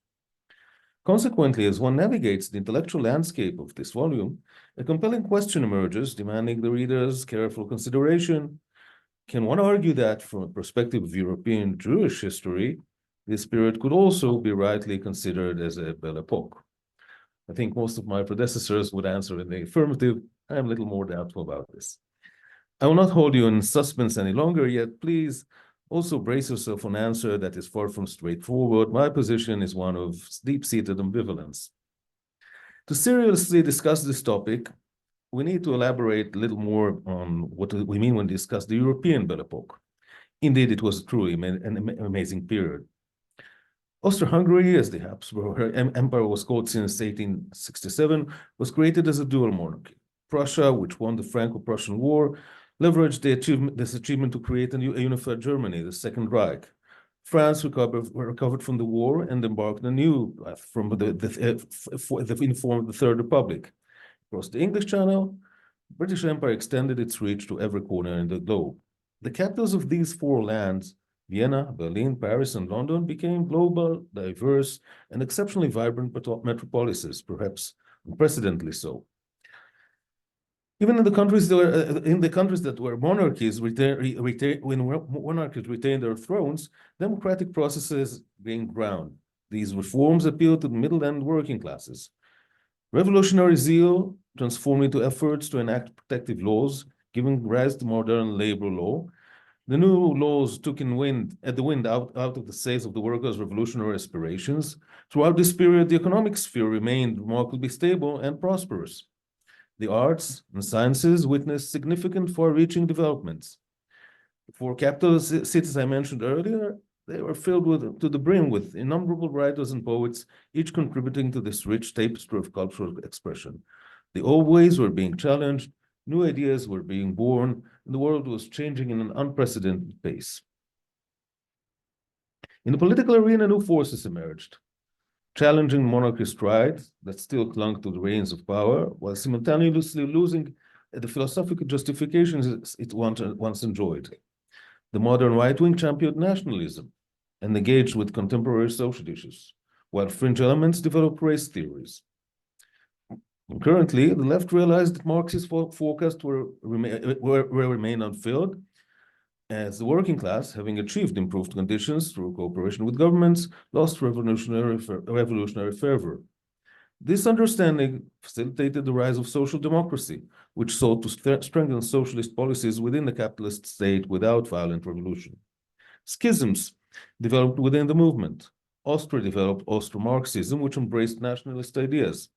Consequently, as one navigates the intellectual landscape of this volume, a compelling question emerges, demanding the reader's careful consideration. Can one argue that, from a perspective of European Jewish history, this period could also be rightly considered as a Belle Epoque. I think most of my predecessors would answer in the affirmative. I am a little more doubtful about this. I will not hold you in suspense any longer, yet please also brace yourself for an answer that is far from straightforward. My position is one of deep-seated ambivalence. To seriously discuss this topic, we need to elaborate a little more on what we mean when we discuss the European Belle Epoque. Indeed, it was truly an amazing period. Austro-Hungary, as the Habsburg Empire was called since 1867, was created as a dual monarchy. Prussia, which won the Franco-Prussian War, leveraged this achievement to create a unified Germany, the Second Reich. France recovered from the war and embarked on a new life in the form of the Third Republic. Across the English Channel, the British Empire extended its reach to every corner in the globe. The capitals of these four lands, Vienna, Berlin, Paris, and London, became global, diverse, and exceptionally vibrant metropolises, perhaps unprecedentedly so. Even in the countries that were monarchies, when monarchies retained their thrones, democratic processes gained ground. These reforms appealed to the middle and working classes. Revolutionary zeal transformed into efforts to enact protective laws, giving rise to modern labor law. The new laws took the wind out of the sails of the workers' revolutionary aspirations. Throughout this period, the economic sphere remained remarkably stable and prosperous. The arts and sciences witnessed significant far-reaching developments. The four capital cities I mentioned earlier, they were filled to the brim with innumerable writers and poets, each contributing to this rich tapestry of cultural expression. The old ways were being challenged, new ideas were being born, and the world was changing in an unprecedented pace. In the political arena, new forces emerged, challenging monarchist pride that still clung to the reins of power, while simultaneously losing the philosophical justifications it once enjoyed. The modern right wing championed nationalism and engaged with contemporary social issues, while fringe elements developed race theories. Currently, the left realized that Marxist forecasts will remain unfilled, as the working class, having achieved improved conditions through cooperation with governments, lost revolutionary fervor. This understanding facilitated the rise of social democracy, which sought to strengthen socialist policies within the capitalist state without violent revolution. Schisms developed within the movement. Austria developed Austro-Marxism, which embraced nationalist ideas.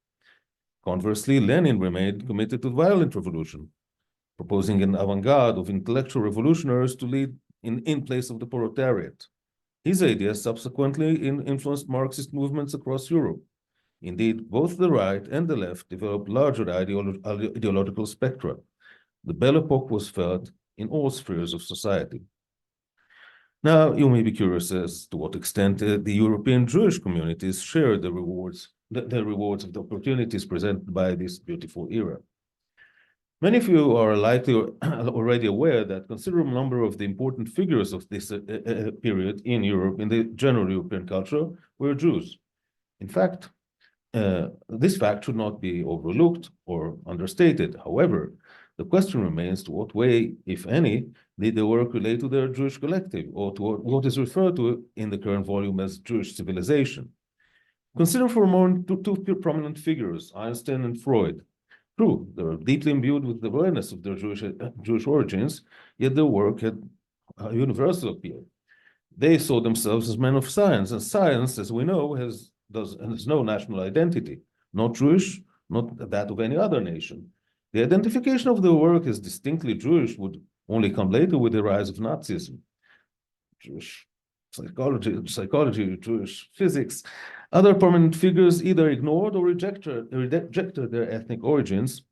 Conversely, Lenin remained committed to violent revolution, proposing an avant-garde of intellectual revolutionaries to lead in place of the proletariat. His ideas subsequently influenced Marxist movements across Europe. Indeed, both the right and the left developed larger ideological spectra. The Belle Epoque was felt in all spheres of society. Now, you may be curious as to what extent the European Jewish communities share the rewards of the opportunities presented by this beautiful era. Many of you are likely already aware that a considerable number of the important figures of this period in Europe, in the general European culture, were Jews. In fact, this fact should not be overlooked or understated. However, the question remains to what way, if any, did their work relate to their Jewish collective, or to what is referred to in the current volume as Jewish civilization. Consider for a moment two prominent figures, Einstein and Freud. True, they were deeply imbued with the awareness of their Jewish origins, yet their work had a universal appeal. They saw themselves as men of science, and science, as we know, has no national identity, not Jewish, not that of any other nation. The identification of their work as distinctly Jewish would only come later with the rise of Nazism. Jewish psychology, Jewish physics. Other prominent figures either ignored or rejected their ethnic origins,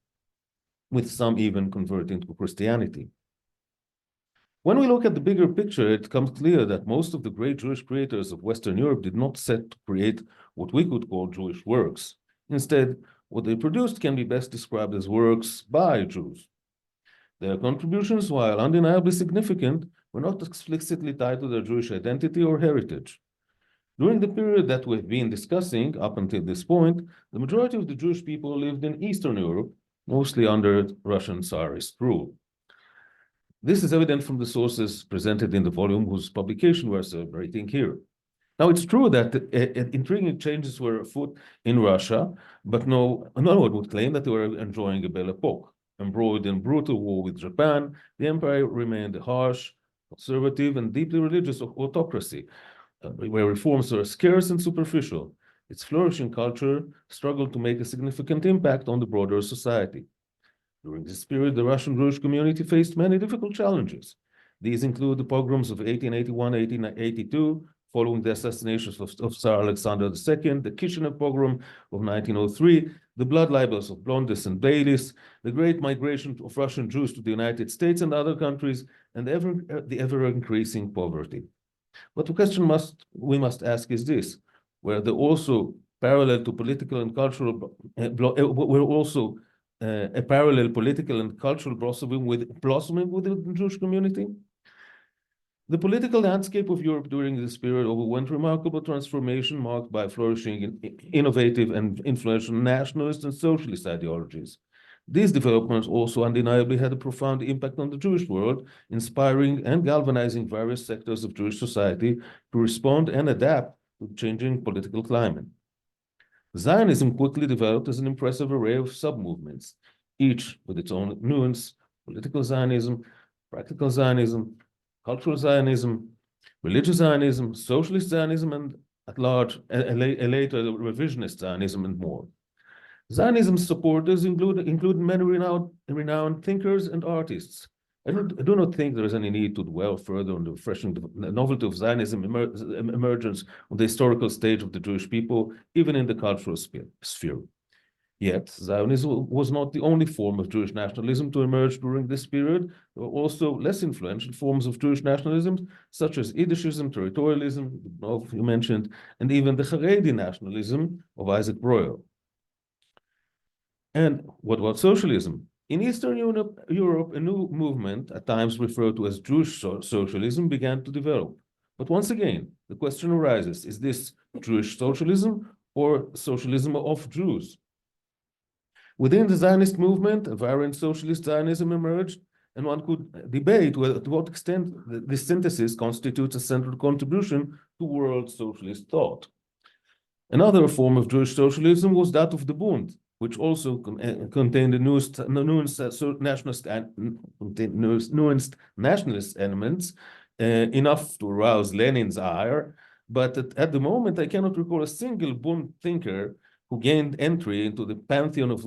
with some even converting to Christianity. When we look at the bigger picture, it becomes clear that most of the great Jewish creators of Western Europe did not set to create what we could call Jewish works. Instead, what they produced can be best described as works by Jews. Their contributions, while undeniably significant, were not explicitly tied to their Jewish identity or heritage. During the period that we've been discussing up until this point, the majority of the Jewish people lived in Eastern Europe, mostly under Russian Tsarist rule. This is evident from the sources presented in the volume whose publication we're celebrating here. Now, it's true that intriguing changes were afoot in Russia, but no one would claim that they were enjoying a belle epoque. Embroiled in brutal war with Japan, the empire remained a harsh, conservative, and deeply religious autocracy, where reforms were scarce and superficial. Its flourishing culture struggled to make a significant impact on the broader society. During this period, the Russian Jewish community faced many difficult challenges. These include the pogroms of 1881-1882, following the assassinations of Tsar Alexander II, the Kishinev pogrom of 1903, the blood libels of Blondes and Baylis, the great migration of Russian Jews to the United States and other countries, and the ever-increasing poverty. But the question we must ask is this: were there also parallel to political and cultural, were also a parallel political and cultural blossoming within the Jewish community? The political landscape of Europe during this period underwent remarkable transformation marked by flourishing, innovative, and influential nationalist and socialist ideologies. These developments also undeniably had a profound impact on the Jewish world, inspiring and galvanizing various sectors of Jewish society to respond and adapt to the changing political climate. Zionism quickly developed as an impressive array of sub-movements, each with its own nuance: political Zionism, practical Zionism, cultural Zionism, religious Zionism, socialist Zionism, and at large, a later revisionist Zionism, and more. Zionism's supporters include many renowned thinkers and artists. I do not think there is any need to dwell further on the refreshing novelty of Zionism emergence on the historical stage of the Jewish people, even in the cultural sphere. Yet, Zionism was not the only form of Jewish nationalism to emerge during this period. There were also less influential forms of Jewish nationalism, such as Yiddishism, territorialism, you mentioned, and even the Haredi nationalism of Isaac Breuer. And what about socialism? In Eastern Europe, a new movement, at times referred to as Jewish socialism, began to develop. But once again, the question arises: is this Jewish socialism or socialism of Jews? Within the Zionist movement, a variant socialist Zionism emerged, and one could debate to what extent this synthesis constitutes a central contribution to world socialist thought. Another form of Jewish socialism was that of the Bund, which also contained nuanced nationalist elements, enough to arouse Lenin's ire. But at the moment, I cannot recall a single Bund thinker who gained entry into the pantheon of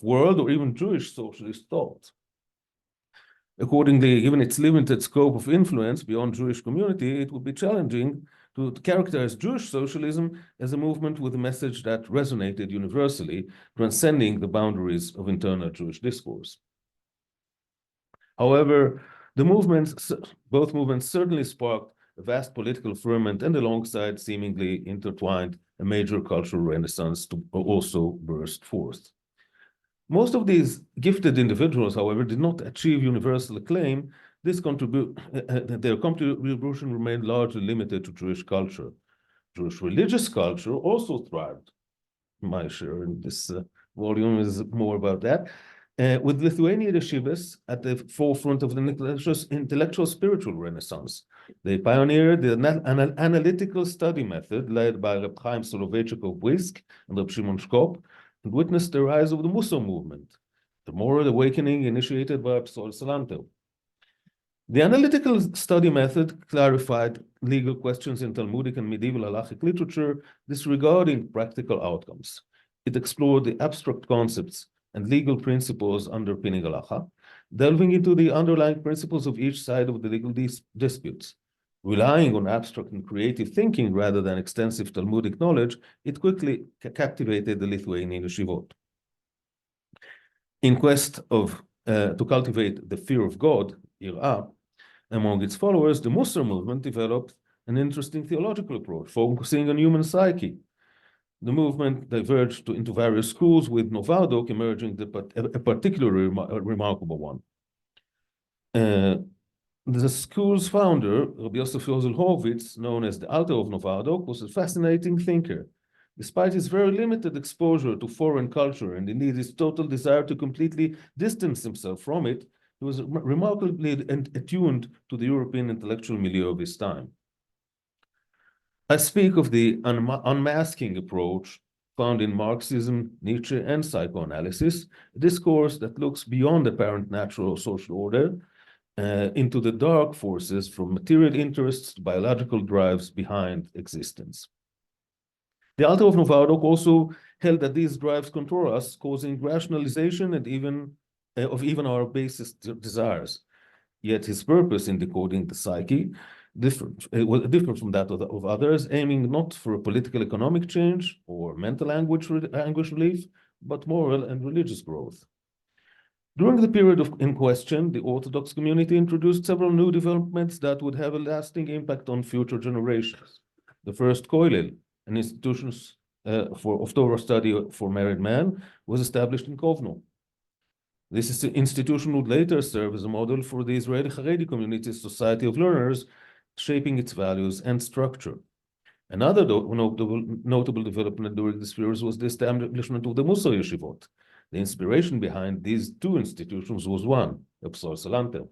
world or even Jewish socialist thought. Accordingly, given its limited scope of influence beyond Jewish community, it would be challenging to characterize Jewish socialism as a movement with a message that resonated universally, transcending the boundaries of internal Jewish discourse. However, both movements certainly sparked a vast political ferment, and alongside seemingly intertwined, a major cultural renaissance to also burst forth. Most of these gifted individuals, however, did not achieve universal acclaim. Their contribution remained largely limited to Jewish culture. Jewish religious culture also thrived. My share in this volume is more about that. With Lithuanian yeshivas at the forefront of the intellectual spiritual renaissance. They pioneered the analytical study method led by Reb Chaim Soloveitchik of Brisk and Reb Shimon Shkop, and witnessed the rise of the Mussar movement, the moral awakening initiated by Sol Salanter. The analytical study method clarified legal questions in Talmudic and medieval halachic literature, disregarding practical outcomes. It explored the abstract concepts and legal principles underpinning halacha, delving into the underlying principles of each side of the legal disputes. Relying on abstract and creative thinking rather than extensive Talmudic knowledge, it quickly captivated the Lithuanian yeshivot. In quest to cultivate the fear of God, Yirah, among its followers, the Mussar movement developed an interesting theological approach, focusing on human psyche. The movement diverged into various schools, with Novaadok emerging a particularly remarkable one. The school's founder, Rabbi Yosef Yozel Horowitz, known as the Alter of Novaadok, was a fascinating thinker. Despite his very limited exposure to foreign culture and indeed his total desire to completely distance himself from it, he was remarkably attuned to the European intellectual milieu of his time. I speak of the unmasking approach found in Marxism, Nietzsche, and psychoanalysis, a discourse that looks beyond apparent natural social order into the dark forces from material interests to biological drives behind existence. The Alter of Novardok also held that these drives control us, causing rationalization and even our basest desires. Yet his purpose in decoding the psyche was different from that of others, aiming not for a political economic change or mental anguish relief, but moral and religious growth. During the period in question, the Orthodox community introduced several new developments that would have a lasting impact on future generations. The first koilel, an institution of Torah study for married men, was established in Kovno. This institution would later serve as a model for the Israeli Haredi community's society of learners, shaping its values and structure. Another notable development during this period was the establishment of the Musar Yeshivot. The inspiration behind these two institutions was one, Upsal Salanter.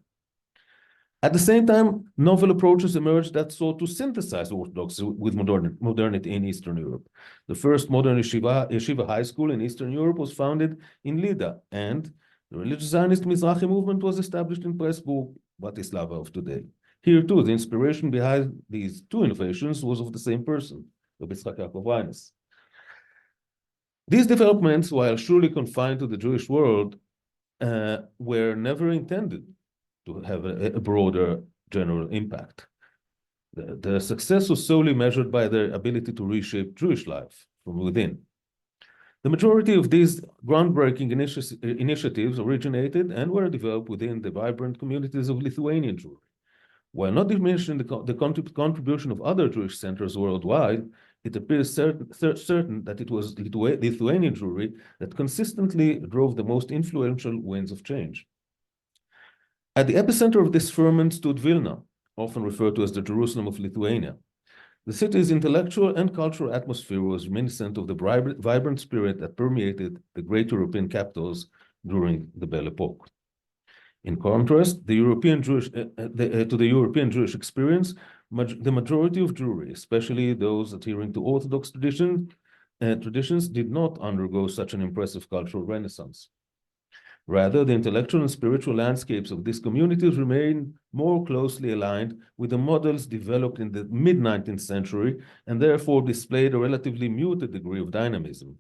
At the same time, novel approaches emerged that sought to synthesize Orthodoxy with modernity in Eastern Europe. The first modern yeshiva high school in Eastern Europe was founded in Lida, and the religious Zionist Mizrahi movement was established in Pressburg, Bratislava of today. Here too, the inspiration behind these two innovations was of the same person, Rabbi Yitzchak Yaakov Weines. These developments, while surely confined to the Jewish world, were never intended to have a broader general impact. The success was solely measured by their ability to reshape Jewish life from within. The majority of these groundbreaking initiatives originated and were developed within the vibrant communities of Lithuanian Jewry. While not diminishing the contribution of other Jewish centers worldwide, it appears certain that it was Lithuanian Jewry that consistently drove the most influential winds of change. At the epicenter of this ferment stood Vilna, often referred to as the Jerusalem of Lithuania. The city's intellectual and cultural atmosphere was reminiscent of the vibrant spirit that permeated the great European capitals during the Belle Epoque. In contrast, the European Jewish experience, the majority of Jewry, especially those adhering to Orthodox traditions, did not undergo such an impressive cultural renaissance. Rather, the intellectual and spiritual landscapes of these communities remain more closely aligned with the models developed in the mid-19th century and therefore displayed a relatively muted degree of dynamism.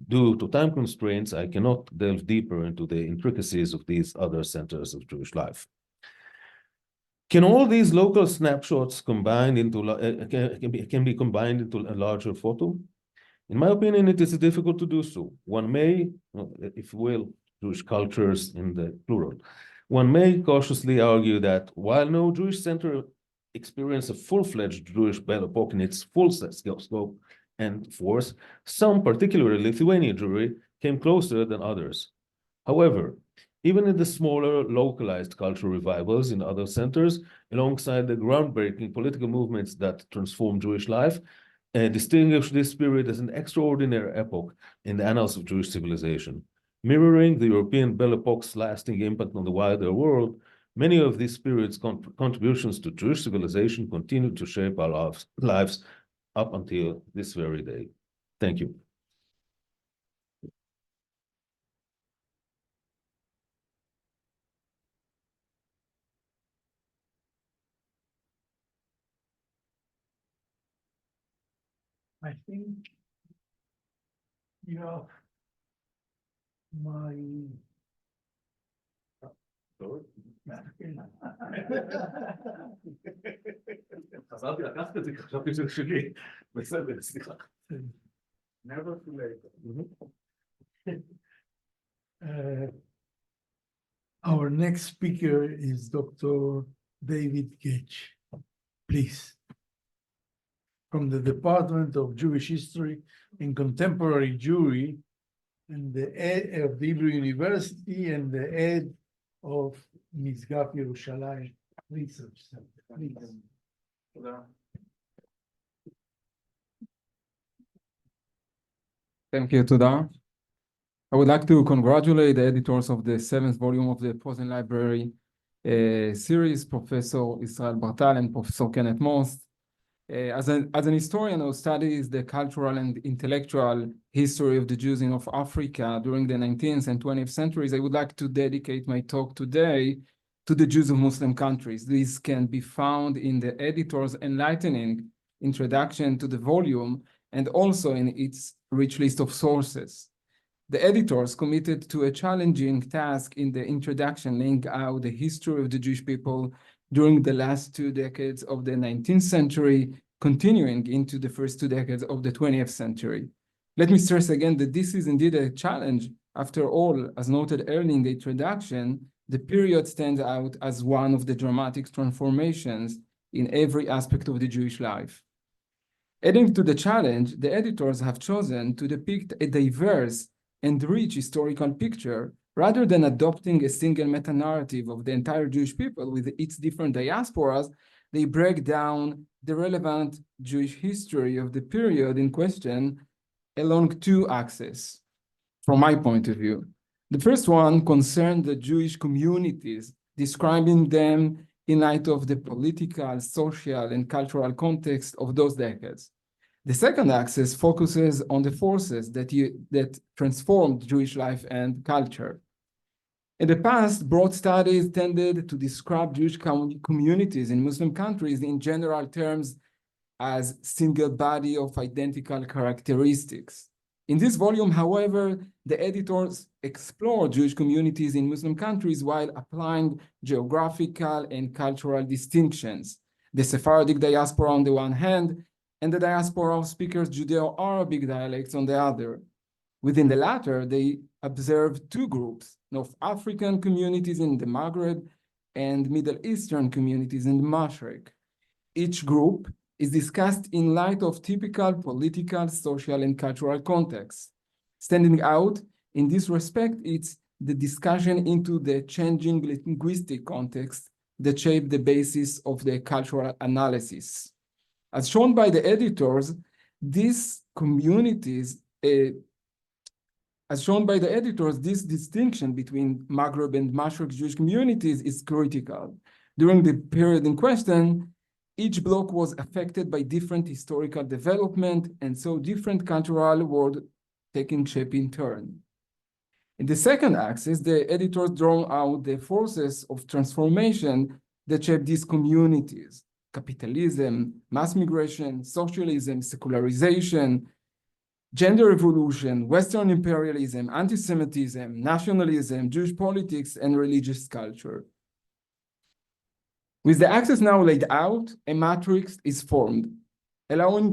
Due to time constraints, I cannot delve deeper into the intricacies of these other centers of Jewish life. Can all these local snapshots can be combined into a larger photo? In my opinion, it is difficult to do so. One may, if you will, Jewish cultures in the plural. One may cautiously argue that while no Jewish center experienced a full-fledged Jewish Belle Epoque in its full scope and force, some, particularly Lithuanian Jewry, came closer than others. However, even in the smaller, localized cultural revivals in other centers, alongside the groundbreaking political movements that transformed Jewish life, distinguish this period as an extraordinary epoch in the annals of Jewish civilization. Mirroring the European Belle Epoque's lasting impact on the wider world, many of this period's contributions to Jewish civilization continue to shape our lives up until this very day. Thank you. I think you have my חזרתי לקחת את זה, חשבתי שזה שלי. בסדר, סליחה. Never too late. Our next speaker is Dr. David Getch. Please. From the Department of Jewish History and Contemporary Jewry and the head of the Hebrew University and the head of Mizgaf Yerushalayim Research Center. Please. Thank you, Toda. I would like to congratulate the editors of the 7th volume of the Posen Library series, Professor Israel Bartal and Professor Kenneth Most, As an historian who studies the cultural and intellectual history of the Jews in North Africa during the 19th and 20th centuries, I would like to dedicate my talk today to the Jews of Muslim countries. These can be found in the editor's enlightening introduction to the volume and also in its rich list of sources. The editors committed to a challenging task in the introduction, laying out the history of the Jewish people during the last 2 decades of the 19th century, continuing into the first 2 decades of the 20th century. Let me stress again that this is indeed a challenge. After all, as noted early in the introduction, the period stands out as one of the dramatic transformations in every aspect of the Jewish life. Adding to the challenge, the editors have chosen to depict a diverse and rich historical picture rather than adopting a single meta-narrative of the entire Jewish people with its different diasporas. They break down the relevant Jewish history of the period in question along 2 axes, from my point of view. The first one concerned the Jewish communities, describing them in light of the political, social, and cultural context of those decades. The second axis focuses on the forces that transformed Jewish life and culture. In the past, broad studies tended to describe Jewish communities in Muslim countries in general terms as single body of identical characteristics. In this volume, however, the editors explore Jewish communities in Muslim countries while applying geographical and cultural distinctions. The Sephardic diaspora on the one hand, and the diaspora of speakers Judeo-Arabic dialects on the other. Within the latter, they observe 2 groups, North African communities in the Maghreb and Middle Eastern communities in the Mashriq. Each group is discussed in light of typical political, social, and cultural contexts. Standing out in this respect, it's the discussion into the changing linguistic context that shape the basis of the cultural analysis. As shown by the editors, these communities, this distinction between Maghreb and Mashriq Jewish communities is critical. During the period in question, each bloc was affected by different historical development, and so different cultural world taking shape in turn. In the second axis, the editors draw out the forces of transformation that shape these communities: capitalism, mass migration, socialism, secularization, gender revolution, Western imperialism, anti-Semitism, nationalism, Jewish politics, and religious culture. With the axis now laid out, a matrix is formed, allowing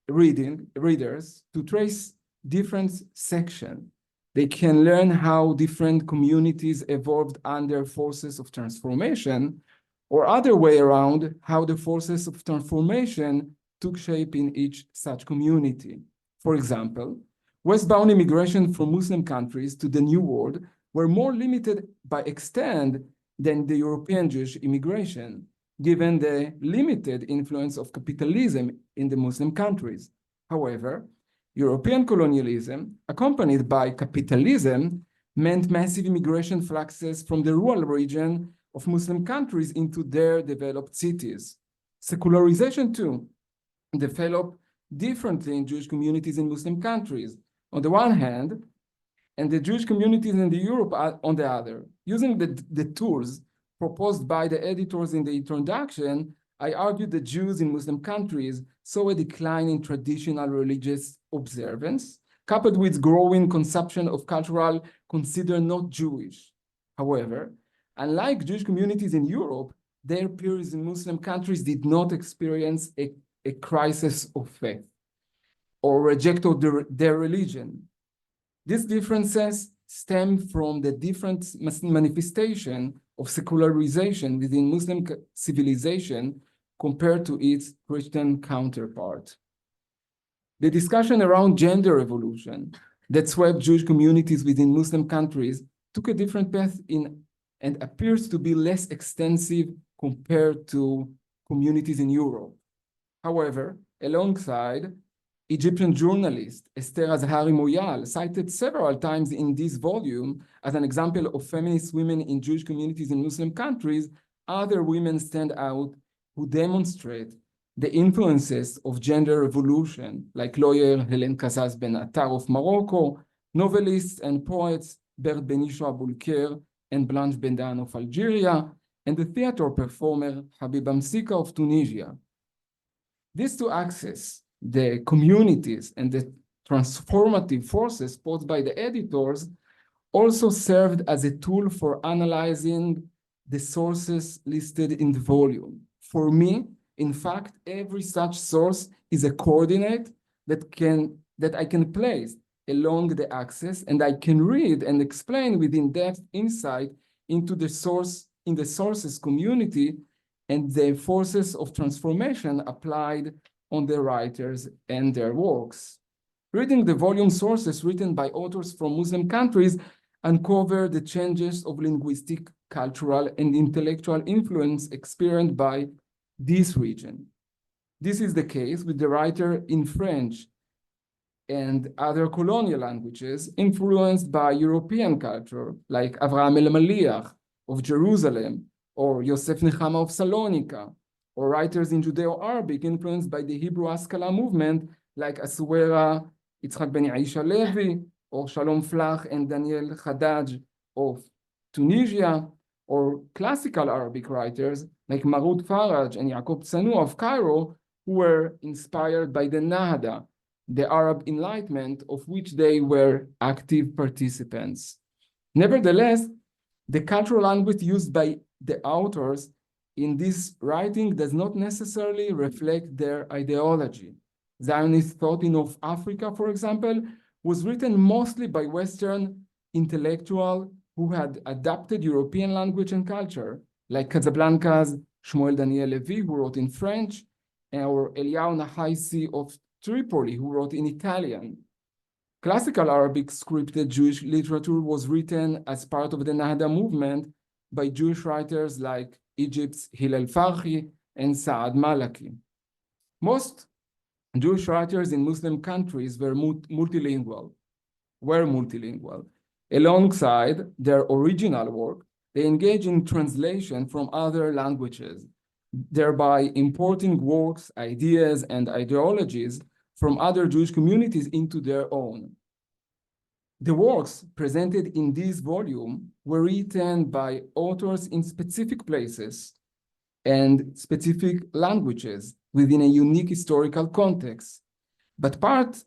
readers to trace different sections. They can learn how different communities evolved under forces of transformation, or other way around, how the forces of transformation took shape in each such community. For example, westbound immigration from Muslim countries to the New World were more limited by extent than the European Jewish immigration, given the limited influence of capitalism in the Muslim countries. However, European colonialism, accompanied by capitalism, meant massive immigration fluxes from the rural region of Muslim countries into their developed cities. Secularization, too, developed differently in Jewish communities in Muslim countries, on the one hand, and the Jewish communities in Europe on the other. Using the tools proposed by the editors in the introduction, I argued that Jews in Muslim countries saw a decline in traditional religious observance, coupled with growing consumption of cultural considered not Jewish. However, unlike Jewish communities in Europe, their peers in Muslim countries did not experience a crisis of faith or reject their religion. These differences stem from the different manifestation of secularization within Muslim civilization compared to its Christian counterpart. The discussion around gender revolution that swept Jewish communities within Muslim countries took a different path and appears to be less extensive compared to communities in Europe. However, alongside, Egyptian journalist Esther Azhari Moyal cited several times in this volume as an example of feminist women in Jewish communities in Muslim countries. Other women stand out who demonstrate the influences of gender revolution, like lawyer Helen Kazaz Ben Attar of Morocco, novelists and poets Bert Benisho Aboulker and Blanche Bendan of Algeria, and the theater performer Habib Amsika of Tunisia. This to access the communities and the transformative forces posed by the editors also served as a tool for analyzing the sources listed in the volume. For me, in fact, every such source is a coordinate that I can place along the axis, and I can read and explain with in-depth insight into the sources community and the forces of transformation applied on the writers and their works. Reading the volume sources written by authors from Muslim countries uncover the changes of linguistic, cultural, and intellectual influence experienced by this region. This is the case with the writer in French and other colonial languages influenced by European culture, like Avraham El-Maliach of Jerusalem, or Yosef Nechama of Salonika, or writers in Judeo-Arabic influenced by the Hebrew Haskalah movement, like Asuera, Yitzhak Ben Aisha Levi, or Shalom Flach and Daniel Haddad of Tunisia, or classical Arabic writers like Marud Faraj and Yacob Tzanu of Cairo, who were inspired by the Nahda, the Arab Enlightenment, of which they were active participants. Nevertheless, the cultural language used by the authors in this writing does not necessarily reflect their ideology. Zionist thought in North Africa, for example, was written mostly by Western intellectuals who had adapted European language and culture, like Casablanca's Shmuel Daniel Levy, who wrote in French, or Eliyahu Nahaisi of Tripoli, who wrote in Italian. Classical Arabic scripted Jewish literature was written as part of the Nahda movement by Jewish writers like Egypt's Hillel Farhi and Saad Malaki. Most Jewish writers in Muslim countries were multilingual. Alongside their original work, they engage in translation from other languages, thereby importing works, ideas, and ideologies from other Jewish communities into their own. The works presented in this volume were written by authors in specific places and specific languages within a unique historical context, but part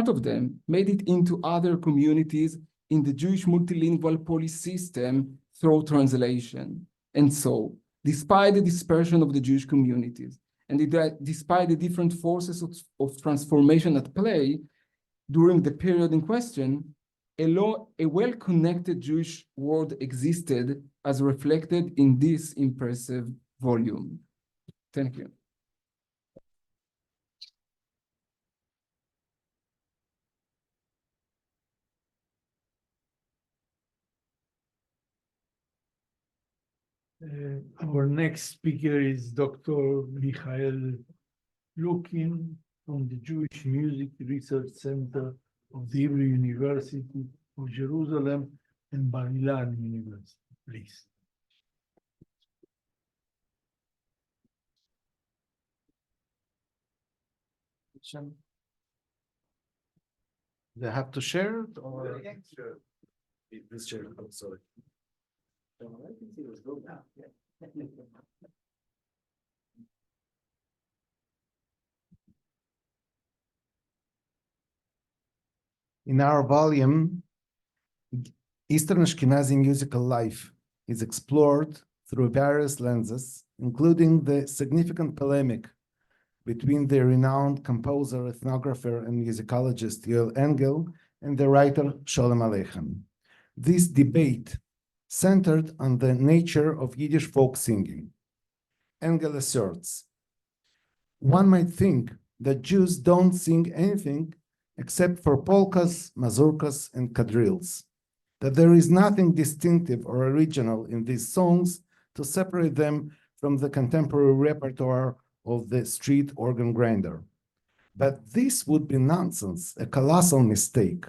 of them made it into other communities in the Jewish multilingual police system through translation. And so, despite the dispersion of the Jewish communities, and despite the different forces of transformation at play during the period in question, a well-connected Jewish world existed as reflected in this impressive volume. Thank you. Our next speaker is Dr. Michael Lukin from the Jewish Music Research Center of the Hebrew University of Jerusalem and Bar Ilan University. Please. They have to share it or? This share, I'm sorry. In our volume, Eastern Ashkenazi musical life is explored through various lenses, including the significant polemic between the renowned composer, ethnographer, and musicologist Yoel Engel and the writer Sholem Aleichem. This debate centered on the nature of Yiddish folk singing. Engel asserts, one might think that Jews don't sing anything except for polkas, mazurkas, and quadrilles, that there is nothing distinctive or original in these songs to separate them from the contemporary repertoire of the street organ grinder. But this would be nonsense, a colossal mistake.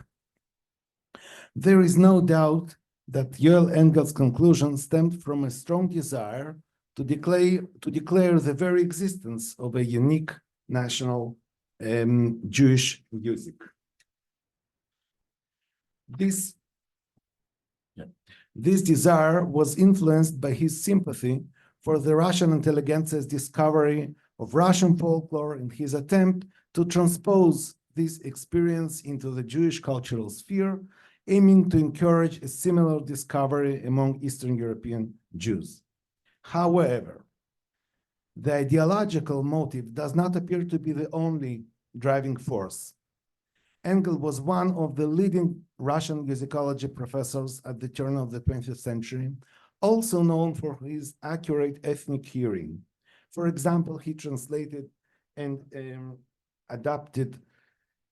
There is no doubt that Yoel Engel's conclusion stemmed from a strong desire to declare the very existence of a unique national Jewish music. This desire was influenced by his sympathy for the Russian intelligentsia's discovery of Russian folklore and his attempt to transpose this experience into the Jewish cultural sphere, aiming to encourage a similar discovery among Eastern European Jews. However, the ideological motive does not appear to be the only driving force. Engel was one of the leading Russian musicology professors at the turn of the 20th century, also known for his accurate ethnic hearing. For example, he translated and adapted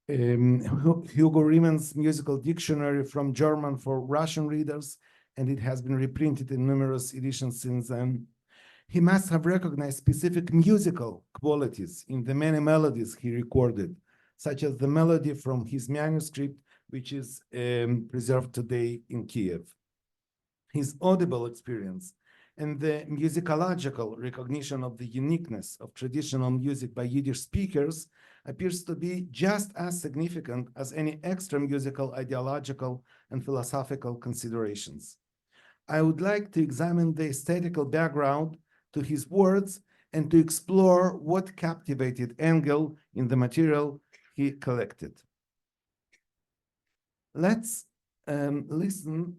Hugo Riemann's musical dictionary from German for Russian readers, and it has been reprinted in numerous editions since then. He must have recognized specific musical qualities in the many melodies he recorded, such as the melody from his manuscript, which is preserved today in Kiev. His audible experience and the musicological recognition of the uniqueness of traditional music by Yiddish speakers appears to be just as significant as any extra musical, ideological, and philosophical considerations. I would like to examine the aesthetical background to his words and to explore what captivated Engel in the material he collected. Let's listen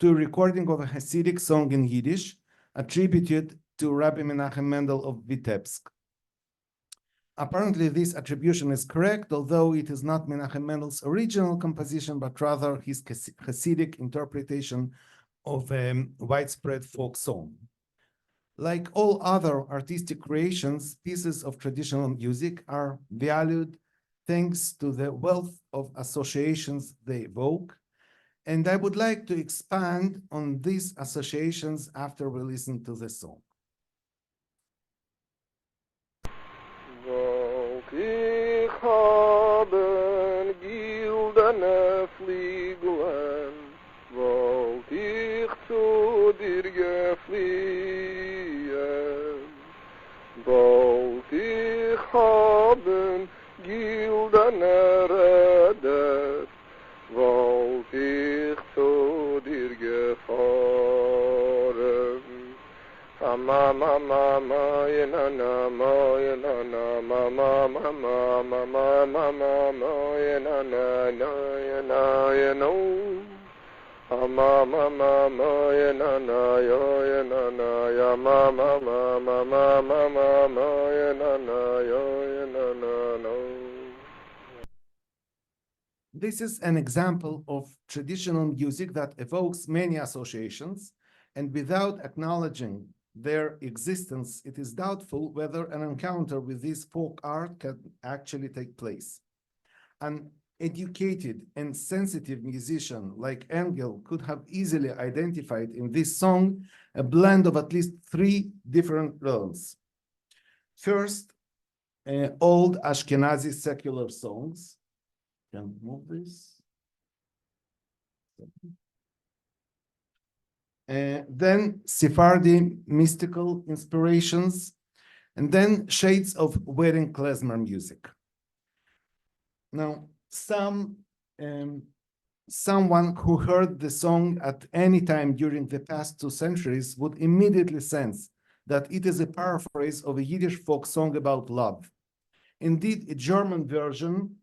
to a recording of a Hasidic song in Yiddish attributed to Rabbi Menachem Mendel of Vitebsk. Apparently, this attribution is correct, although it is not Menachem Mendel's original composition, but rather his Hasidic interpretation of a widespread folk song. Like all other artistic creations, pieces of traditional music are valued thanks to the wealth of associations they evoke. And I would like to expand on these associations after we listen to the song. Ich haben gildene Flieglein, wollt ich zu dir gefliehen. Wollt ich haben gildene Räder, wollt ich zu dir gefahren. Ma ma ma ma ya na na ma ya na na ma ma ma ma ma ma ma ma ma ya na na ya na ya no. Ma ma ma ma ya na na ya na na ya ma ma ma ma ma ma ma ma ya na na ya na na no. This is an example of traditional music that evokes many associations, and without acknowledging their existence, it is doubtful whether an encounter with this folk art can actually take place. An educated and sensitive musician like Engel could have easily identified in this song a blend of at least 3 different realms. First, old Ashkenazi secular songs. Can move this. Then Sephardi mystical inspirations, and then shades of wedding klezmer music. Now, someone who heard the song at any time during the past 2 centuries would immediately sense that it is a paraphrase of a Yiddish folk song about love. Indeed, a German version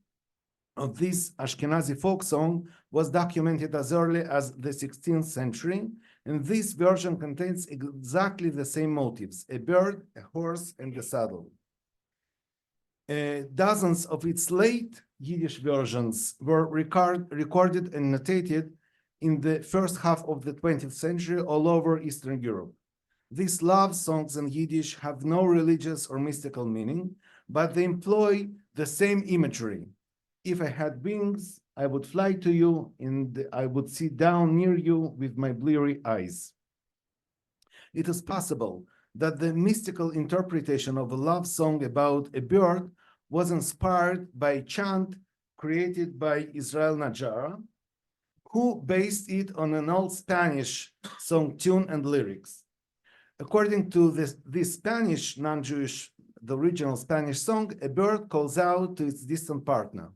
of this Ashkenazi folk song was documented as early as the 16th century, and this version contains exactly the same motives: a bird, a horse, and a saddle. Dozens of its late Yiddish versions were recorded and notated in the first half of the 20th century all over Eastern Europe. These love songs in Yiddish have no religious or mystical meaning, but they employ the same imagery. If I had wings, I would fly to you, and I would sit down near you with my bleary eyes. It is possible that the mystical interpretation of a love song about a bird was inspired by a chant created by Israel Najara, who based it on an old Spanish song tune and lyrics. According to this Spanish non-Jewish, the original Spanish song, a bird calls out to its distant partner.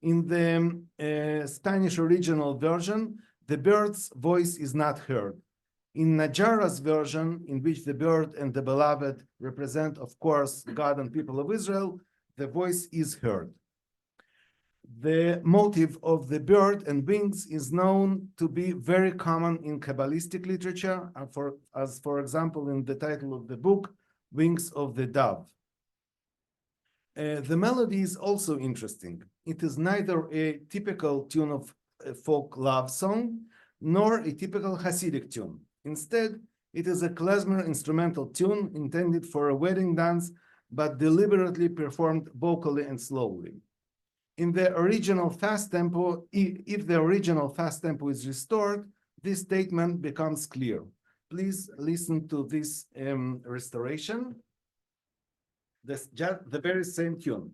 In the Spanish original version, the bird's voice is not heard. In Najara's version, in which the bird and the beloved represent, of course, God and people of Israel, the voice is heard. The motive of the bird and wings is known to be very common in Kabbalistic literature, as for example, in the title of the book, Wings of the Dove. The melody is also interesting. It is neither a typical tune of a folk love song, nor a typical Hasidic tune. Instead, it is a klezmer instrumental tune intended for a wedding dance, but deliberately performed vocally and slowly. In the original fast tempo, if the original fast tempo is restored, this statement becomes clear. Please listen to this restoration. Just the very same tune.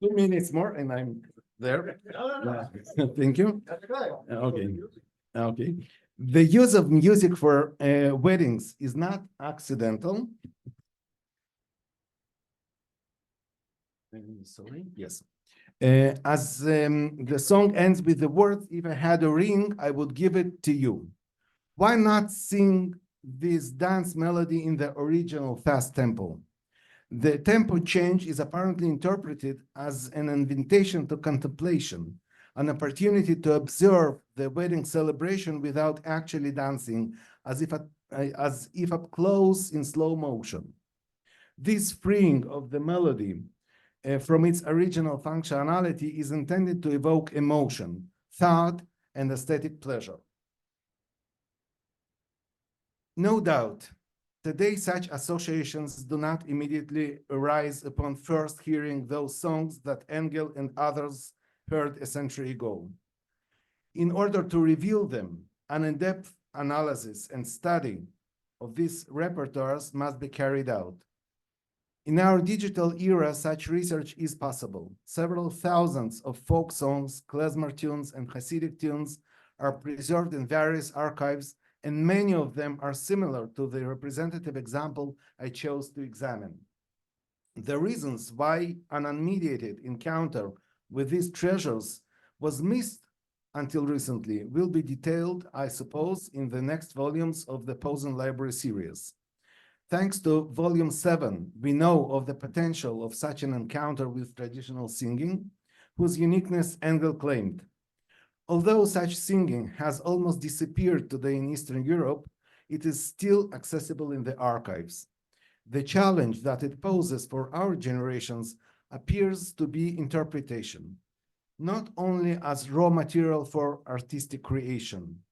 Two minutes more and I'm there. Thank you. Okay. Okay. The use of music for weddings is not accidental. Sorry. Yes. As the song ends with the words, "If I had a ring, I would give it to you." Why not sing this dance melody in the original fast tempo? The tempo change is apparently interpreted as an invitation to contemplation, an opportunity to observe the wedding celebration without actually dancing, as if up close in slow motion. This freeing of the melody from its original functionality is intended to evoke emotion, thought, and aesthetic pleasure. No doubt, today such associations do not immediately arise upon first hearing those songs that Engel and others heard a century ago. In order to reveal them, an in-depth analysis and study of these repertoires must be carried out. In our digital era, such research is possible. Several thousands of folk songs, klezmer tunes, and Hasidic tunes are preserved in various archives, and many of them are similar to the representative example I chose to examine. The reasons why an unmediated encounter with these treasures was missed until recently will be detailed, I suppose, in the next volumes of the Posen Library series. Thanks to Volume 7, we know of the potential of such an encounter with traditional singing, whose uniqueness Engel claimed. Although such singing has almost disappeared today in Eastern Europe, it is still accessible in the archives. The challenge that it poses for our generations appears to be interpretation, not only as raw material for artistic creation,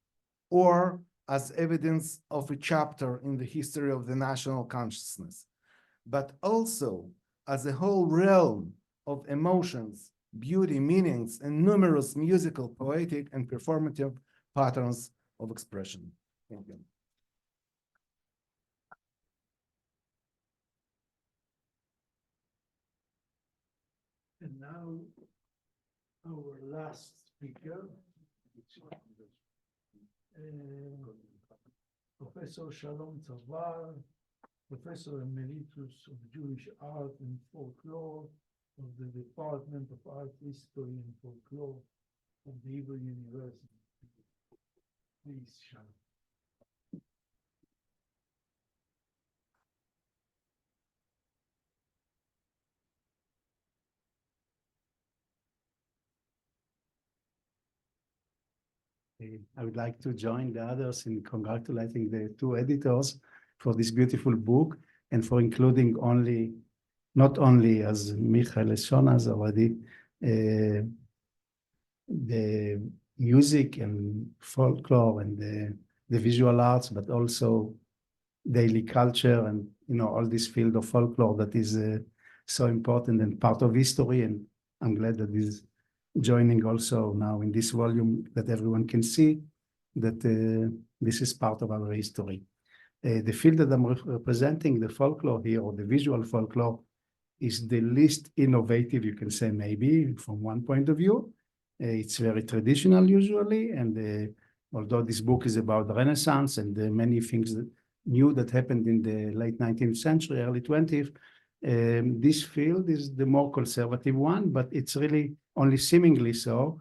or as evidence of a chapter in the history of the national consciousness, but also as a whole realm of emotions, beauty, meanings, and numerous musical, poetic, and performative patterns of expression. Thank you. And now our last speaker, Professor Shalom Tzavar, Professor Emeritus of Jewish Art and Folklore of the Department of Art History and Folklore of the Hebrew University. Please, Shalom. I would like to join the others in congratulating the two editors for this beautiful book and for including not only, as Michael has shown us already, the music and folklore and the visual arts, but also daily culture and all this field of folklore that is so important and part of history. And I'm glad that this is joining also now in this volume that everyone can see that this is part of our history. The field that I'm representing, the folklore here, or the visual folklore, is the least innovative, you can say, maybe from one point of view. It's very traditional usually, and although this book is about the Renaissance and many things that new that happened in the late 19th century, early 20th, this field is the more conservative one, but it's really only seemingly so.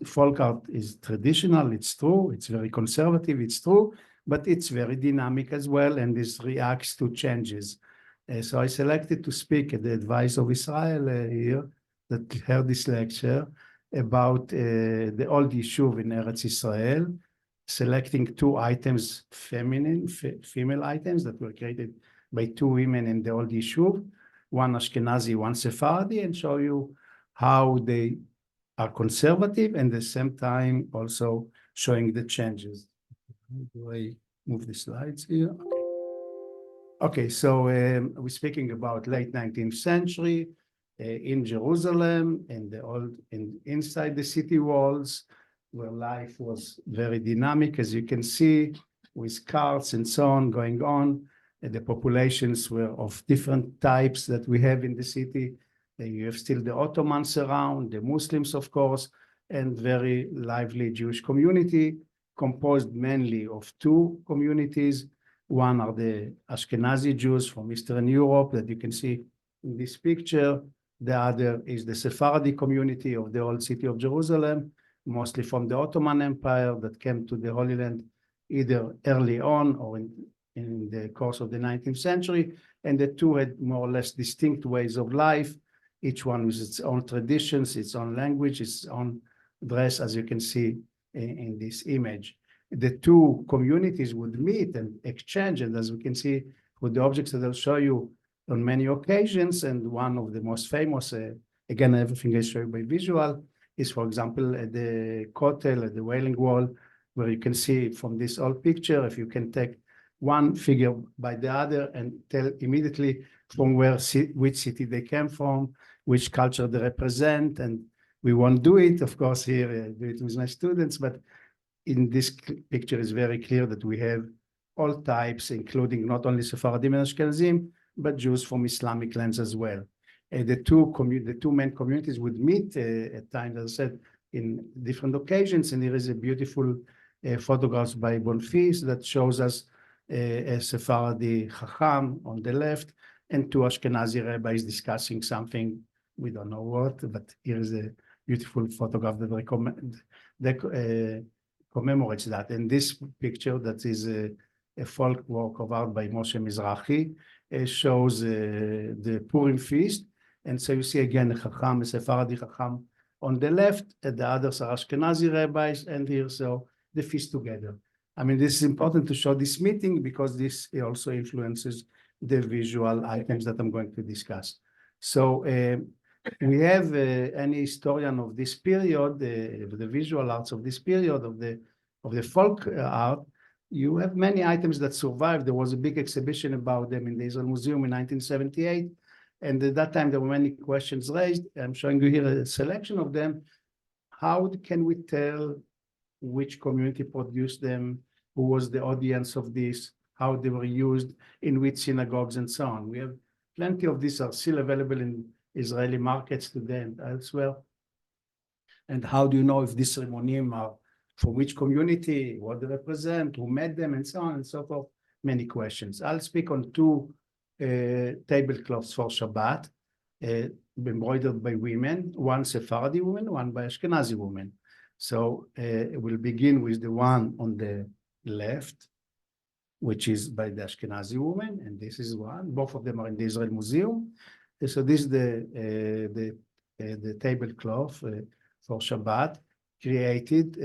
Folk art is traditional, it's true, it's very conservative, it's true, but it's very dynamic as well, and this reacts to changes. So I selected to speak at the advice of Israel here, that heard this lecture, about the old Yishuv in Eretz Israel, selecting two items, female items that were created by two women in the old Yishuv, one Ashkenazi, one Sephardi, and show you how they are conservative and at the same time also showing the changes. Do I move the slides here? Okay, so we're speaking about late 19th century in Jerusalem and inside the city walls, where life was very dynamic, as you can see, with carts and so on going on. The populations were of different types that we have in the city. You have still the Ottomans around, the Muslims, of course, and very lively Jewish community, composed mainly of two communities. One are the Ashkenazi Jews from Eastern Europe that you can see in this picture. The other is the Sephardi community of the old city of Jerusalem, mostly from the Ottoman Empire that came to the Holy Land either early on or in the course of the 19th century. And the two had more or less distinct ways of life, each one with its own traditions, its own language, its own dress, as you can see in this image. The two communities would meet and exchange, and as we can see with the objects that I'll show you on many occasions, and one of the most famous, again, everything I show you by visual, is, for example, at the Kotel, at the Wailing Wall, where you can see from this old picture, if you can take one figure by the other and tell immediately from which city they came from, which culture they represent, and we won't do it, of course, here, do it with my students, but in this picture is very clear that we have all types, including not only Sephardim and Ashkenazim, but Jews from Islamic lands as well. The two main communities would meet at times, as I said, in different occasions, and here is a beautiful photograph by Bonfils that shows us a Sephardi Chacham on the left and two Ashkenazi rabbis discussing something, we don't know what, but here is a beautiful photograph that commemorates that. And this picture, that is a folk work of art by Moshe Mizrahi, shows the Purim feast. And so you see again a Chacham, a Sephardi Chacham on the left, and the others are Ashkenazi rabbis, and here so the feast together. I mean, this is important to show this meeting because this also influences the visual items that I'm going to discuss. So we have any historian of this period, the visual arts of this period, of the folk art, you have many items that survived. There was a big exhibition about them in the Israel Museum in 1978. And at that time, there were many questions raised. I'm showing you here a selection of them. How can we tell which community produced them? Who was the audience of this? How they were used? In which synagogues and so on? We have plenty of these are still available in Israeli markets today and elsewhere. And how do you know if these ceremonies are from which community, what they represent, who made them, and so on and so forth? Many questions. I'll speak on two tablecloths for Shabbat, embroidered by women, one Sephardi woman, one by Ashkenazi woman. So we'll begin with the one on the left, which is by the Ashkenazi woman, and this is one. Both of them are in the Israel Museum. So this is the tablecloth for Shabbat, created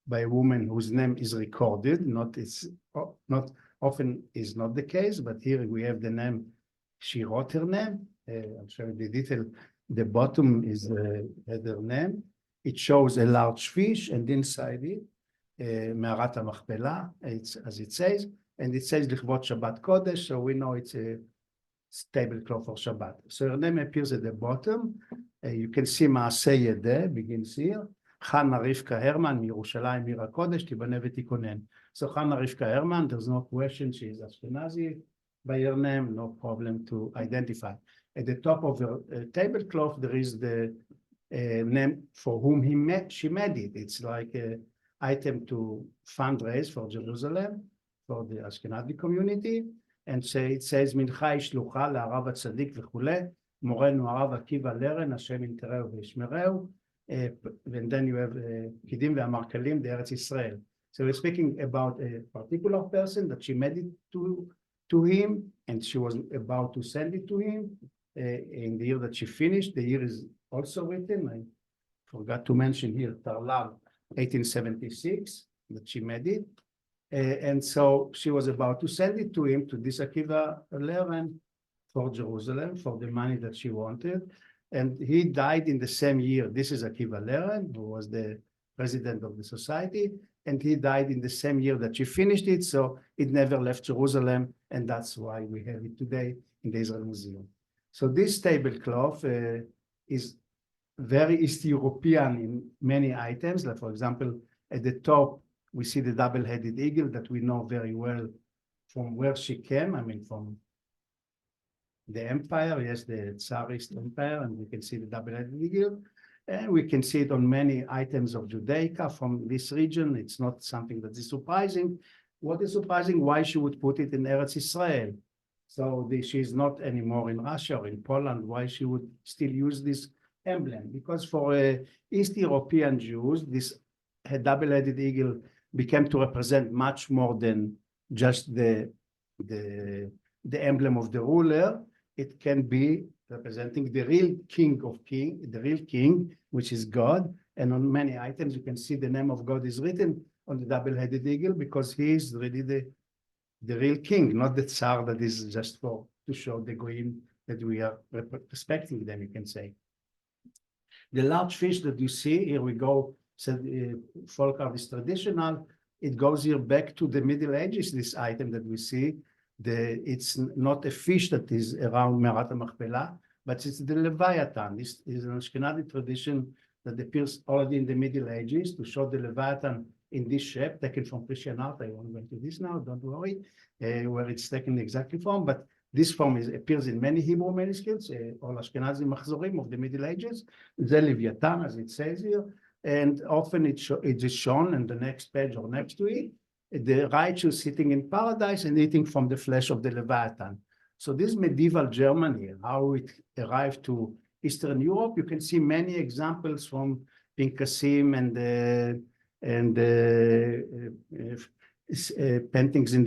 by a woman whose name is recorded. Not often is not the case, but here we have the name. She wrote her name. I'm showing the detail. The bottom is her name. It shows a large fish, and inside it, Me'arat HaMachpelah, it's as it says, and it says Lichvot Shabbat Kodesh, so we know it's a tablecloth for Shabbat. So her name appears at the bottom. You can see מעשה ידי begins here. חנה רבקה הרמן מירושלים עיר הקודש תיבנה ותיכונן. So Hannah Rivka Herman, there's no question she is Ashkenazi by her name, no problem to identify. At the top of the tablecloth, there is the name for whom she made it. It's like an item to fundraise for Jerusalem, for the Ashkenazi community. And it says, מנחה היא שלוחה לערב הצדיק וכולי, מורנו הרב עקיבא לרן, השם ינטרהו וישמרהו, and then you have פקידים והמרכלים בארץ ישראל. So we're speaking about a particular person that she made it to him, and she was about to send it to him in the year that she finished. The year is also written. I forgot to mention here, Tarlav, 1876, that she made it. And so she was about to send it to him, to this Akiva Leren, for Jerusalem, for the money that she wanted. And he died in the same year. This is Akiva Leren, who was the president of the society. And he died in the same year that she finished it, so it never left Jerusalem, and that's why we have it today in the Israel Museum. So this tablecloth is very East European in many items. Like, for example, at the top, we see the double-headed eagle that we know very well from where she came, I mean, from the empire, yes, the Tsarist empire, and we can see the double-headed eagle. And we can see it on many items of Judaica from this region. It's not something that is surprising. What is surprising? Why she would put it in Eretz Israel? So she's not anymore in Russia or in Poland. Why she would still use this emblem? Because for East European Jews, this double-headed eagle became to represent much more than just the emblem of the ruler. It can be representing the real the real king, which is God. And on many items, you can see the name of God is written on the double-headed eagle because he is really the real king, not the Tsar that is just to show the Goyim that we are respecting them, you can say. The large fish that you see, here we go, so folk art is traditional. It goes here back to the Middle Ages, this item that we see. It's not a fish that is around Me'arat HaMachpelah, but it's the Leviathan. This is an Ashkenazi tradition that appears already in the Middle Ages to show the Leviathan in this shape, taken from Christian art. I won't go into this now, don't worry, where it's taken exactly from, but this form appears in many Hebrew manuscripts, all Ashkenazi Machzorim of the Middle Ages. The Leviathan, as it says here, and often it is shown in the next page or next to it, the righteous sitting in paradise and eating from the flesh of the Leviathan. So this medieval Germany, how it arrived to Eastern Europe, you can see many examples from Pinkasim and paintings in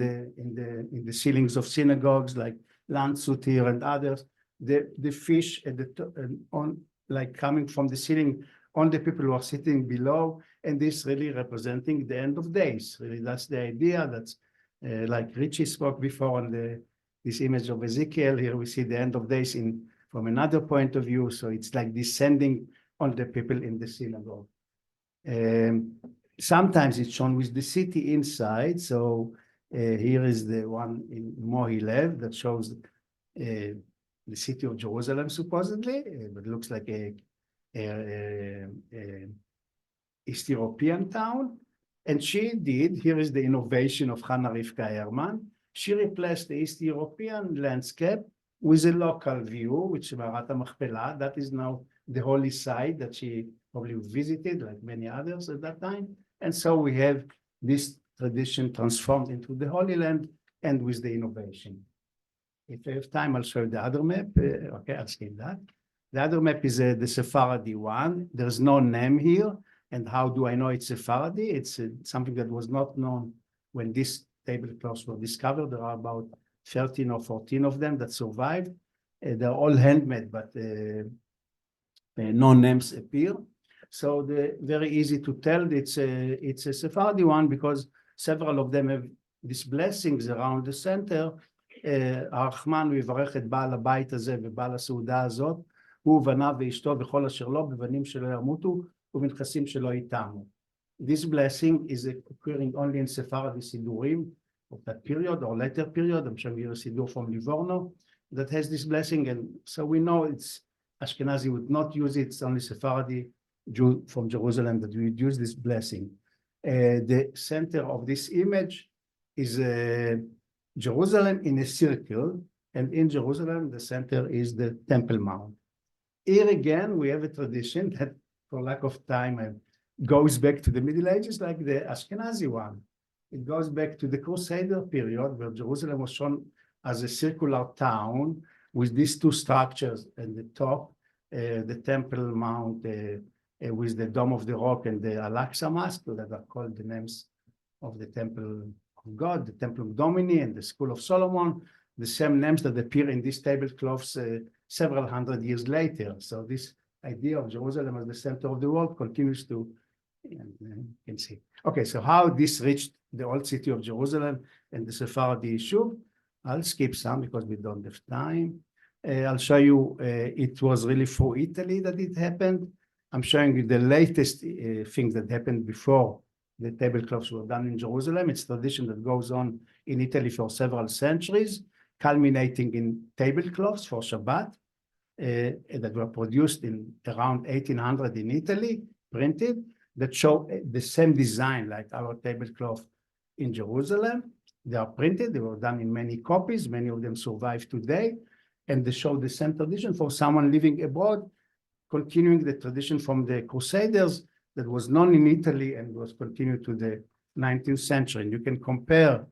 the ceilings of synagogues like Landshut here and others. The fish at the like coming from the ceiling on the people who are sitting below, and this really representing the end of days. Really, that's the idea. That's like Richie spoke before on this image of Ezekiel. Here we see the end of days from another point of view. So it's like descending on the people in the synagogue. Sometimes it's shown with the city inside. So here is the one in Mohilev that shows the city of Jerusalem, supposedly, but it looks like a East European town. And she did, here is the innovation of Hannah Rivka Herman. She replaced the East European landscape with a local view, which is Me'arat HaMachpelah. That is now the holy site that she probably visited, like many others at that time. And so we have this tradition transformed into the Holy Land and with the innovation. If I have time, I'll show you the other map. Okay, I'll skip that. The other map is the Sephardi one. There's no name here. And how do I know it's Sephardi? It's something that was not known when these tablecloths were discovered. There are about 13 or 14 of them that survived. They're all handmade, but no names appear. So very easy to tell it's a Sephardi one because several of them have these blessings around the center. הרחמן ויברך את בעל הבית הזה ובעל הסעודה הזאת, הוא ובניו ואשתו וכל אשר לו, בבנים שלא ימותו ובנכסים שלא יתמו. This blessing is occurring only in Sephardi Sidurim of that period or later period. I'm showing you a Sidur from Livorno. that has this blessing. And so we know it's Ashkenazi would not use it. It's only Sephardi Jew from Jerusalem that would use this blessing. The center of this image is Jerusalem in a circle, and in Jerusalem, the center is the Temple Mount. Here again, we have a tradition that, for lack of time, goes back to the Middle Ages, like the Ashkenazi one. It goes back to the Crusader period, where Jerusalem was shown as a circular town with these two structures at the top, the Temple Mount with the Dome of the Rock and the Al-Aqsa Mosque, that are called the names of the Temple of God, the Temple of Domini and the School of Solomon, the same names that appear in these tablecloths several hundred years later. So this idea of Jerusalem as the center of the world continues to, you can see. Okay, so how this reached the old city of Jerusalem and the Sephardi issue. I'll skip some because we don't have time. I'll show you it was really for Italy that it happened. I'm showing you the latest things that happened before the tablecloths were done in Jerusalem. It's a tradition that goes on in Italy for several centuries, culminating in tablecloths for Shabbat that were produced in around 1800 in Italy, printed, that show the same design like our tablecloth in Jerusalem. They are printed, they were done in many copies, many of them survive today, and they show the same tradition for someone living abroad, continuing the tradition from the Crusaders that was known in Italy and was continued to the 19th century. And you can compare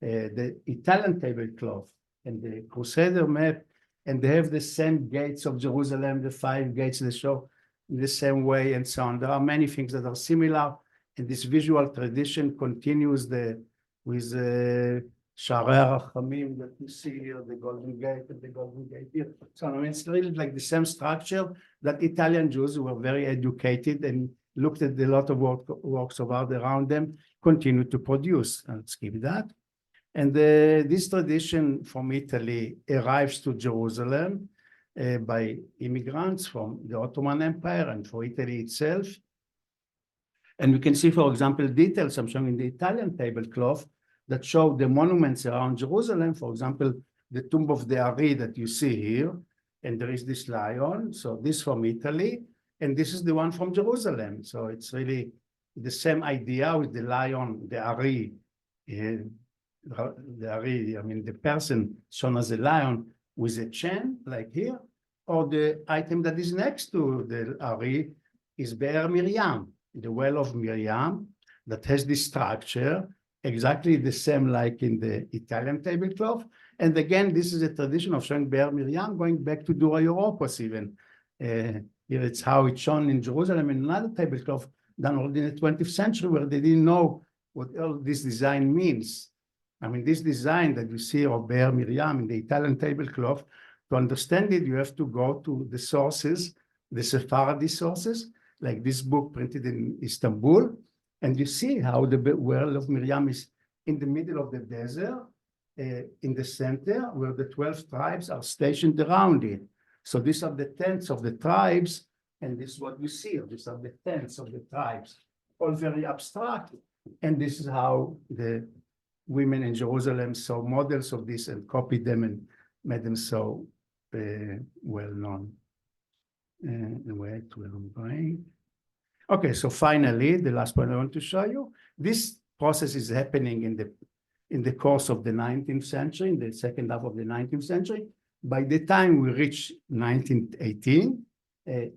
the Italian tablecloth and the Crusader map, and they have the same gates of Jerusalem, the 5 gates they show in the same way and so on. There are many things that are similar, and this visual tradition continues with Sharei HaChamim that you see here, the Golden Gate and the Golden Gate here. So I mean, it's really like the same structure that Italian Jews who were very educated and looked at a lot of works of art around them, continued to produce. Let's skip that. And this tradition from Italy arrives to Jerusalem by immigrants from the Ottoman Empire and for Italy itself. And we can see, for example, details I'm showing in the Italian tablecloth that show the monuments around Jerusalem. For example, the tomb of the Ari that you see here, and there is this lion. So this from Italy, and this is the one from Jerusalem. So it's really the same idea with the lion, the Ari, I mean, the person shown as a lion with a chain, like here, or the item that is next to the Ari is Be'er Miriam, the well of Miriam, that has this structure, exactly the same like in the Italian tablecloth. And again, this is a tradition of showing Be'er Miriam going back to Dura Europos even. Here it's how it's shown in Jerusalem in another tablecloth done already in the 20th century, where they didn't know what all this design means. I mean, this design that you see of Be'er Miriam in the Italian tablecloth, to understand it, you have to go to the sources, the Sephardi sources, like this book printed in Istanbul, and you see how the well of Miriam is in the middle of the desert, in the center, where the 12 tribes are stationed around it. So these are the tents of the tribes, and this is what you see. These are the tents of the tribes, all very abstract. And this is how the women in Jerusalem saw models of this and copied them and made them so well known. Wait, where I'm going. Okay, so finally, the last point I want to show you. This process is happening in the course of the 19th century, in the second half of the 19th century. By the time we reach 1918,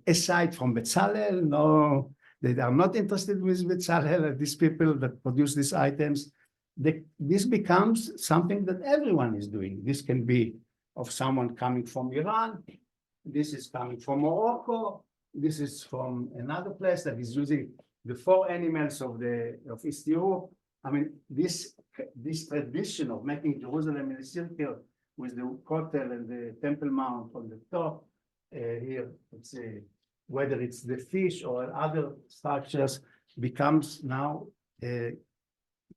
aside from Bezalel, no, they are not interested with Bezalel, these people that produce these items. This becomes something that everyone is doing. This can be of someone coming from Iran. This is coming from Morocco. This is from another place that is using the 4 animals of East Europe. I mean, this tradition of making Jerusalem in a circle with the Kotel and the Temple Mount on the top here, let's say, whether it's the fish or other structures, becomes now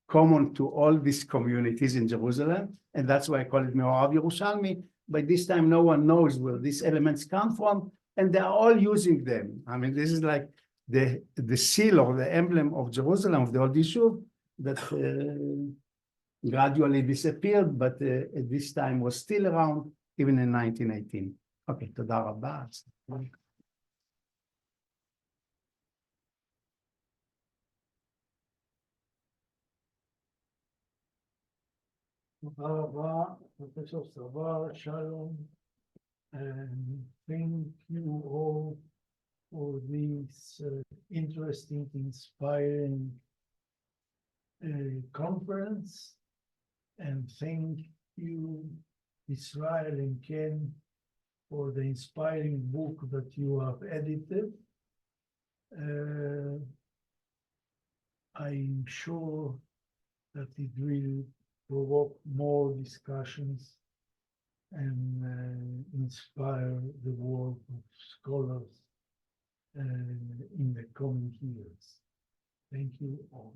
common to all these communities in Jerusalem. And that's why I call it Me'orav Yerushalmi. By this time, no one knows where these elements come from, and they are all using them. I mean, this is like the seal or the emblem of Jerusalem, of the old Yishuv, that gradually disappeared, but at this time was still around. even in 1918. Okay, תודה רבה. תודה רבה, פרופסור סבר, שלום, and thank you all for this interesting, inspiring conference, and thank you, Israel and Ken, for the inspiring book that you have edited. I'm sure that it will provoke more discussions and inspire the work of scholars in the coming years. Thank you all.